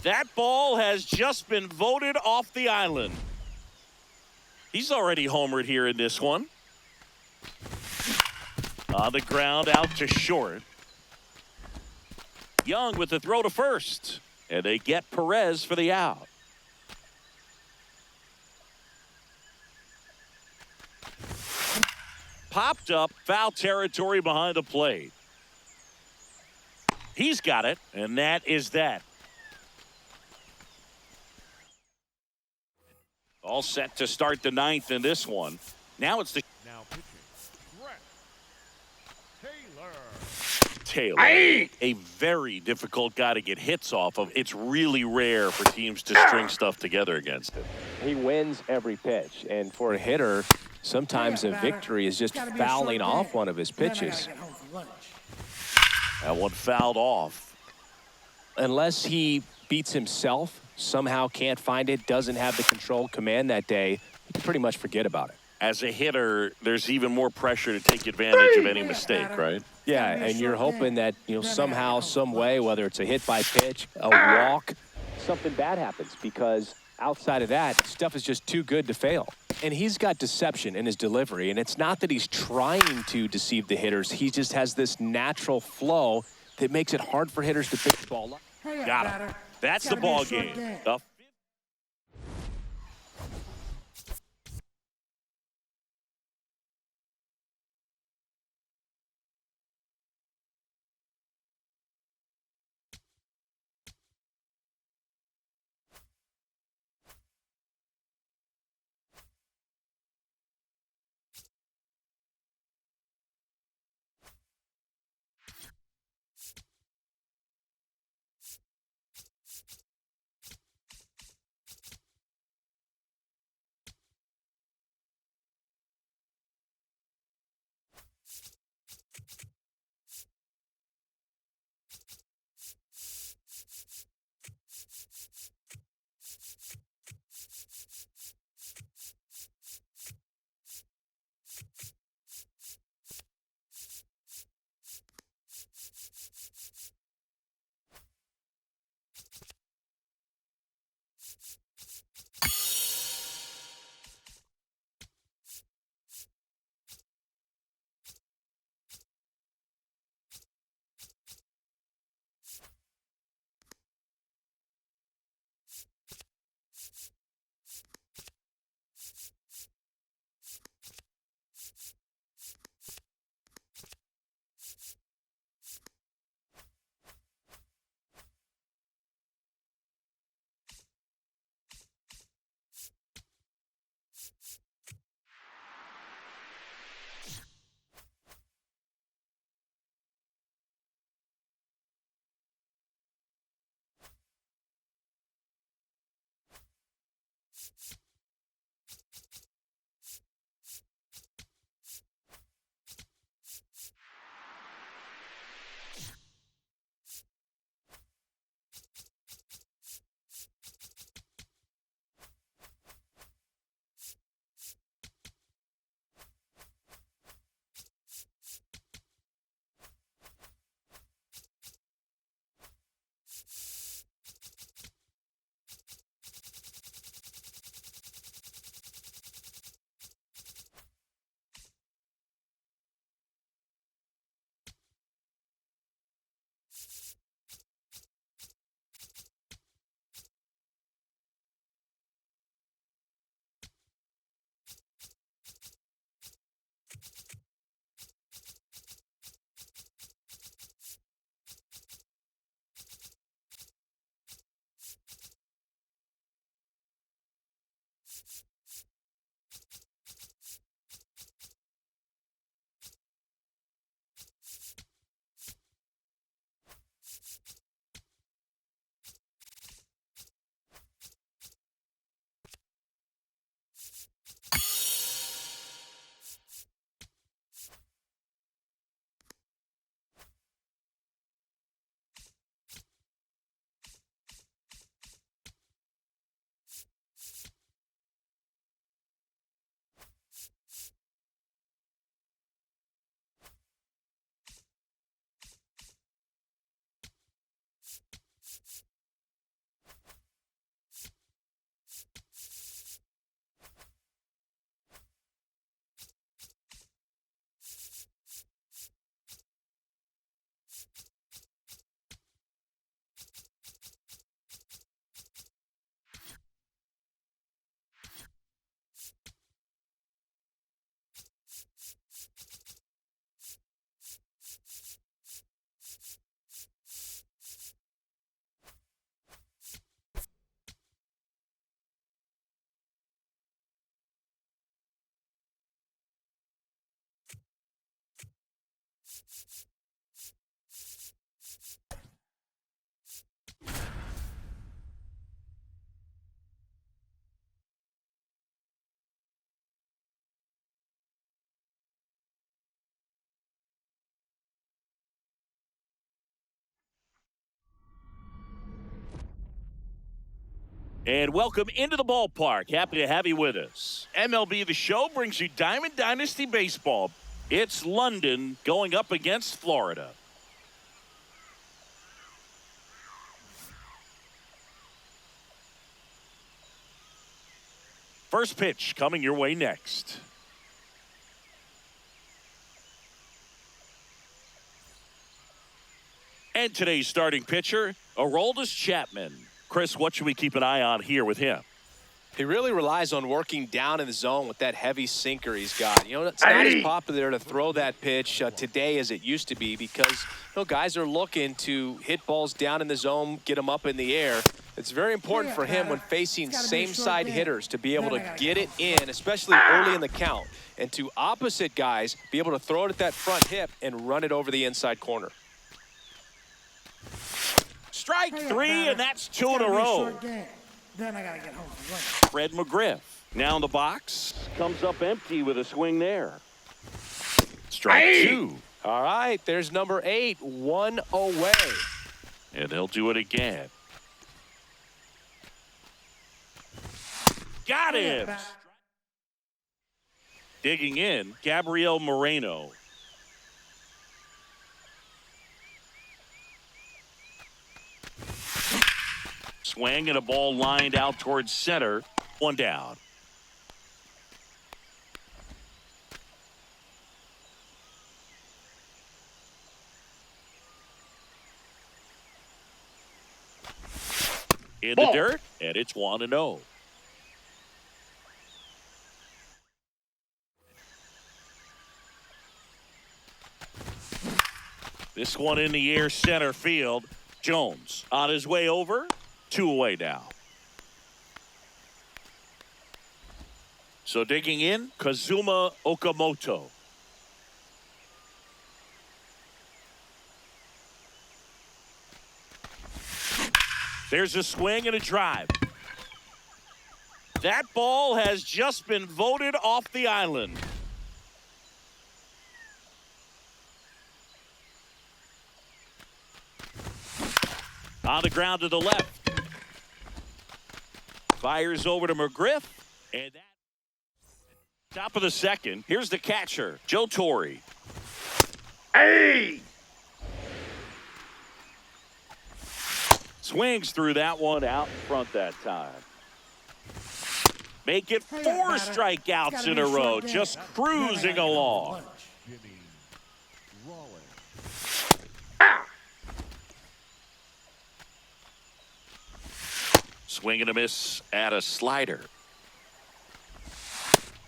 Speaker 1: That ball has just been voted off the island. He's already homered here in this one. On the ground, out to short. Young with the throw to first. And they get Perez for the out. Popped up, foul territory behind the plate. He's got it, and that is that. All set to start the ninth in this one. Now it's the
Speaker 5: Now pitching. Brett Taylor.
Speaker 1: Taylor.
Speaker 3: Aye.
Speaker 1: A very difficult guy to get hits off of. It's really rare for teams to string stuff together against him.
Speaker 2: He wins every pitch, and for a hitter, sometimes a victory is just
Speaker 4: Gotta be a short
Speaker 2: fouling
Speaker 4: day.
Speaker 2: off one of his
Speaker 4: Then I gotta
Speaker 2: pitches.
Speaker 4: get home for lunch.
Speaker 1: That one fouled off.
Speaker 2: Unless he beats himself, somehow can't find it, doesn't have the control command that day, you can pretty much forget about it.
Speaker 1: As a hitter, there's even more pressure to take advantage of any
Speaker 4: Yeah,
Speaker 1: mistake,
Speaker 4: batter.
Speaker 1: right?
Speaker 2: Yeah,
Speaker 4: Gotta be a
Speaker 2: and you're
Speaker 4: short
Speaker 2: hoping
Speaker 4: day.
Speaker 2: that,
Speaker 4: Then I gotta
Speaker 2: somehow,
Speaker 4: get home
Speaker 2: some
Speaker 4: for
Speaker 2: way,
Speaker 4: lunch.
Speaker 2: whether it's a hit by pitch, a walk, something bad happens, because outside of that, stuff is just too good to fail. And he's got deception in his delivery, and it's not that he's trying to deceive the hitters. He just has this natural flow that makes it hard for hitters to pick the ball up.
Speaker 4: Hurry up,
Speaker 1: Got
Speaker 4: batter.
Speaker 1: him. That's the
Speaker 4: Gotta be a
Speaker 1: ball
Speaker 4: short
Speaker 1: game.
Speaker 4: day.
Speaker 1: The And welcome into the ballpark. Happy to have you with us. MLB The Show brings you Diamond Dynasty Baseball. It's London going up against Florida. First pitch coming your way next. And today's starting pitcher, Aroldis Chapman. Chris, what should we keep an eye on here with him?
Speaker 2: He really relies on working down in the zone with that heavy sinker he's got. You know, it's not as popular to throw that pitch today as it used to be because, you know, guys are looking to hit balls down in the zone, get them up in the air. It's very important for him when facing same-side hitters to be able to get it in, especially early in the count, and to opposite guys be able to throw it at that front hip and run it over the inside corner.
Speaker 1: Strike three, and that's two in a row.
Speaker 4: Then I gotta get home from
Speaker 1: Fred McGriff now in the box. Comes up empty with a swing there. Strike two.
Speaker 2: All right, there's number 8, 1 away.
Speaker 1: And they'll do it again. Got him. Digging in, Gabriel Moreno. Swing and a ball lined out towards center. One down. In the dirt, and it's 1-0. This one in the air, center field. Jones on his way over. 2 away now. So digging in, Kazuma Okamoto. There's a swing and a drive. That ball has just been voted off the island. On the ground to the left. Fires over to McGriff. And that top of the second. Here's the catcher, Joe Torre.
Speaker 3: Hey!
Speaker 1: Swings through that one out in front that time. Make it 4 strikeouts in a row. Just cruising along.
Speaker 5: Jimmy Rollins.
Speaker 1: Swing and a miss at a slider.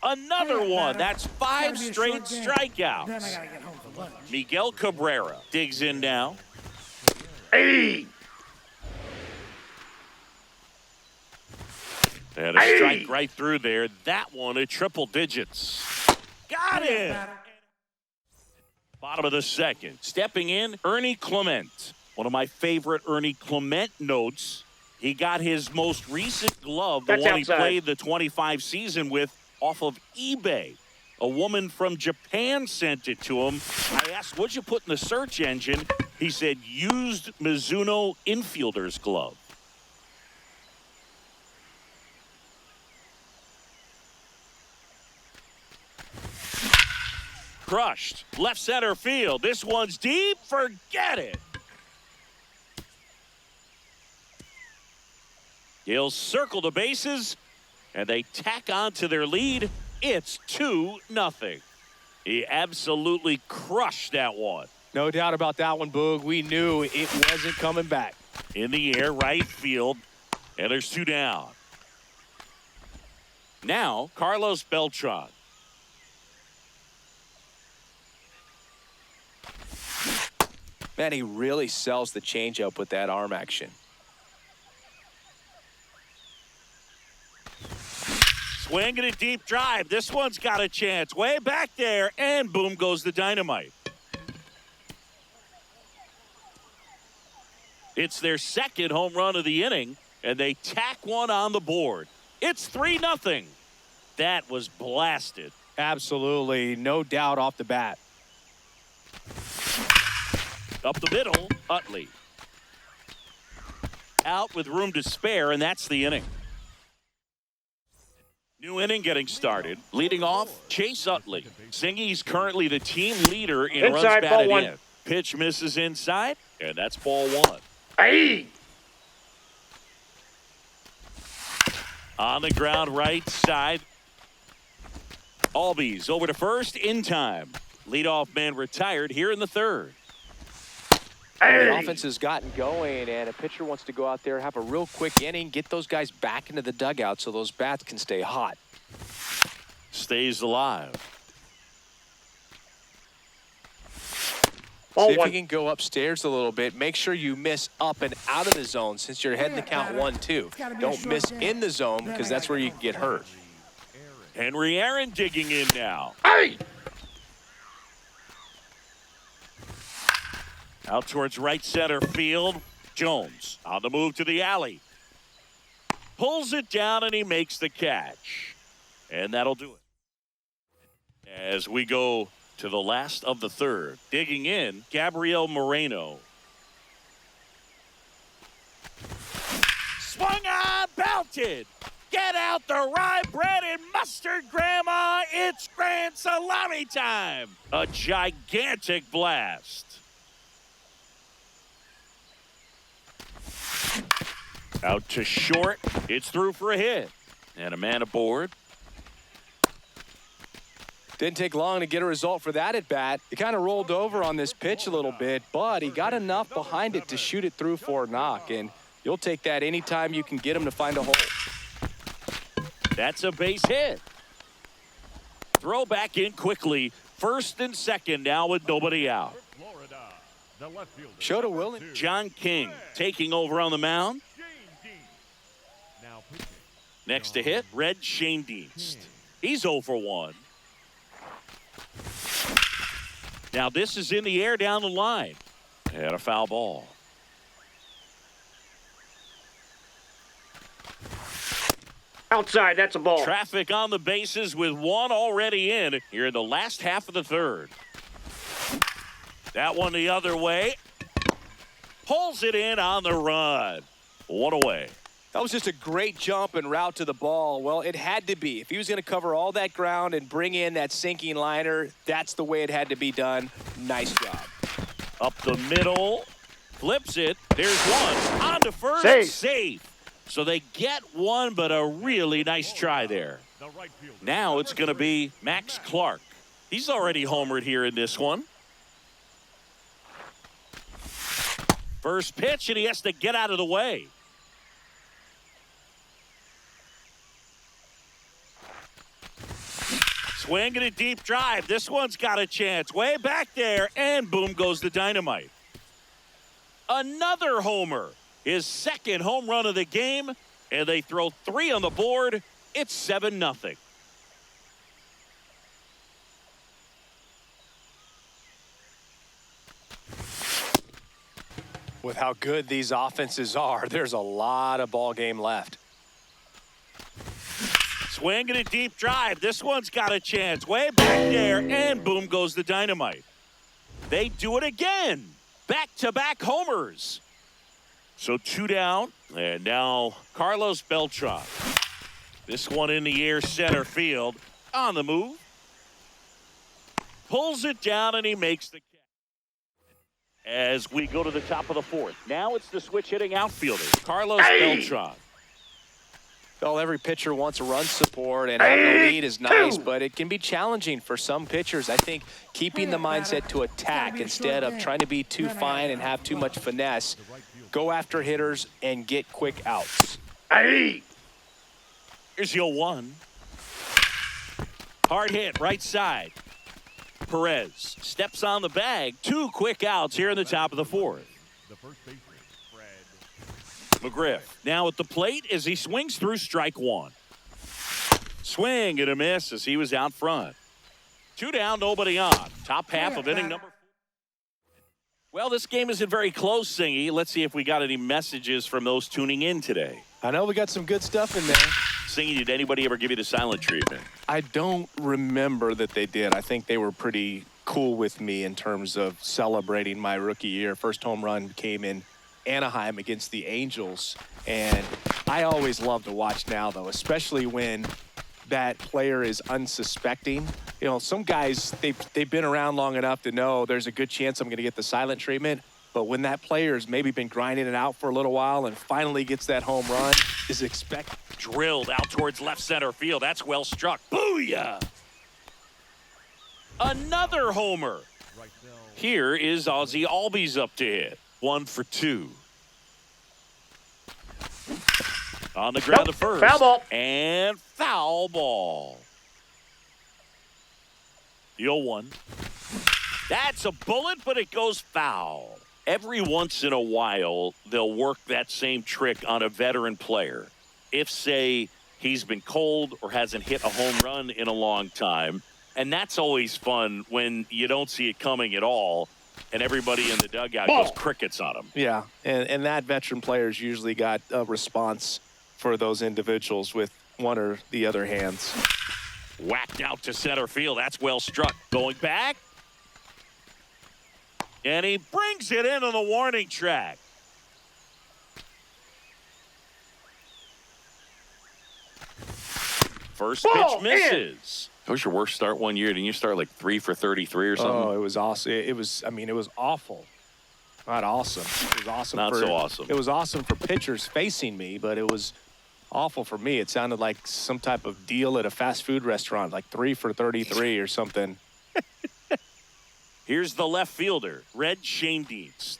Speaker 1: Another one. That's 5 straight strikeouts.
Speaker 4: Then I gotta get home for lunch.
Speaker 1: Miguel Cabrera digs in now.
Speaker 3: Hey!
Speaker 1: And a strike right through there. That one at triple digits. Got it. Bottom of the second. Stepping in, Ernie Clement. One of my favorite Ernie Clement notes. He got his most recent glove, the
Speaker 3: That's
Speaker 1: one
Speaker 3: outside.
Speaker 1: he played the 25 season with, off of eBay. A woman from Japan sent it to him. I asked, what'd you put in the search engine? He said, used Mizuno infielder's glove. Crushed. Left center field. This one's deep. Forget it. He'll circle the bases, and they tack on to their lead. It's 2-0. He absolutely crushed that one.
Speaker 2: No doubt about that one, Boog. We knew it wasn't coming back.
Speaker 1: In the air, right field, and there's 2 down. Now, Carlos Beltran.
Speaker 2: Man, he really sells the changeup with that arm action.
Speaker 1: Swing and a deep drive. This one's got a chance. Way back there, and boom goes the dynamite. It's their second home run of the inning, and they tack one on the board. It's 3-0. That was blasted.
Speaker 2: Absolutely, no doubt off the bat.
Speaker 1: Up the middle, Utley. Out with room to spare, and that's the inning. New inning getting started. Leading off, Chase Utley. Singy's currently the team leader in runs
Speaker 3: Inside,
Speaker 1: batted
Speaker 3: ball
Speaker 1: in.
Speaker 3: one.
Speaker 1: Pitch misses inside, and that's ball one.
Speaker 3: Hey!
Speaker 1: On the ground, right side. Albies over to first in time. Leadoff man retired here in the third.
Speaker 2: The offense has gotten going, and a pitcher wants to go out there, have a real quick inning, get those guys back into the dugout so those bats can stay hot.
Speaker 1: Stays alive.
Speaker 3: Ball
Speaker 2: See if
Speaker 3: one.
Speaker 2: you can go upstairs a little bit. Make sure you miss up and out of the zone since you're heading to count 1-2.
Speaker 4: gotta be a
Speaker 2: Don't
Speaker 4: short
Speaker 2: miss
Speaker 4: game.
Speaker 2: in the zone
Speaker 4: Then
Speaker 2: because
Speaker 4: I
Speaker 2: that's
Speaker 4: gotta
Speaker 2: where
Speaker 4: go
Speaker 2: you
Speaker 4: home
Speaker 2: can get
Speaker 4: for the
Speaker 2: hurt.
Speaker 1: Henry Aaron digging in now.
Speaker 3: Hey!
Speaker 1: Out towards right center field. Jones on the move to the alley. Pulls it down and he makes the catch. And that'll do it. As we go to the last of the third. Digging in, Gabriel Moreno. Swung on, belted. Get out the rye bread and mustard, Grandma. It's grand salami time. A gigantic blast. Out to short. It's through for a hit. And a man aboard.
Speaker 2: Didn't take long to get a result for that at bat. He kind of rolled over on this pitch a little bit, but he got enough behind it to shoot it through for a knock. And you'll take that anytime you can get him to find a hole.
Speaker 1: That's a base hit. Throw back in quickly. First and second now with nobody out.
Speaker 5: Florida, the left fielder.
Speaker 2: Shota Willen.
Speaker 1: John King taking over on the mound.
Speaker 5: Shane Dean. Now pitching.
Speaker 1: Next to hit, Red Shane Dienst. He's 0 for 1. Now this is in the air down the line. And a foul ball.
Speaker 3: Outside, that's a ball.
Speaker 1: Traffic on the bases with one already in here in the last half of the third. That one the other way. Pulls it in on the run. One away.
Speaker 2: That was just a great jump and route to the ball. Well, it had to be. If he was going to cover all that ground and bring in that sinking liner, that's the way it had to be done. Nice job.
Speaker 1: Up the middle. Flips it. There's one. On to first.
Speaker 3: Safe.
Speaker 1: Safe. So they get one, but a really nice try there.
Speaker 5: The right fielder.
Speaker 1: Now it's going to be Max Clark. He's already homered here in this one. First pitch, and he has to get out of the way. Swing and a deep drive. This one's got a chance. Way back there, and boom goes the dynamite. Another homer. His second home run of the game, and they throw 3 on the board. It's 7-0.
Speaker 2: With how good these offenses are, there's a lot of ball game left.
Speaker 1: Swing and a deep drive. This one's got a chance. Way back there, and boom goes the dynamite. They do it again. Back-to-back homers. So 2 down, and now Carlos Beltran. This one in the air, center field. On the move. Pulls it down, and he makes the catch. As we go to the top of the fourth. Now it's the switch hitting outfielder, Carlos Beltran.
Speaker 2: Well, every pitcher wants a run support, and having a lead is nice, but it can be challenging for some pitchers. I think keeping the mindset to attack instead of trying to be too fine and have too much finesse, go after hitters and get quick outs.
Speaker 3: Hey!
Speaker 1: Here's your 1. Hard hit, right side. Perez steps on the bag. 2 quick outs here in the top of the fourth.
Speaker 5: The first baseman, Fred.
Speaker 1: McGriff now at the plate as he swings through strike 1. Swing and a miss as he was out front. 2 down, nobody on. Top half of inning number 4. Well, this game isn't very close, Singy. Let's see if we got any messages from those tuning in today.
Speaker 2: I know we got some good stuff in there.
Speaker 1: Singy, did anybody ever give you the silent treatment?
Speaker 2: I don't remember that they did. I think they were pretty cool with me in terms of celebrating my rookie year. First home run came in Anaheim against the Angels, and I always love to watch now, though, especially when that player is unsuspecting. You know, some guys, they've been around long enough to know there's a good chance I'm going to get the silent treatment. But when that player's maybe been grinding it out for a little while and finally gets that home run, is expected.
Speaker 1: Drilled out towards left center field. That's well struck. Booyah! Another homer. Here is Ozzie Albies up to hit. 1 for 2. On the ground
Speaker 3: Nope.
Speaker 1: to first.
Speaker 3: Foul ball.
Speaker 1: And foul ball. The 0-1. That's a bullet, but it goes foul. Every once in a while, they'll work that same trick on a veteran player. If, say, he's been cold or hasn't hit a home run in a long time. And that's always fun when you don't see it coming at all, and everybody in the dugout goes crickets on him.
Speaker 2: Yeah, and that veteran player's usually got a response for those individuals with one or the other hands.
Speaker 1: Whacked out to center field. That's well struck. Going back. And he brings it into the warning track. First pitch misses. That was your worst start one year. Didn't you start like 3 for 33 or something?
Speaker 2: Oh, it was awesome. It was awful. Not awesome. It was awesome.
Speaker 1: Not so awesome.
Speaker 2: It was awesome for pitchers facing me, but it was awful for me. It sounded like some type of deal at a fast food restaurant, like 3 for 33 or something.
Speaker 1: Here's the left fielder, Red Schoendienst.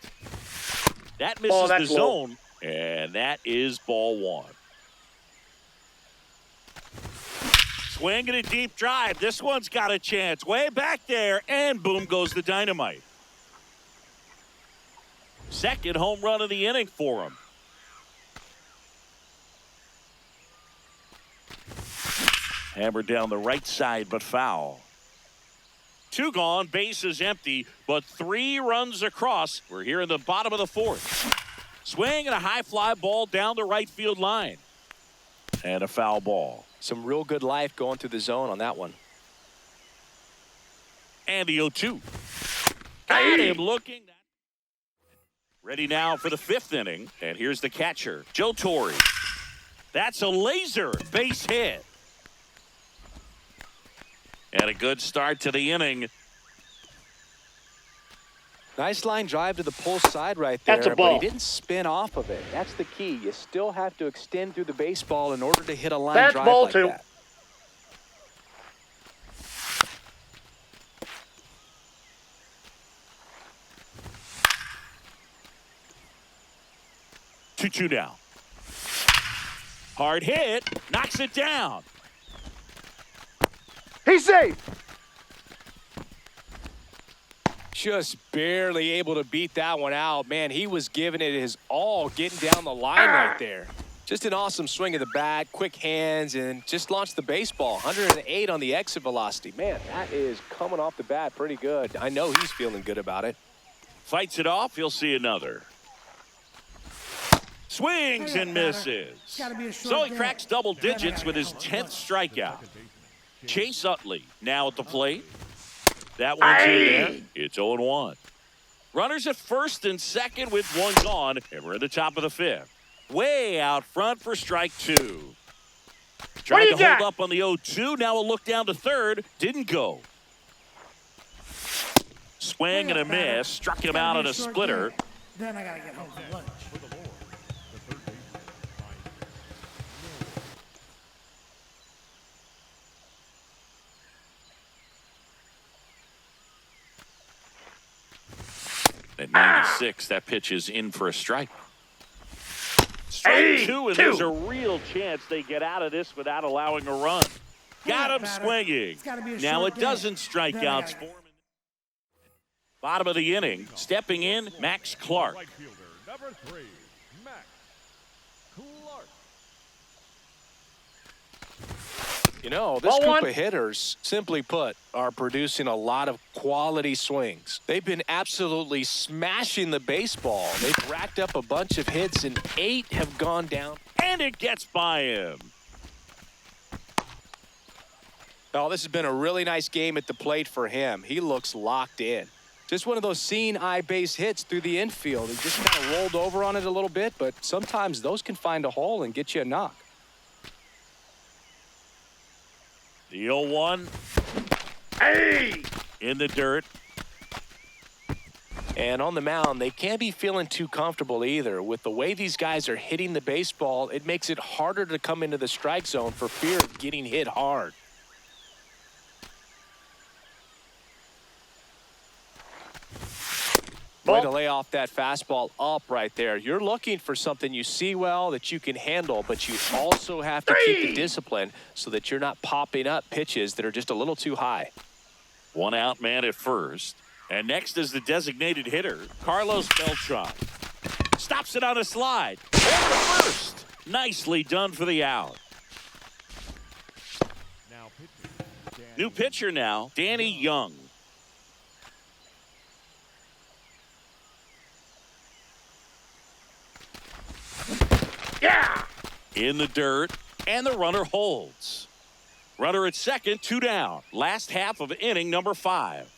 Speaker 1: That misses the zone, and that is ball 1. Swing and a deep drive. This one's got a chance. Way back there, and boom goes the dynamite. Second home run of the inning for him. Hammered down the right side, but foul. 2 gone, base is empty, but 3 runs across. We're here in the bottom of the 4th. Swing and a high fly ball down the right field line. And a foul ball.
Speaker 2: Some real good life going through the zone on that one.
Speaker 1: And the 0-2. Got him looking. Ready now for the 5th inning. And here's the catcher, Joe Torre. That's a laser base hit. And a good start to the inning.
Speaker 2: Nice line drive to the pull side right there.
Speaker 3: That's a ball.
Speaker 2: But he didn't spin off of it. That's the key. You still have to extend through the baseball in order to hit a line
Speaker 3: That's
Speaker 2: drive
Speaker 3: ball
Speaker 2: like
Speaker 3: 2.
Speaker 2: that.
Speaker 1: Two down. Hard hit. Knocks it down.
Speaker 3: He's safe.
Speaker 2: Just barely able to beat that one out. Man, he was giving it his all, getting down the line right there. Just an awesome swing of the bat, quick hands, and just launched the baseball. 108 on the exit velocity. Man, that is coming off the bat pretty good. I know he's feeling good about it.
Speaker 1: Fights it off. He'll see another. Swings and misses. So he cracks double digits with his 10th strikeout. Chase Utley now at the plate. That one's in there. It's 0-1. Runners at first and second with 1 gone, and we're at the top of the 5th. Way out front for strike 2. Tried to hold up on the 0-2. Now a look down to third. Didn't go. Swing and a miss. Struck him out on a splitter.
Speaker 4: Then I gotta get home for lunch.
Speaker 1: At 96, that pitch is in for a strike. Strike 2, and there's a real chance they get out of this without allowing a run. Got him swinging. Now it doesn't strike outs for him. Bottom of the inning, stepping in, Max Clark.
Speaker 5: Right fielder, number 3, Max Clark.
Speaker 2: You know, this group of hitters, simply put, are producing a lot of quality swings. They've been absolutely smashing the baseball. They've racked up a bunch of hits, and 8 have gone down.
Speaker 1: And it gets by him.
Speaker 2: Oh, this has been a really nice game at the plate for him. He looks locked in. Just one of those seeing eye base hits through the infield. He just kind of rolled over on it a little bit, but sometimes those can find a hole and get you a knock.
Speaker 1: The 0-1
Speaker 3: Hey!
Speaker 1: in the dirt.
Speaker 2: And on the mound, they can't be feeling too comfortable either. With the way these guys are hitting the baseball, it makes it harder to come into the strike zone for fear of getting hit hard. Way to lay off that fastball up right there. You're looking for something you see well that you can handle, but you also have to keep the discipline so that you're not popping up pitches that are just a little too high.
Speaker 1: 1 out man at first. And next is the designated hitter, Carlos Beltran. Stops it on a slide. Over to first. Nicely done for the out.
Speaker 5: Now pitching.
Speaker 1: New pitcher now, Danny Young.
Speaker 3: Yeah!
Speaker 1: In the dirt, and the runner holds. Runner at second, 2 down. Last half of inning number 5.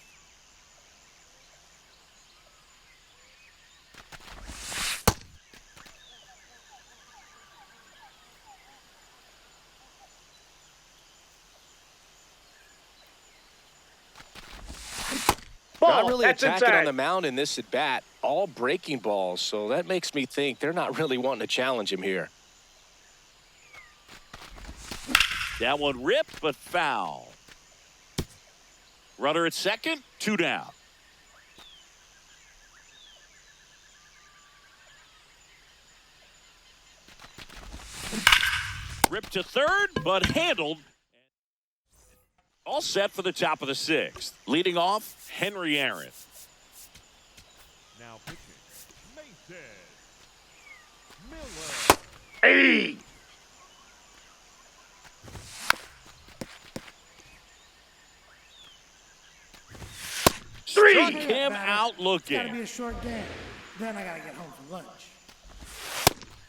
Speaker 2: Not really
Speaker 3: That's
Speaker 2: attacking
Speaker 3: inside.
Speaker 2: on the mound in this at bat. All breaking balls, so that makes me think they're not really wanting to challenge him here.
Speaker 1: That one ripped, but foul. Runner at second, 2 down. Ripped to third, but handled. All set for the top of the 6th. Leading off, Henry Aaron.
Speaker 5: Now pitching. Mason Miller.
Speaker 3: Hey!
Speaker 1: Struck
Speaker 3: Three!
Speaker 1: him out
Speaker 4: It's got to be
Speaker 1: looking.
Speaker 4: a short game. Then I got to get home for lunch.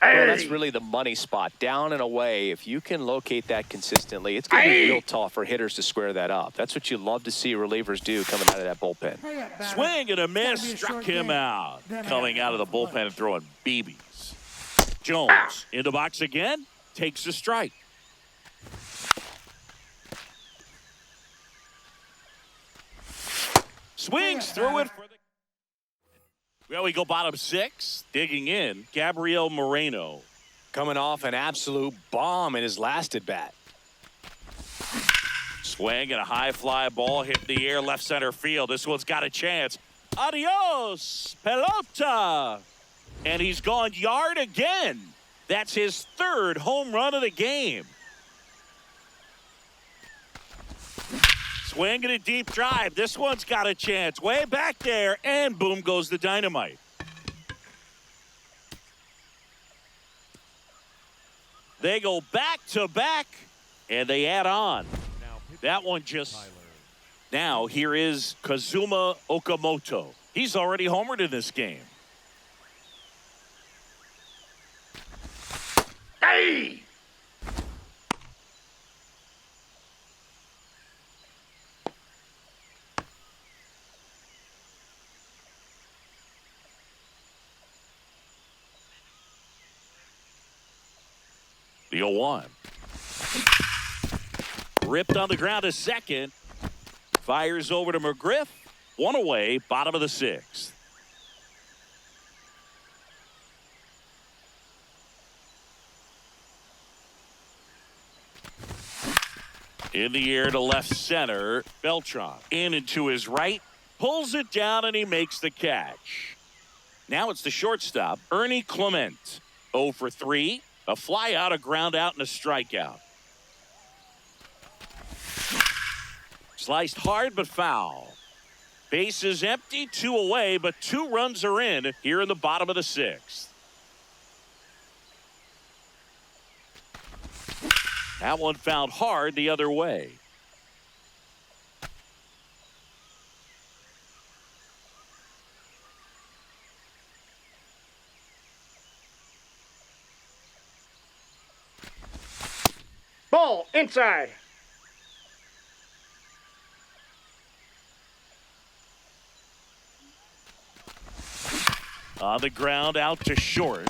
Speaker 2: Well, that's
Speaker 3: Hey!
Speaker 2: really the money spot. Down and away, if you can locate that consistently, it's going to be real tough for hitters to square that up. That's what you love to see relievers do coming out of that bullpen.
Speaker 4: Hurry up, batter.
Speaker 1: Swing and a
Speaker 4: It's gotta
Speaker 1: miss,
Speaker 4: be a
Speaker 1: struck
Speaker 4: short
Speaker 1: him
Speaker 4: game.
Speaker 1: out.
Speaker 4: Then I
Speaker 1: Coming
Speaker 4: gotta
Speaker 1: out of the
Speaker 4: get home for
Speaker 1: bullpen
Speaker 4: lunch.
Speaker 1: and throwing BBs. Jones in the box again, takes a strike. Swings through it for the. Well, we go bottom 6. Digging in, Gabriel Moreno.
Speaker 2: Coming off an absolute bomb in his last at bat.
Speaker 1: Swing and a high fly ball hit in the air left center field. This one's got a chance. Adios, pelota. And he's gone yard again. That's his 3rd home run of the game. Swing and a deep drive. This one's got a chance. Way back there, and boom goes the dynamite. They go back to back, and they add on.
Speaker 5: Now pitching.
Speaker 1: That one just.
Speaker 5: Tyler.
Speaker 1: Now here is Kazuma Okamoto. He's already homered in this game.
Speaker 3: Hey!
Speaker 1: The 0-1. Ripped on the ground to second. Fires over to McGriff. 1 away, bottom of the 6th. In the air to left center, Beltran. In and to his right. Pulls it down and he makes the catch. Now it's the shortstop, Ernie Clement. 0 for 3. A fly out, a ground out, and a strikeout. Sliced hard but foul. Base is empty, 2 away, but 2 runs are in here in the bottom of the 6th. That one fouled hard the other way.
Speaker 3: Ball inside.
Speaker 1: On the ground, out to short.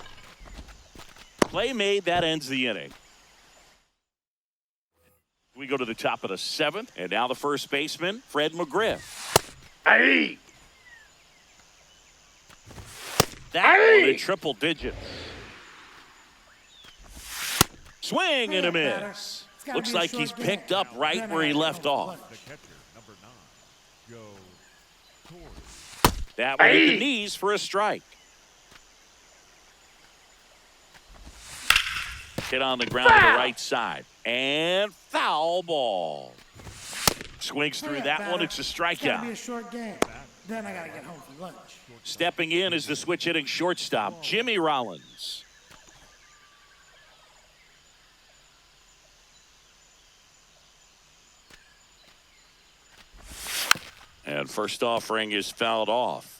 Speaker 1: Play made, that ends the inning. We go to the top of the 7th, and now the first baseman, Fred McGriff.
Speaker 3: Hey!
Speaker 1: That
Speaker 3: Hey!
Speaker 1: one in triple digits. Swing and a
Speaker 4: Hurry up, batter.
Speaker 1: miss.
Speaker 4: It's gotta
Speaker 1: Looks
Speaker 4: be a
Speaker 1: like
Speaker 4: short
Speaker 1: he's
Speaker 4: game.
Speaker 1: picked up right
Speaker 4: Then I
Speaker 1: where he
Speaker 4: gotta
Speaker 1: left
Speaker 4: get home
Speaker 1: off.
Speaker 4: for lunch.
Speaker 5: The catcher, number 9, Joe Torre.
Speaker 1: That one hit the
Speaker 3: Hey!
Speaker 1: knees for a strike. Hit on the ground to the
Speaker 3: Foul!
Speaker 1: right side. And foul ball. Swings
Speaker 4: Hurry
Speaker 1: through
Speaker 4: up,
Speaker 1: that
Speaker 4: batter.
Speaker 1: one. It's a
Speaker 4: It's gotta be a
Speaker 1: strikeout.
Speaker 4: short game. Then I gotta get home for lunch.
Speaker 1: Stepping in is the switch hitting shortstop, Jimmy Rollins. And first offering is fouled off.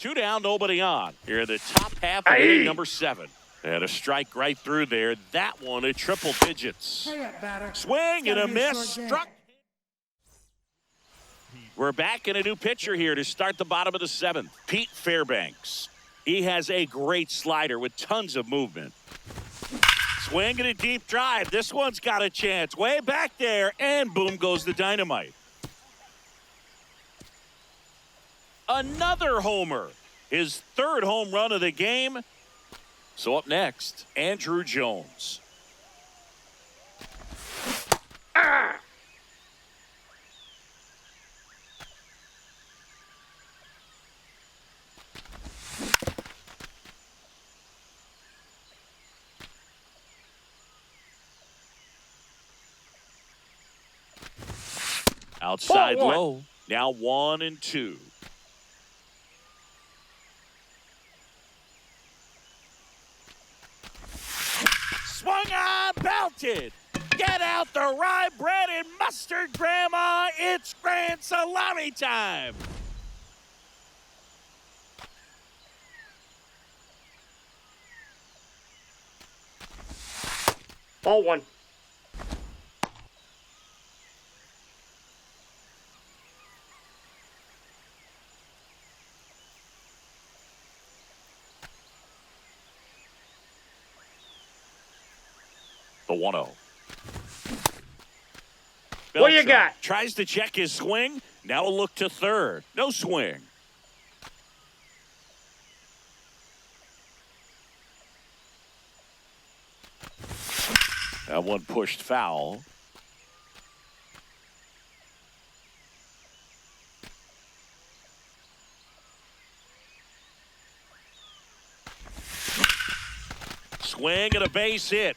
Speaker 1: 2 down, nobody on. Here in the top half of
Speaker 3: Hey!
Speaker 1: inning number 7. And a strike right through there. That one at triple digits.
Speaker 4: Hurry up, batter.
Speaker 1: Swing
Speaker 4: It's
Speaker 1: and
Speaker 4: gotta
Speaker 1: a
Speaker 4: be
Speaker 1: miss.
Speaker 4: short game.
Speaker 1: Struck. We're back in a new pitcher here to start the bottom of the 7th. Pete Fairbanks. He has a great slider with tons of movement. Swing and a deep drive. This one's got a chance. Way back there. And boom goes the dynamite. Another homer. His 3rd home run of the game. So up next, Andrew Jones.
Speaker 3: Ah!
Speaker 1: Outside
Speaker 3: Ball 1.
Speaker 1: low. Now 1-2. Swung on, belted. Get out the rye bread and mustard, Grandma. It's grand salami time.
Speaker 3: Ball 1.
Speaker 1: The 1-0.
Speaker 3: What do you
Speaker 1: Beltran
Speaker 3: got?
Speaker 1: Tries to check his swing. Now a look to 3rd. No swing. That one pushed foul. Swing and a base hit.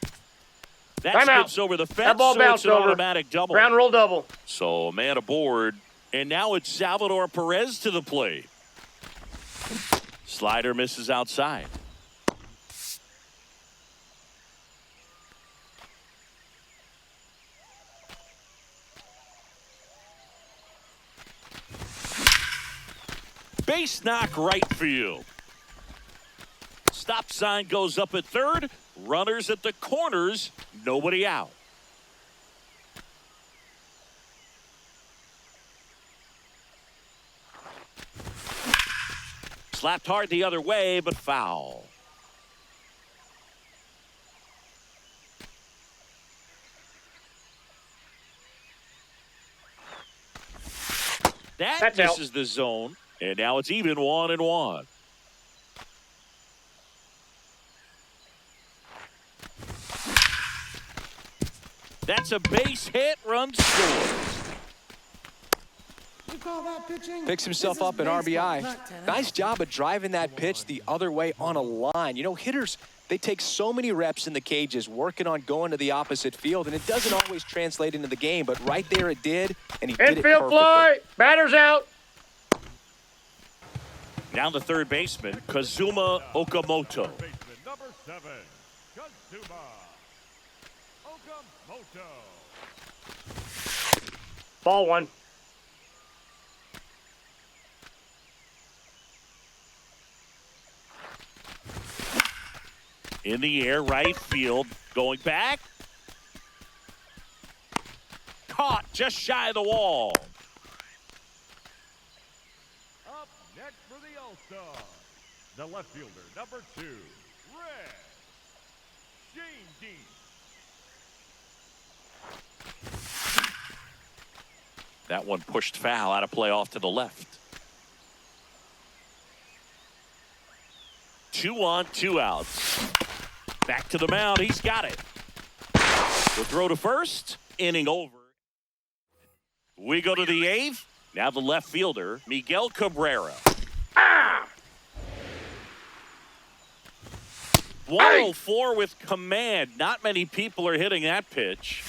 Speaker 1: That
Speaker 3: Timeout.
Speaker 1: skips over the fence,
Speaker 3: That ball
Speaker 1: so it's
Speaker 3: bounced
Speaker 1: an
Speaker 3: over.
Speaker 1: automatic double.
Speaker 3: Ground roll double.
Speaker 1: So a man aboard, and now it's Salvador Perez to the plate. Slider misses outside. Base knock right field. Stop sign goes up at 3rd. Runners at the corners. Nobody out. Slapped hard the other way, but foul. That
Speaker 3: That's out.
Speaker 1: misses the zone, and now it's even 1-1. That's a base hit, run scores.
Speaker 4: You call that pitching?
Speaker 2: Picks himself
Speaker 4: This is
Speaker 2: up an
Speaker 4: baseball,
Speaker 2: RBI.
Speaker 4: not tennis.
Speaker 2: Nice job of driving that pitch the other way on a line. You know, hitters, they take so many reps in the cages working on going to the opposite field, and it doesn't always translate into the game, but right there it did, and he did it
Speaker 3: Infield
Speaker 2: perfectly.
Speaker 3: fly. Batter's out.
Speaker 1: Now the third baseman, Kazuma Okamoto.
Speaker 5: Baseman, number 7, Kazuma Okamoto.
Speaker 3: Ball 1.
Speaker 1: In the air, right field, going back. Caught just shy of the wall.
Speaker 5: Up next for the All-Star, the left fielder, number 2, Red Shane Dean.
Speaker 1: That one pushed foul out of play off to the left. 2 on, 2 outs. Back to the mound. He's got it. The throw to first. Inning over. We go to the 8th. Now the left fielder, Miguel Cabrera. 104 with command. Not many people are hitting that pitch.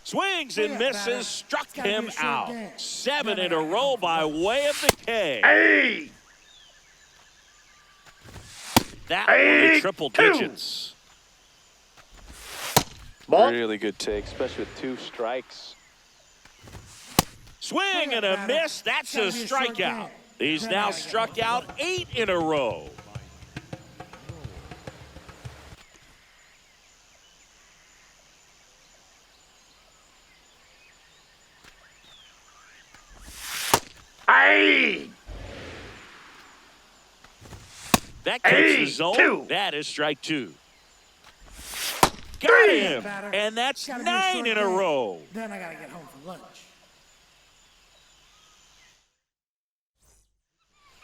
Speaker 1: Swings and misses. Struck him out. 7 in a row by way of the K.
Speaker 3: Hey!
Speaker 1: That one in triple digits.
Speaker 3: Ball.
Speaker 2: Really good take, especially with 2 strikes.
Speaker 1: Swing and a miss. That's a strikeout. He's now struck out 8 in a row.
Speaker 3: Hey!
Speaker 1: That keeps the
Speaker 3: Hey,
Speaker 1: zone.
Speaker 3: 2.
Speaker 1: That is strike 2. Got him.
Speaker 4: Batter.
Speaker 1: And that's
Speaker 4: Gotta be a
Speaker 1: 9
Speaker 4: short
Speaker 1: in a
Speaker 4: game.
Speaker 1: row.
Speaker 4: Then I gotta get home for lunch.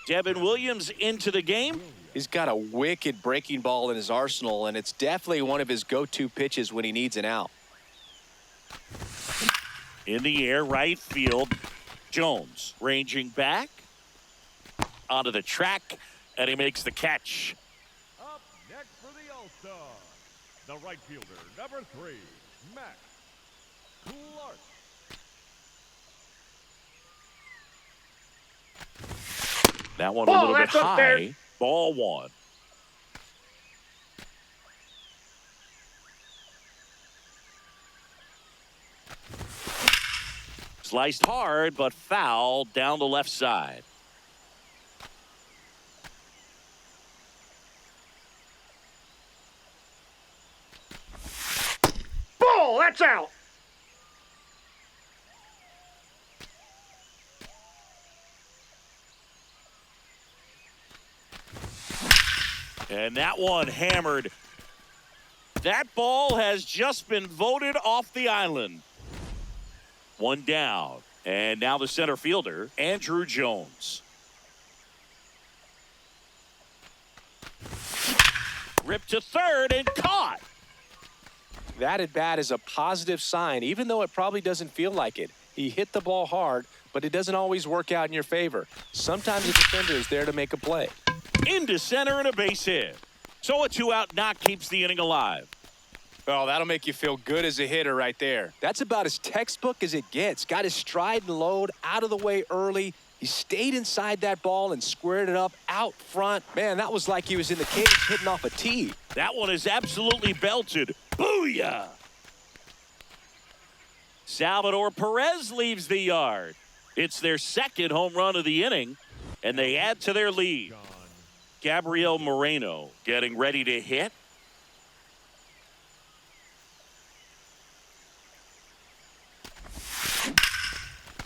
Speaker 1: Devin Williams into the game.
Speaker 2: He's got a wicked breaking ball in his arsenal, and it's definitely one of his go-to pitches when he needs an out.
Speaker 1: In the air, right field. Jones ranging back onto the track, and he makes the catch.
Speaker 5: Up next for the All-Star, the right fielder, number 3, Max Clark.
Speaker 1: That one
Speaker 3: Ball,
Speaker 1: a little bit
Speaker 3: that's up there.
Speaker 1: high. Ball 1. Sliced hard, but foul down the left side.
Speaker 3: Ball. That's out.
Speaker 1: And that one hammered. That ball has just been voted off the island. 1 down. And now the center fielder, Andrew Jones. Ripped to third and caught.
Speaker 2: That at bat is a positive sign, even though it probably doesn't feel like it. He hit the ball hard, but it doesn't always work out in your favor. Sometimes the defender is there to make a play.
Speaker 1: Into center and a base hit. So a 2-out knock keeps the inning alive.
Speaker 2: Oh, that'll make you feel good as a hitter right there. That's about as textbook as it gets. Got his stride and load out of the way early. He stayed inside that ball and squared it up out front. Man, that was like he was in the cage hitting off a tee.
Speaker 1: That one is absolutely belted. Booyah! Salvador Perez leaves the yard. It's their 2nd home run of the inning, and they add to their lead. Gabriel Moreno getting ready to hit.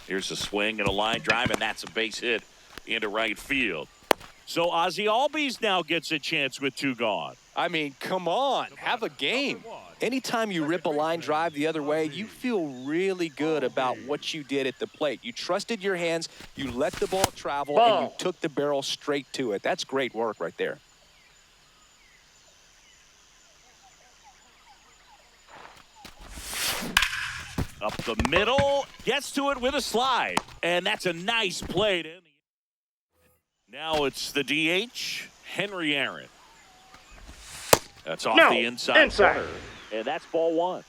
Speaker 1: Here's a swing and a line drive, and that's a base hit into right field. So Ozzie Albies now gets a chance with 2 gone.
Speaker 2: I mean, come on, have a game. Anytime you rip a line drive the other way, you feel really good about what you did at the plate. You trusted your hands, you let the ball travel, and you took the barrel straight to it. That's great work right there.
Speaker 1: Up the middle, gets to it with a slide, and that's a nice play. Now it's the DH, Henry Aaron. That's off the inside corner, and that's ball 1.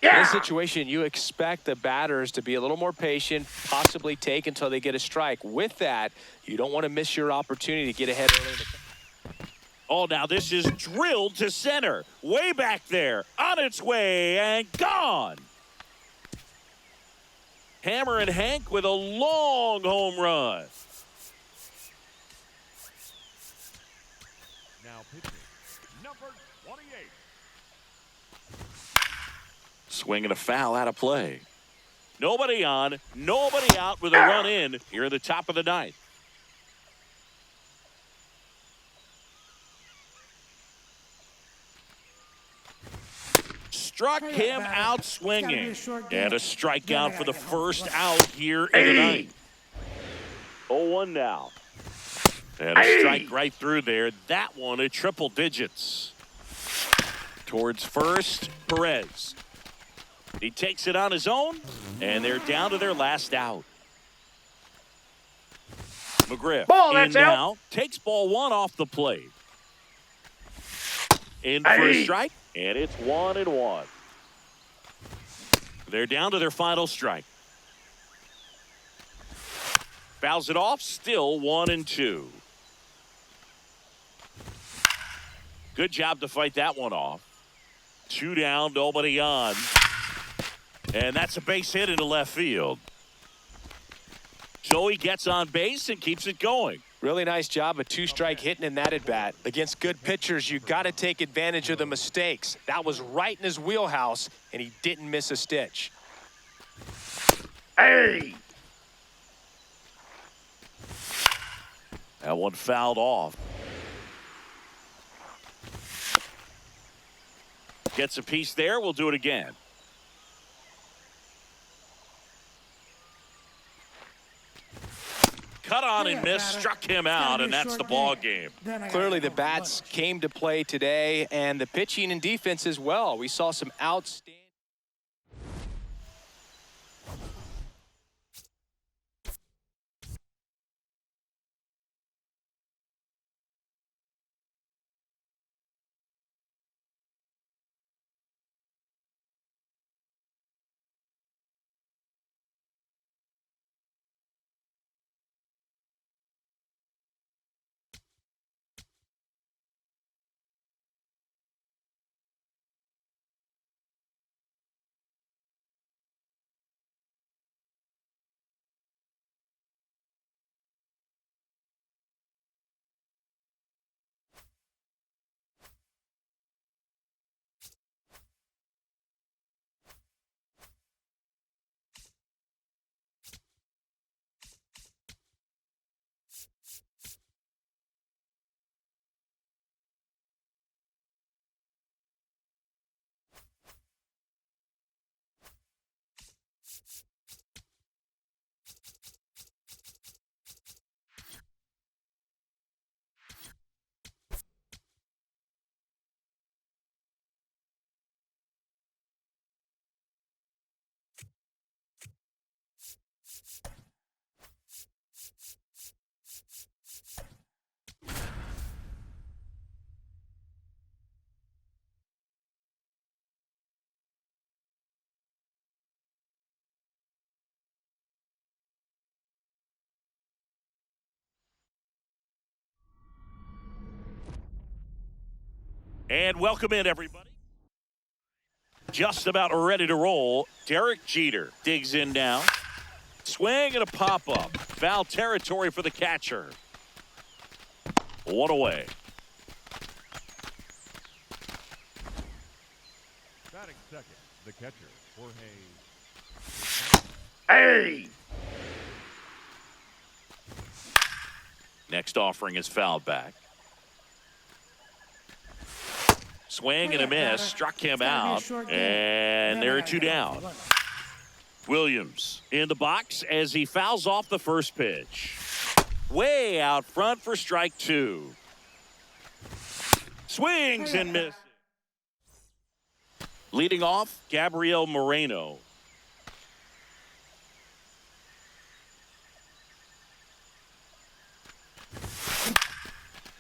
Speaker 2: In this situation, you expect the batters to be a little more patient, possibly take until they get a strike. With that, you don't want to miss your opportunity to get ahead early in the
Speaker 1: Oh, now this is drilled to center. Way back there, on its way, and gone. Hammer and Hank with a long home run.
Speaker 5: Now pitching, number 28.
Speaker 1: Swing and a foul out of play. Nobody on, nobody out with a run in here at the top of the 9th. struck him out swinging. And a strikeout for the first out here in the ninth. 0-1 now. And a strike right through there. That one at triple digits. Towards first, Perez. He takes it on his own, and they're down to their last out. McGriff
Speaker 3: Ball,
Speaker 1: in
Speaker 3: that's out.
Speaker 1: now. Takes ball one off the plate. In for a strike, and it's 1-1. They're down to their final strike. Fouls it off, still 1-2. Good job to fight that one off. 2 down, nobody on. And that's a base hit into left field. Joey gets on base and keeps it going.
Speaker 2: Really nice job of 2-strike hitting in that at bat. Against good pitchers, you got to take advantage of the mistakes. That was right in his wheelhouse, and he didn't miss a stitch.
Speaker 3: Hey!
Speaker 1: That one fouled off. Gets a piece there. We'll do it again. Cut on and missed, struck him out, and that's the ball game.
Speaker 2: Clearly the bats came to play today, and the pitching and defense as well. We saw some outstanding.
Speaker 1: And welcome in, everybody. Just about ready to roll. Derek Jeter digs in now. Swing and a pop-up. Foul territory for the catcher. 1 away.
Speaker 5: Batting second, the catcher, Jorge.
Speaker 3: Hey!
Speaker 1: Next offering is fouled back. Swing and a miss, struck him out, and there are 2 down. Williams in the box as he fouls off the first pitch. Way out front for strike 2. Swings and misses. Leading off, Gabriel Moreno.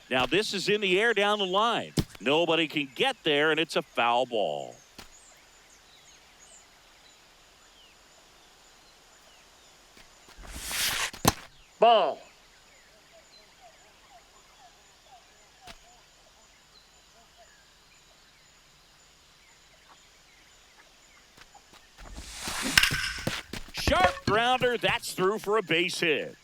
Speaker 1: Now this is in the air down the line. Nobody can get there, and it's a foul ball.
Speaker 3: Ball.
Speaker 1: Sharp grounder, that's through for a base hit.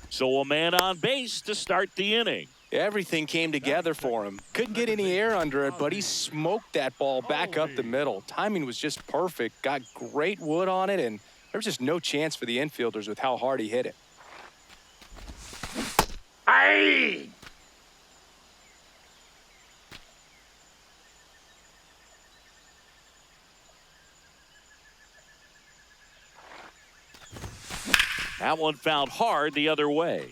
Speaker 1: So a man on base to start the inning.
Speaker 2: Everything came together for him. Couldn't get any air under it, but he smoked that ball back up the middle. Timing was just perfect. Got great wood on it, and there was just no chance for the infielders with how hard he hit it.
Speaker 3: Hey!
Speaker 1: That one fouled hard the other way.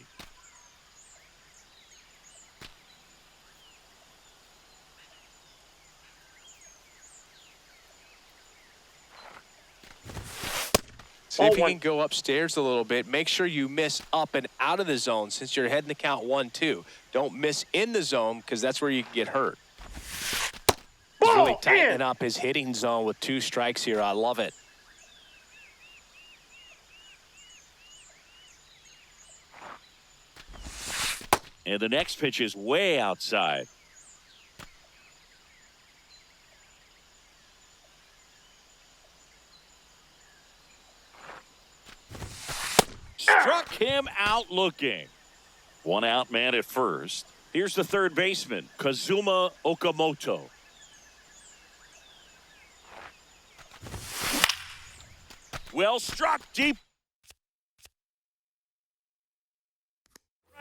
Speaker 2: See if you
Speaker 3: one.
Speaker 2: can go upstairs a little bit. Make sure you miss up and out of the zone since you're heading to count 1-2. Don't miss in the zone because that's where you can get hurt. He's really
Speaker 3: Ball
Speaker 2: tightening
Speaker 3: in.
Speaker 2: up his hitting zone with 2 strikes here. I love it.
Speaker 1: And the next pitch is way outside. Struck him out looking. One out man at first. Here's the third baseman, Kazuma Okamoto. Well struck deep.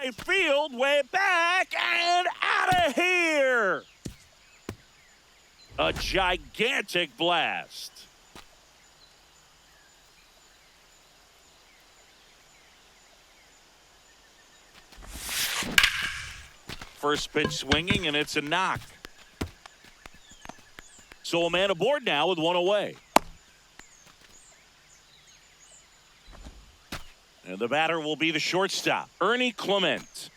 Speaker 1: Right field, way back and out of here. A gigantic blast. First pitch swinging, and it's a knock. So a man aboard now with one away. And the batter will be the shortstop, Ernie Clement.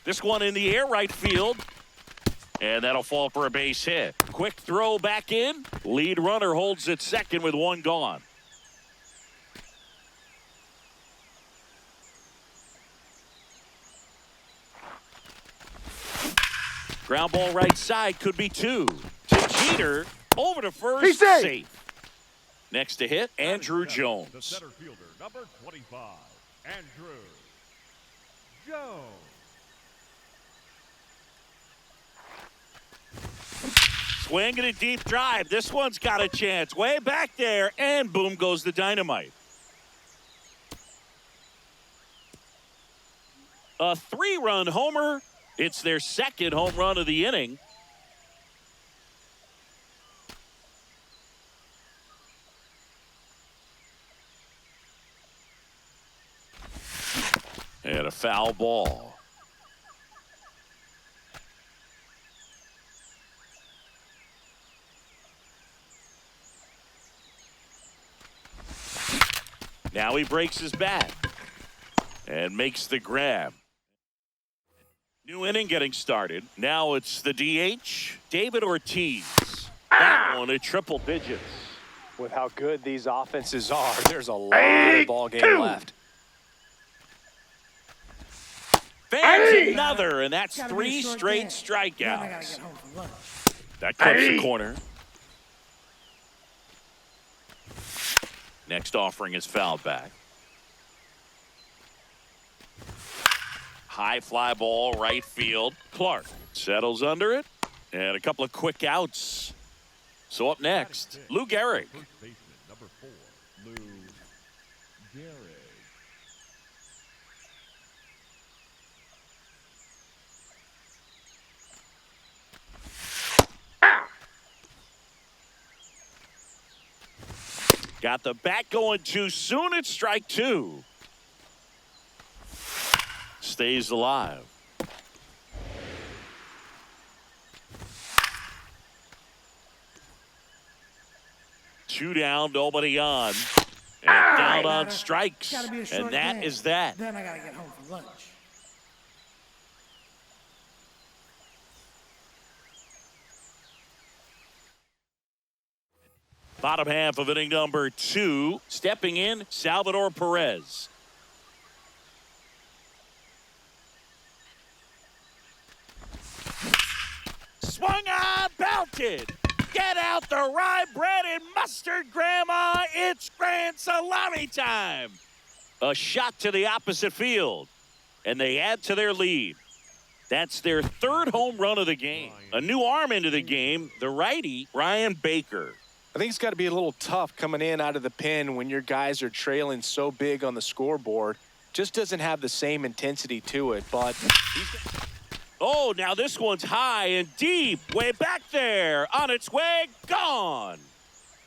Speaker 1: This one in the air, right field. And that'll fall for a base hit. Quick throw back in. Lead runner holds at second with one gone. Ground ball right side, could be 2. To Jeter, over to first,
Speaker 3: He's safe.
Speaker 1: safe. Next to hit, Andrew
Speaker 5: The
Speaker 1: Jones.
Speaker 5: center fielder, number 25, Andrew Jones.
Speaker 1: Swinging a deep drive. This one's got a chance. Way back there, and boom goes the dynamite. A 3-run homer. It's their second home run of the inning. And a foul ball. Now he breaks his bat and makes the grab. New inning getting started. Now it's the DH, David Ortiz. That one at triple digits.
Speaker 2: With how good these offenses are, there's a lot of ball game left.
Speaker 1: Fans another, and that's
Speaker 4: Gotta be a
Speaker 1: 3
Speaker 4: short
Speaker 1: straight
Speaker 4: game. Then I gotta
Speaker 1: strikeouts.
Speaker 4: get home for lunch.
Speaker 1: That clips the corner. Next offering is fouled back. High fly ball, right field. Clark settles under it. And a couple of quick outs. So up next, Lou Gehrig.
Speaker 5: First baseman, number 4, Lou Gehrig.
Speaker 1: Got the bat going too soon. It's strike 2. Stays alive. Two down, nobody on. And down on strikes.
Speaker 4: Gotta be a short
Speaker 1: And that
Speaker 4: game.
Speaker 1: is that.
Speaker 4: Then I gotta get home for lunch.
Speaker 1: Bottom half of inning number 2. Stepping in, Salvador Perez. Swung on, belted. Get out the rye bread and mustard, Grandma. It's grand salami time. A shot to the opposite field. And they add to their lead. That's their 3rd home run of the game. A new arm into the game, the righty, Ryan Baker.
Speaker 2: I think it's got to be a little tough coming in out of the pen when your guys are trailing so big on the scoreboard. Just doesn't have the same intensity to it, but
Speaker 1: Oh, now this one's high and deep. Way back there. On its way. Gone.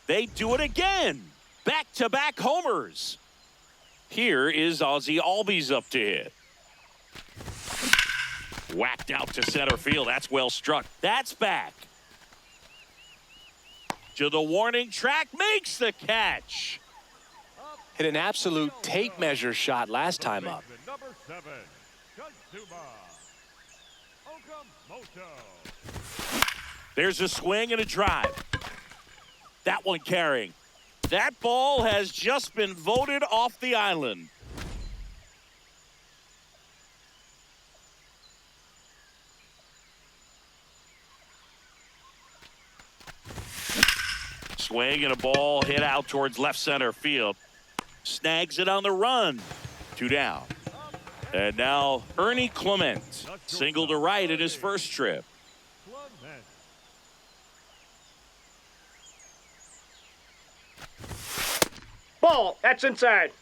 Speaker 1: They do it again. Back-to-back homers. Here is Ozzie Albies up to hit. Whacked out to center field. That's well struck. That's back. To the warning track. Makes the catch.
Speaker 2: Hit an absolute tape measure shot last time up.
Speaker 5: Number 7, Kazuma Okamoto.
Speaker 1: There's a swing and a drive. That one carrying. That ball has just been voted off the island. Swing and a ball hit out towards left center field. Snags it on the run. 2 down. And now Ernie Clement. Single to right in his first trip.
Speaker 5: Clement.
Speaker 3: Ball. That's inside.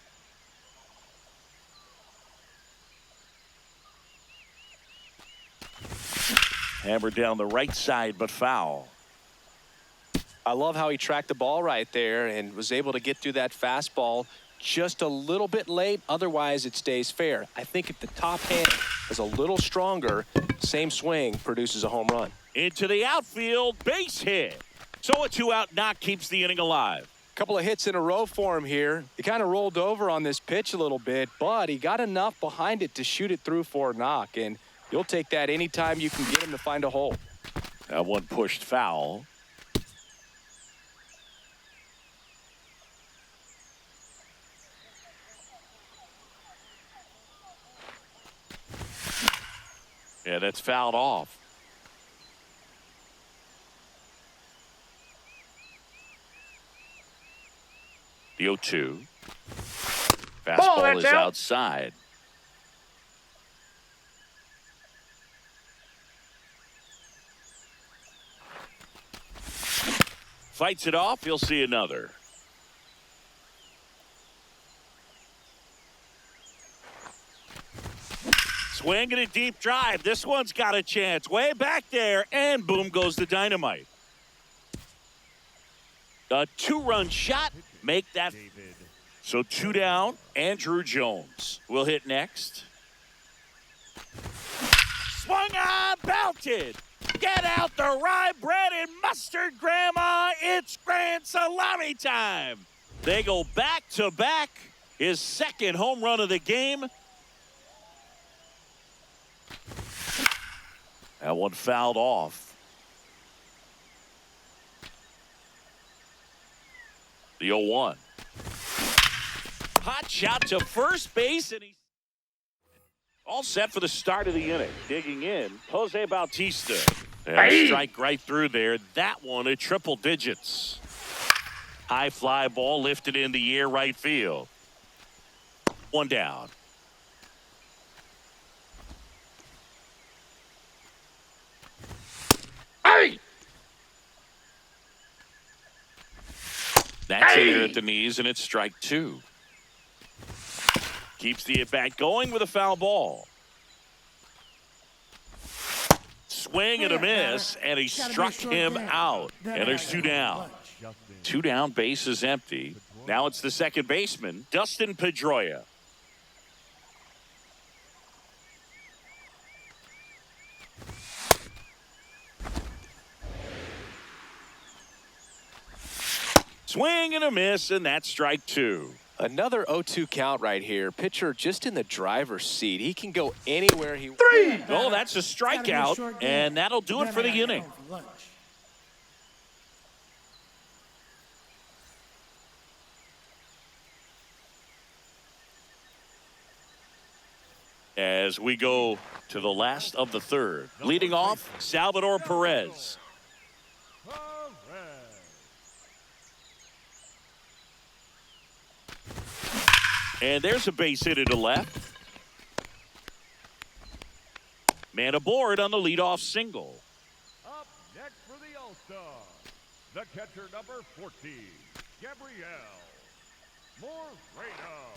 Speaker 1: Hammered down the right side, but foul.
Speaker 2: I love how he tracked the ball right there and was able to get through that fastball just a little bit late. Otherwise, it stays fair. I think if the top hand is a little stronger, same swing produces a home run.
Speaker 1: Into the outfield, base hit. So a 2-out knock keeps the inning alive.
Speaker 2: Couple of hits in a row for him here. He kind of rolled over on this pitch a little bit, but he got enough behind it to shoot it through for a knock. And you'll take that anytime you can get him to find a hole.
Speaker 1: That one pushed foul. Yeah, that's fouled off. The 0-2. Fastball is
Speaker 3: out.
Speaker 1: outside. Fights it off. You'll see another. Swing and a deep drive. This one's got a chance. Way back there, and boom goes the dynamite. A 2-run shot. Make that.
Speaker 5: David.
Speaker 1: So 2 down. Andrew Jones will hit next. Swung on, belted. Get out the rye bread and mustard, Grandma. It's grand salami time. They go back to back. His second home run of the game. That one fouled off. The 0-1. Hot shot to first base, and he's all set for the start of the inning. Digging in, Jose Bautista. And a strike right through there. That one at triple digits. High fly ball lifted in the air right field. 1 down.
Speaker 3: Hey!
Speaker 1: That's in there at the knees, and it's strike 2. Keeps the at-bat going with a foul ball. Swing and a miss, and he struck him out. And there's 2 down. 2 down, base is empty. Now it's the second baseman, Dustin Pedroia. Swing and a miss, and that's strike 2.
Speaker 2: Another 0-2 count right here. Pitcher just in the driver's seat. He can go anywhere he wants.
Speaker 1: Oh, that's a strikeout, and that'll do it for the inning. As we go to the last of the third. Leading off, Salvador Perez. And there's a base hit to left. Man aboard on the leadoff single.
Speaker 5: Up next for the All-Star, the catcher number 14, Gabriel Moreno.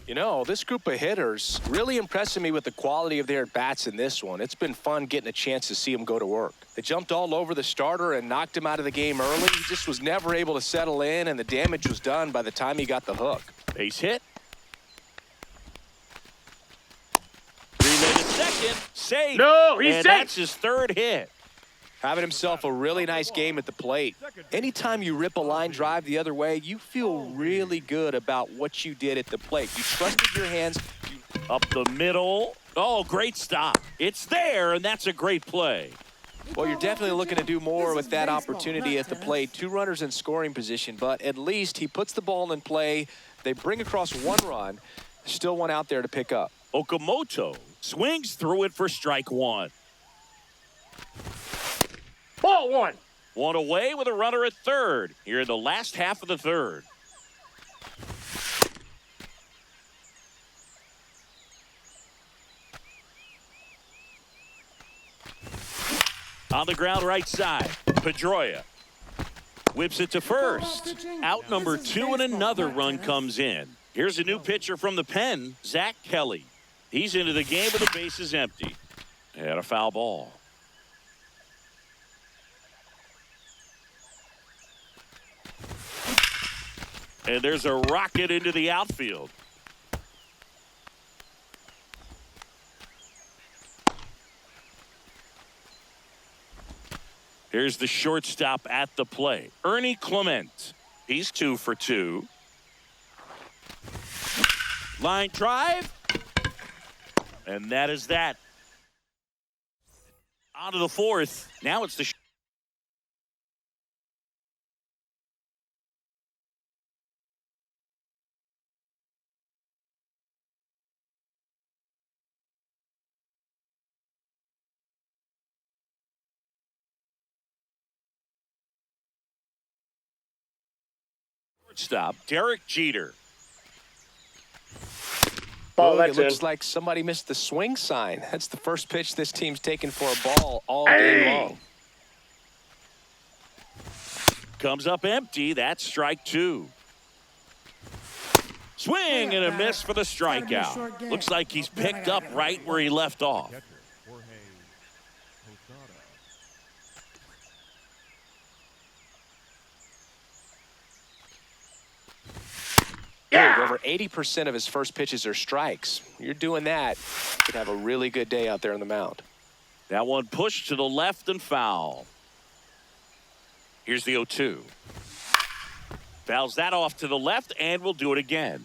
Speaker 2: You know, this group of hitters really impressing me with the quality of their at-bats in this one. It's been fun getting a chance to see them go to work. They jumped all over the starter and knocked him out of the game early. He just was never able to settle in, and the damage was done by the time he got the hook.
Speaker 1: Base hit. Relay to second. Safe.
Speaker 3: No, he's
Speaker 1: and
Speaker 3: safe.
Speaker 1: That's his third hit.
Speaker 2: Having himself a really nice game at the plate. Anytime you rip a line drive the other way, you feel really good about what you did at the plate. You trusted your hands.
Speaker 1: Up the middle. Oh, great stop. It's there, and that's a great play.
Speaker 2: Well, you're definitely looking to do more with that opportunity at the plate. 2 runners in scoring position, but at least he puts the ball in play. They bring across 1 run. Still one out there to pick up.
Speaker 1: Okamoto swings through it for strike 1.
Speaker 3: Ball 1.
Speaker 1: One away with a runner at third here in the last half of the third. On the ground right side, Pedroia whips it to first. Out number 2 and another run comes in. Here's a new pitcher from the pen, Zach Kelly. He's into the game with the bases empty. And a foul ball. And there's a rocket into the outfield. Here's the shortstop at the plate, Ernie Clement. He's 2 for 2. Line drive. And that is that. On to the 4th. Now it's the shortstop, Derek Jeter.
Speaker 3: Ball,
Speaker 2: It
Speaker 3: that's
Speaker 2: looks
Speaker 3: in.
Speaker 2: like somebody missed the swing sign. That's the first pitch this team's taken for a ball all game long.
Speaker 1: Comes up empty. That's strike 2. Swing and a miss for the strikeout. Looks like he's picked up right where he left off.
Speaker 5: Catcher, Jorge Posada.
Speaker 3: Yeah.
Speaker 2: Over 80% of his first pitches are strikes. You're doing that, you could have a really good day out there on the mound.
Speaker 1: That one pushed to the left and foul. Here's the 0-2. Fouls that off to the left, and we'll do it again.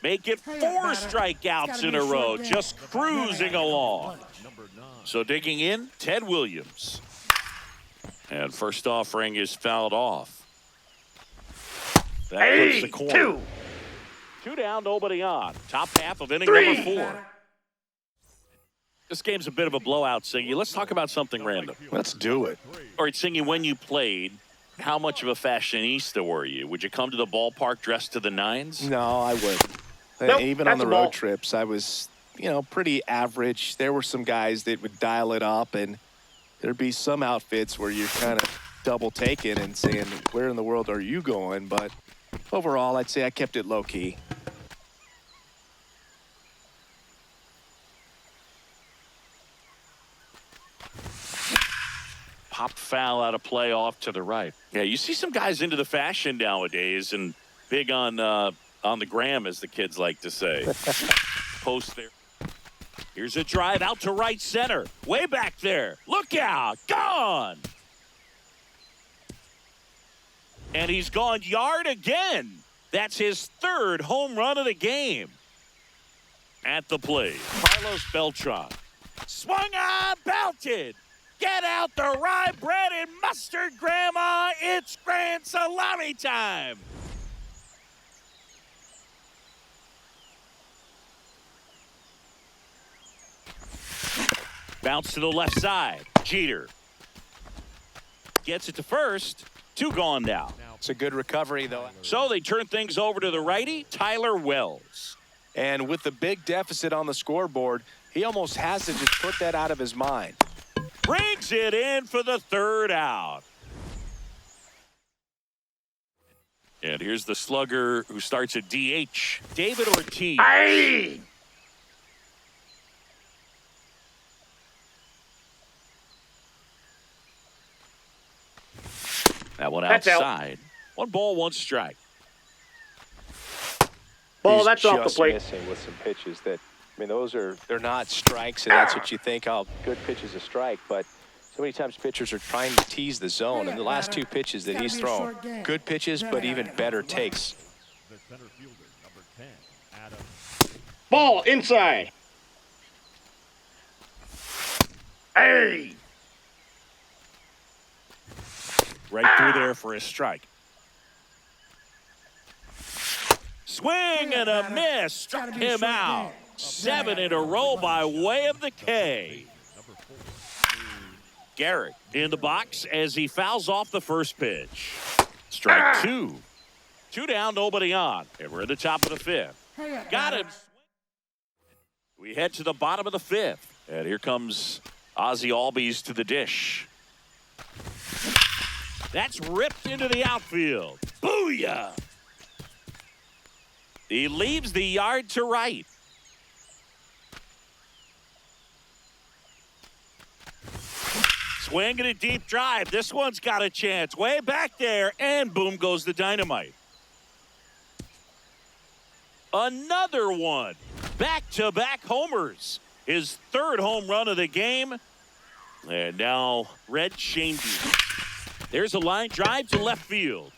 Speaker 1: Make it 4 strikeouts in a row, just cruising along.
Speaker 5: Number 9.
Speaker 1: So digging in, Ted Williams. And first offering is fouled off. That puts the corner.
Speaker 3: 2.
Speaker 1: 2 down, nobody on. Top half of inning
Speaker 3: 3.
Speaker 1: number 4. This game's a bit of a blowout, Singy. Let's talk about something random.
Speaker 2: Let's do it.
Speaker 1: All right, Singy, when you played, how much of a fashionista were you? Would you come to the ballpark dressed to the nines?
Speaker 2: No, I wouldn't.
Speaker 3: Nope,
Speaker 2: Even on
Speaker 3: that's
Speaker 2: the
Speaker 3: a ball.
Speaker 2: road trips, I was, pretty average. There were some guys that would dial it up, and there'd be some outfits where you're kind of double taking and saying, where in the world are you going? But overall, I'd say I kept it low key.
Speaker 1: Popped foul out of play off to the right. Yeah, you see some guys into the fashion nowadays and big on the gram, as the kids like to say. Post there. Here's a drive out to right center. Way back there. Look out. Gone. And he's gone yard again. That's his 3rd home run of the game. At the plate, Carlos Beltran. Swung on, belted. Get out the rye bread and mustard, Grandma. It's grand salami time. Bounce to the left side. Jeter gets it to first. 2 gone now.
Speaker 2: It's a good recovery, though.
Speaker 1: So they turn things over to the righty, Tyler Wells.
Speaker 2: And with the big deficit on the scoreboard, he almost has to just put that out of his mind.
Speaker 1: Brings it in for the 3rd out. And here's the slugger who starts at DH, David Ortiz.
Speaker 3: Aye.
Speaker 1: That one
Speaker 3: That's out.
Speaker 1: outside. 1 ball, 1 strike.
Speaker 3: Ball,
Speaker 2: He's
Speaker 3: that's off the
Speaker 2: just
Speaker 3: plate.
Speaker 2: missing with some pitches that, I mean, they're not strikes, and that's what you think, oh, good pitch is a strike. But so many times pitchers are trying to tease the zone, and the last 2 pitches that he's thrown, good pitches, but even better takes.
Speaker 5: The center fielder, number 10, Adam.
Speaker 3: Ball inside. Hey.
Speaker 1: Right through there for a strike. Swing and a miss. Struck him out. 7 in a row by way of the K. Garrett in the box as he fouls off the first pitch. Strike 2. 2 down, nobody on. And we're at the top of the 5th. Got him. We head to the bottom of the 5th. And here comes Ozzie Albies to the dish. That's ripped into the outfield. Booyah! He leaves the yard to right. Swing and a deep drive. This one's got a chance. Way back there, and boom goes the dynamite. Another one. Back-to-back homers. His 3rd home run of the game. And now Red Shandy. There's a line drive to left field.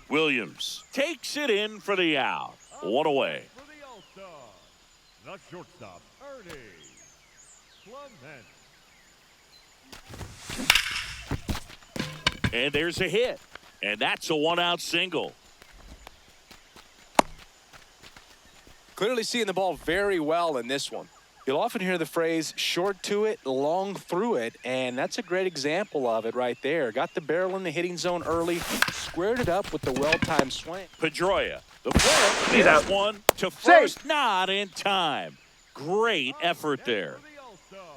Speaker 1: Williams takes it in for the out. 1 away.
Speaker 5: For the All-Star, the shortstop, Ernie Clement.
Speaker 1: And there's a hit. And that's a 1-out single.
Speaker 2: Clearly seeing the ball very well in this one. You'll often hear the phrase short to it, long through it, and that's a great example of it right there. Got the barrel in the hitting zone early, squared it up with the well-timed swing.
Speaker 1: Pedroia, the flip,
Speaker 3: He's
Speaker 1: there's
Speaker 3: out.
Speaker 1: one to
Speaker 3: Safe.
Speaker 1: first, not in time. Great effort there.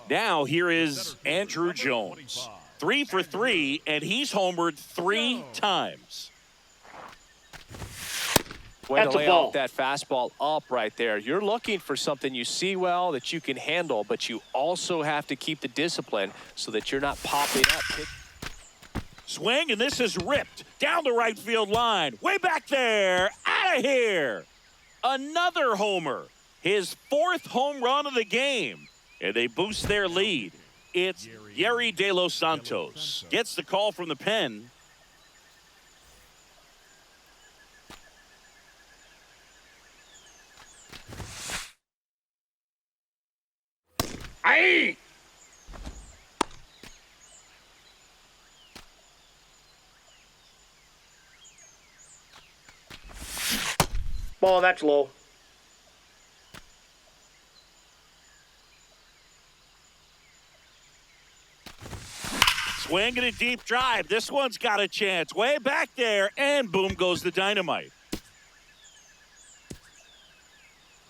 Speaker 1: Now here is Andrew Jones. 3 for 3, and he's homered 3 times.
Speaker 2: Way
Speaker 3: That's
Speaker 2: to
Speaker 3: a
Speaker 2: lay
Speaker 3: ball.
Speaker 2: off that fastball up right there. You're looking for something you see well that you can handle, but you also have to keep the discipline so that you're not popping up.
Speaker 1: Swing, and this is ripped down the right field line. Way back there, out of here. Another homer. His 4th home run of the game. And they boost their lead. It's Yerry De Los Santos. Gets the call from the pen.
Speaker 3: Aye. Ball, that's low.
Speaker 1: Swing and a deep drive. This one's got a chance. Way back there, and boom goes the dynamite.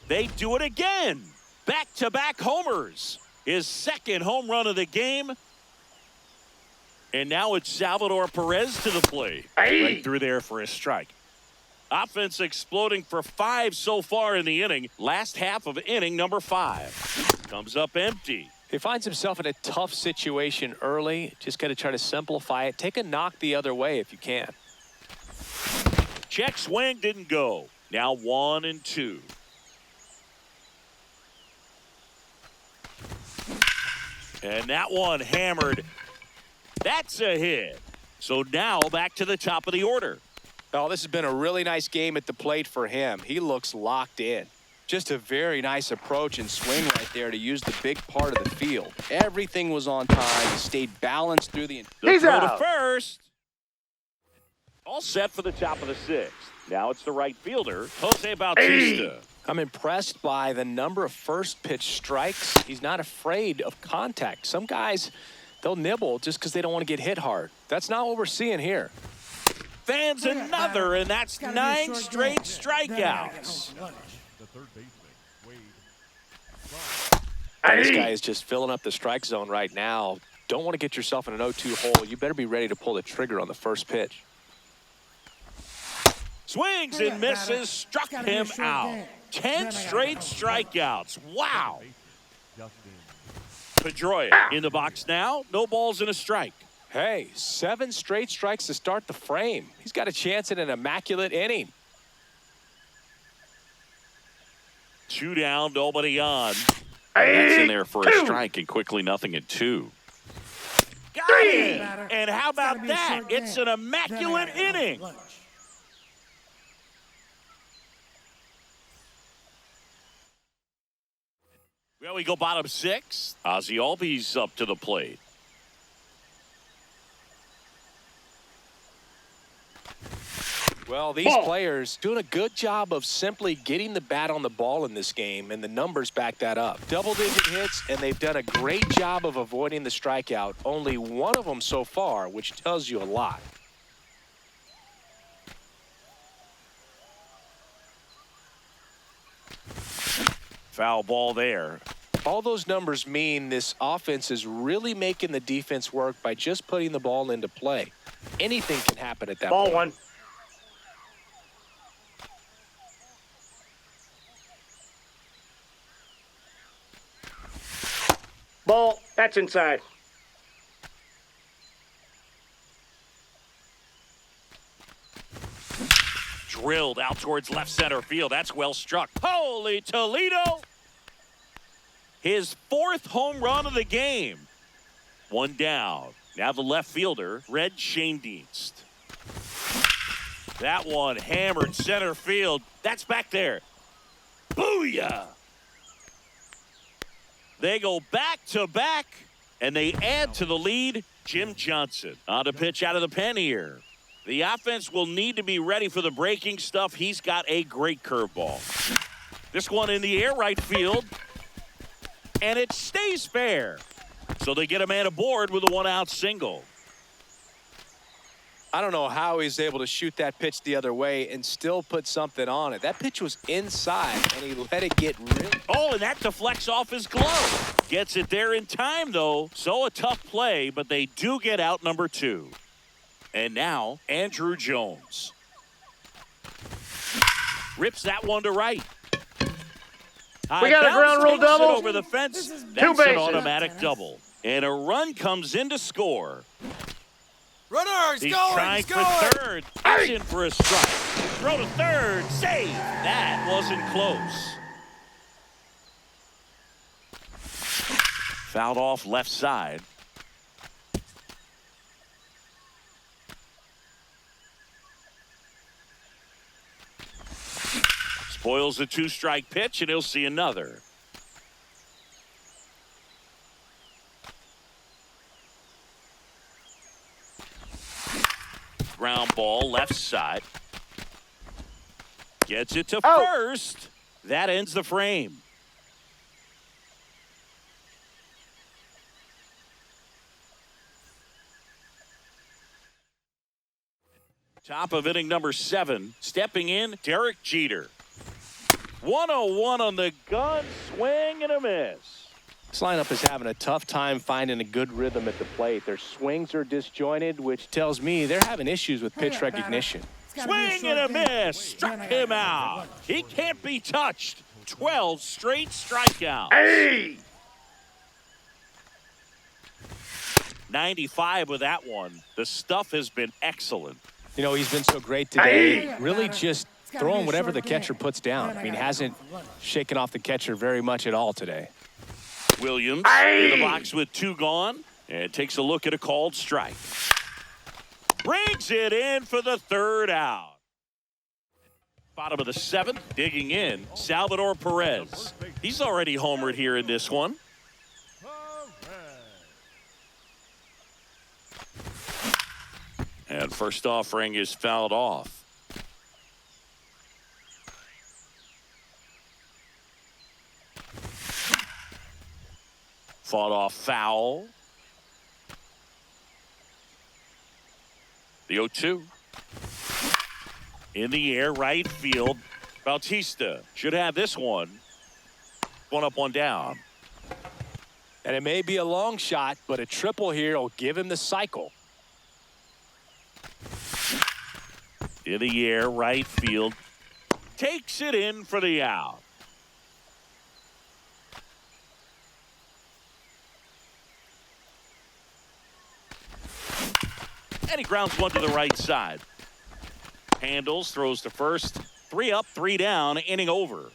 Speaker 1: They do it again. Back-to-back homers. His 2nd home run of the game. And now it's Salvador Perez to the plate.
Speaker 3: Aye.
Speaker 1: Right through there for a strike. Offense exploding for 5 so far in the inning. Last half of inning number 5. Comes up empty.
Speaker 2: He finds himself in a tough situation early. Just got to try to simplify it. Take a knock the other way if you can.
Speaker 1: Check swing didn't go. Now 1 and 2. And that one hammered. That's a hit. So now back to the top of the order.
Speaker 2: Oh, this has been a really nice game at the plate for him. He looks locked in. Just a very nice approach and swing right there to use the big part of the field. Everything was on time. He stayed balanced through the...
Speaker 1: The
Speaker 3: He's
Speaker 1: throw
Speaker 3: out.
Speaker 1: to first. All set for the top of the 6th. Now it's the right fielder, Jose Bautista.
Speaker 2: I'm impressed by the number of first pitch strikes. He's not afraid of contact. Some guys, they'll nibble just because they don't want to get hit hard. That's not what we're seeing here.
Speaker 1: Fans another, and that's 9 straight strikeouts.
Speaker 5: The third baseman, Wade.
Speaker 2: This guy is just filling up the strike zone right now. Don't want to get yourself in an 0-2 hole. You better be ready to pull the trigger on the first pitch.
Speaker 1: Swings
Speaker 4: Hurry
Speaker 1: and
Speaker 4: up, batter.
Speaker 1: misses, struck
Speaker 4: It's gotta be a
Speaker 1: him
Speaker 4: short
Speaker 1: out.
Speaker 4: game.
Speaker 1: 10
Speaker 4: Then I gotta
Speaker 1: straight
Speaker 4: get home.
Speaker 1: strikeouts. Wow.
Speaker 5: Justin
Speaker 1: Pedroia in the box now. No balls and a strike.
Speaker 2: Hey, 7 straight strikes to start the frame. He's got a chance at an immaculate inning.
Speaker 1: 2 down, nobody on. That's in there for a strike, and quickly 0-2. Got it!
Speaker 4: Batter.
Speaker 1: And how
Speaker 4: It's gotta
Speaker 1: about
Speaker 4: be a
Speaker 1: that?
Speaker 4: short
Speaker 1: It's
Speaker 4: game.
Speaker 1: an
Speaker 4: Then I gotta
Speaker 1: immaculate
Speaker 4: get home for
Speaker 1: inning.
Speaker 4: lunch.
Speaker 1: Well, we go bottom 6. Ozzie Albies up to the plate.
Speaker 2: Well, these
Speaker 3: Ball.
Speaker 2: players doing a good job of simply getting the bat on the ball in this game, and the numbers back that up. Double-digit hits, and they've done a great job of avoiding the strikeout. Only one of them so far, which tells you a lot.
Speaker 1: Foul ball there.
Speaker 2: All those numbers mean this offense is really making the defense work by just putting the ball into play. Anything can happen at that
Speaker 3: Ball
Speaker 2: point.
Speaker 3: 1. Ball. That's inside.
Speaker 1: Drilled out towards left center field. That's well struck. Holy Toledo! His 4th home run of the game. 1 down. Now the left fielder, Red Schoendienst. That one hammered center field. That's back there. Booyah! They go back to back, and they add to the lead. Jim Johnson on a pitch out of the pen here. The offense will need to be ready for the breaking stuff. He's got a great curveball. This one in the air right field, and it stays fair. So they get a man aboard with a 1-out single.
Speaker 2: I don't know how he's able to shoot that pitch the other way and still put something on it. That pitch was inside, and he let it get really.
Speaker 1: Oh, and that deflects off his glove. Gets it there in time, though. So a tough play, but they do get out number 2. And now, Andrew Jones. Rips that one to right.
Speaker 3: We got a ground rule
Speaker 1: Takes it
Speaker 3: double.
Speaker 1: over the fence.
Speaker 4: This is
Speaker 1: That's
Speaker 3: bases.
Speaker 1: an automatic double. And a run comes in to score.
Speaker 6: Runner,
Speaker 1: He's trying for third. He's in for a strike. Throw to third. Save. That wasn't close. Fouled off left side. Spoils the 2-strike pitch, and he'll see another. Ground ball left side. Gets it to first. That ends the frame. Top of inning number 7. Stepping in, Derek Jeter. 101 on the gun, swing and a miss.
Speaker 2: This lineup is having a tough time finding a good rhythm at the plate. Their swings are disjointed, which tells me they're having issues with
Speaker 4: Hurry
Speaker 2: pitch
Speaker 4: up, batter.
Speaker 2: recognition.
Speaker 4: It's gotta be a
Speaker 1: Swing
Speaker 4: short
Speaker 1: and a
Speaker 4: game.
Speaker 1: miss. Struck
Speaker 4: Then I gotta
Speaker 1: him
Speaker 4: get home for
Speaker 1: out.
Speaker 4: lunch.
Speaker 1: He can't be touched. 12 straight strikeouts.
Speaker 3: Hey!
Speaker 1: 95 with that one. The stuff has been excellent.
Speaker 2: You know, he's been so great today.
Speaker 3: Hey!
Speaker 2: Really just
Speaker 4: It's gotta
Speaker 2: throwing
Speaker 4: be a
Speaker 2: whatever
Speaker 4: short
Speaker 2: the catcher
Speaker 4: game.
Speaker 2: puts down.
Speaker 4: Then
Speaker 2: I
Speaker 4: I
Speaker 2: mean,
Speaker 4: gotta get
Speaker 2: hasn't
Speaker 4: home for lunch.
Speaker 2: shaken off the catcher very much at all today.
Speaker 1: Williams
Speaker 3: Aye.
Speaker 1: in the box with 2 gone and takes a look at a called strike. Brings it in for the 3rd out. Bottom of the 7th, digging in, Salvador Perez. He's already homered here in this one. And first offering is fouled off. Fought off foul. The 0-2. In the air, right field. Bautista should have this one. 1 up, 1 down.
Speaker 2: And it may be a long shot, but a triple here will give him the cycle.
Speaker 1: In the air, right field. Takes it in for the out. And he grounds one to the right side. Handles, throws to first. 3 up, 3 down, inning over.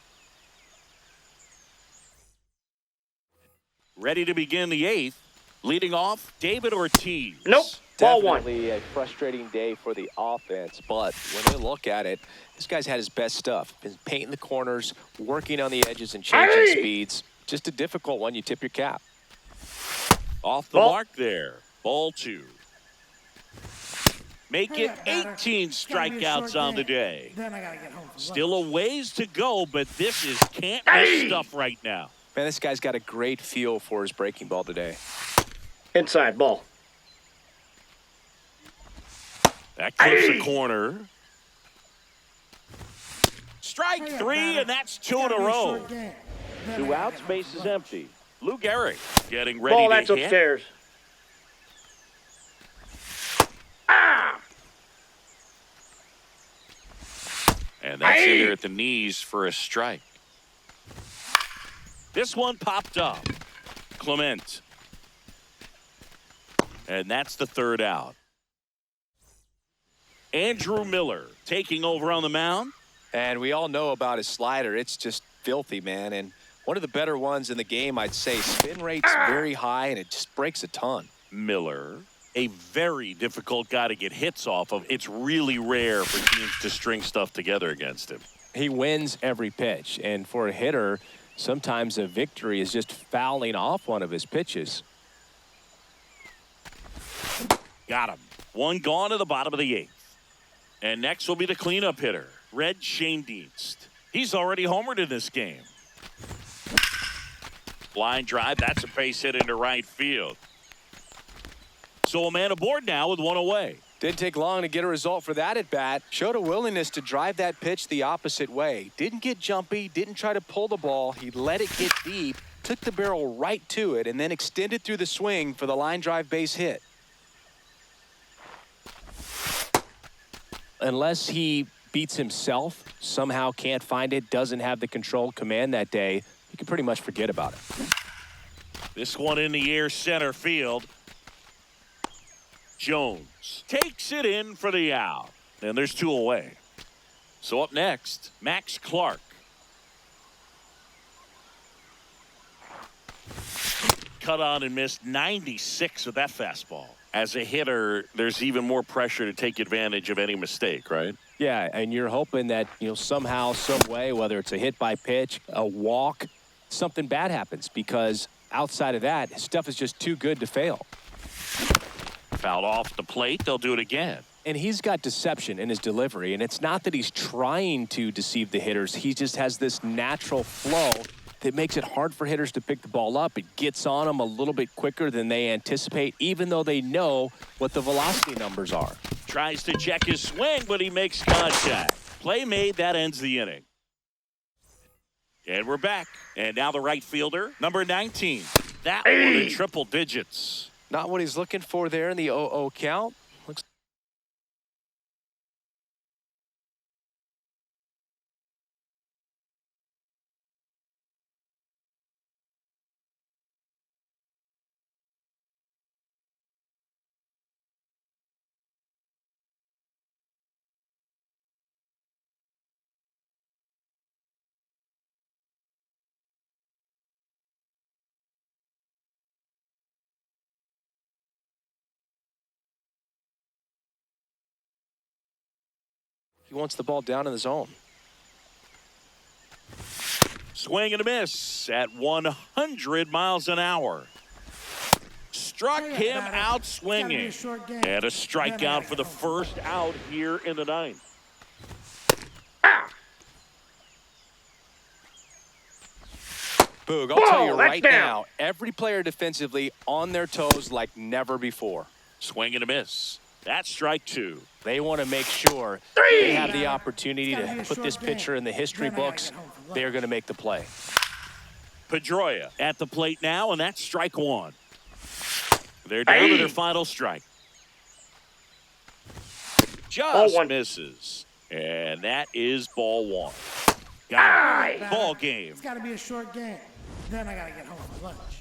Speaker 1: Ready to begin the 8th. Leading off, David Ortiz.
Speaker 3: Nope. Ball one.
Speaker 2: Definitely a frustrating day for the offense, but when they look at it, this guy's had his best stuff. Been painting the corners, working on the edges and changing speeds. Just a difficult one. You tip your cap.
Speaker 1: Off the mark there. Ball 2. Make it 18 strikeouts on the day.
Speaker 4: Then I gotta get home for
Speaker 1: Still
Speaker 4: lunch.
Speaker 1: a ways to go, but this is can't miss stuff right now.
Speaker 2: Man, this guy's got a great feel for his breaking ball today.
Speaker 3: Inside ball.
Speaker 1: That clips the corner. Strike 3, and that's 2 in a row. 2 outs, base is empty. Lou Gehrig getting ready
Speaker 3: Ball,
Speaker 1: to
Speaker 3: that's
Speaker 1: hit.
Speaker 3: upstairs.
Speaker 1: And that's in there at the knees for a strike. This one popped up. Clement. And that's the 3rd out. Andrew Miller taking over on the mound.
Speaker 2: And we all know about his slider. It's just filthy, man. And one of the better ones in the game, I'd say. Spin rate's very high, and it just breaks a ton.
Speaker 1: Miller, a very difficult guy to get hits off of. It's really rare for teams to string stuff together against him.
Speaker 2: He wins every pitch. And for a hitter, sometimes a victory is just fouling off one of his pitches.
Speaker 1: Got him. One gone to the bottom of the 8th. And next will be the cleanup hitter, Red Schoendienst. He's already homered in this game. Line drive, that's a base hit into right field. So a man aboard now with 1 away.
Speaker 2: Didn't take long to get a result for that at bat. Showed a willingness to drive that pitch the opposite way. Didn't get jumpy, didn't try to pull the ball. He let it get deep, took the barrel right to it, and then extended through the swing for the line drive base hit. Unless he beats himself, somehow can't find it, doesn't have the control command that day, you can pretty much forget about it.
Speaker 1: This one in the air, center field. Jones takes it in for the out. And there's 2 away. So up next, Max Clark. Cut on and missed 96 with that fastball. As a hitter, there's even more pressure to take advantage of any mistake, right?
Speaker 2: Yeah, and you're hoping that, somehow, some way, whether it's a hit by pitch, a walk, something bad happens, because outside of that, stuff is just too good to fail.
Speaker 1: Fouled off the plate, they'll do it again.
Speaker 2: And he's got deception in his delivery, and it's not that he's trying to deceive the hitters. He just has this natural flow that makes it hard for hitters to pick the ball up. It gets on them a little bit quicker than they anticipate, even though they know what the velocity numbers are.
Speaker 1: Tries to check his swing, but he makes contact. Play made, that ends the inning. And we're back. And now the right fielder, number 19. That one in triple digits.
Speaker 2: Not what he's looking for there in the 0-0 count. Looks he wants the ball down in the zone.
Speaker 1: Swing and a miss at 100 miles an hour. Struck him out swinging. And a strikeout for the first out here in the 9th.
Speaker 2: Boog, I'll tell you right
Speaker 3: down.
Speaker 2: now, every player defensively on their toes like never before.
Speaker 1: Swing and a miss. That's strike 2.
Speaker 2: They want to make sure they have the opportunity to put this pitcher in the history books. They're going to make the play.
Speaker 1: Pedroia at the plate now, and that's strike 1. They're down to their final strike. just
Speaker 3: one.
Speaker 1: misses. And that is ball one. Got it. Ball game.
Speaker 4: It's got to be a short game. Then I got to get home for lunch.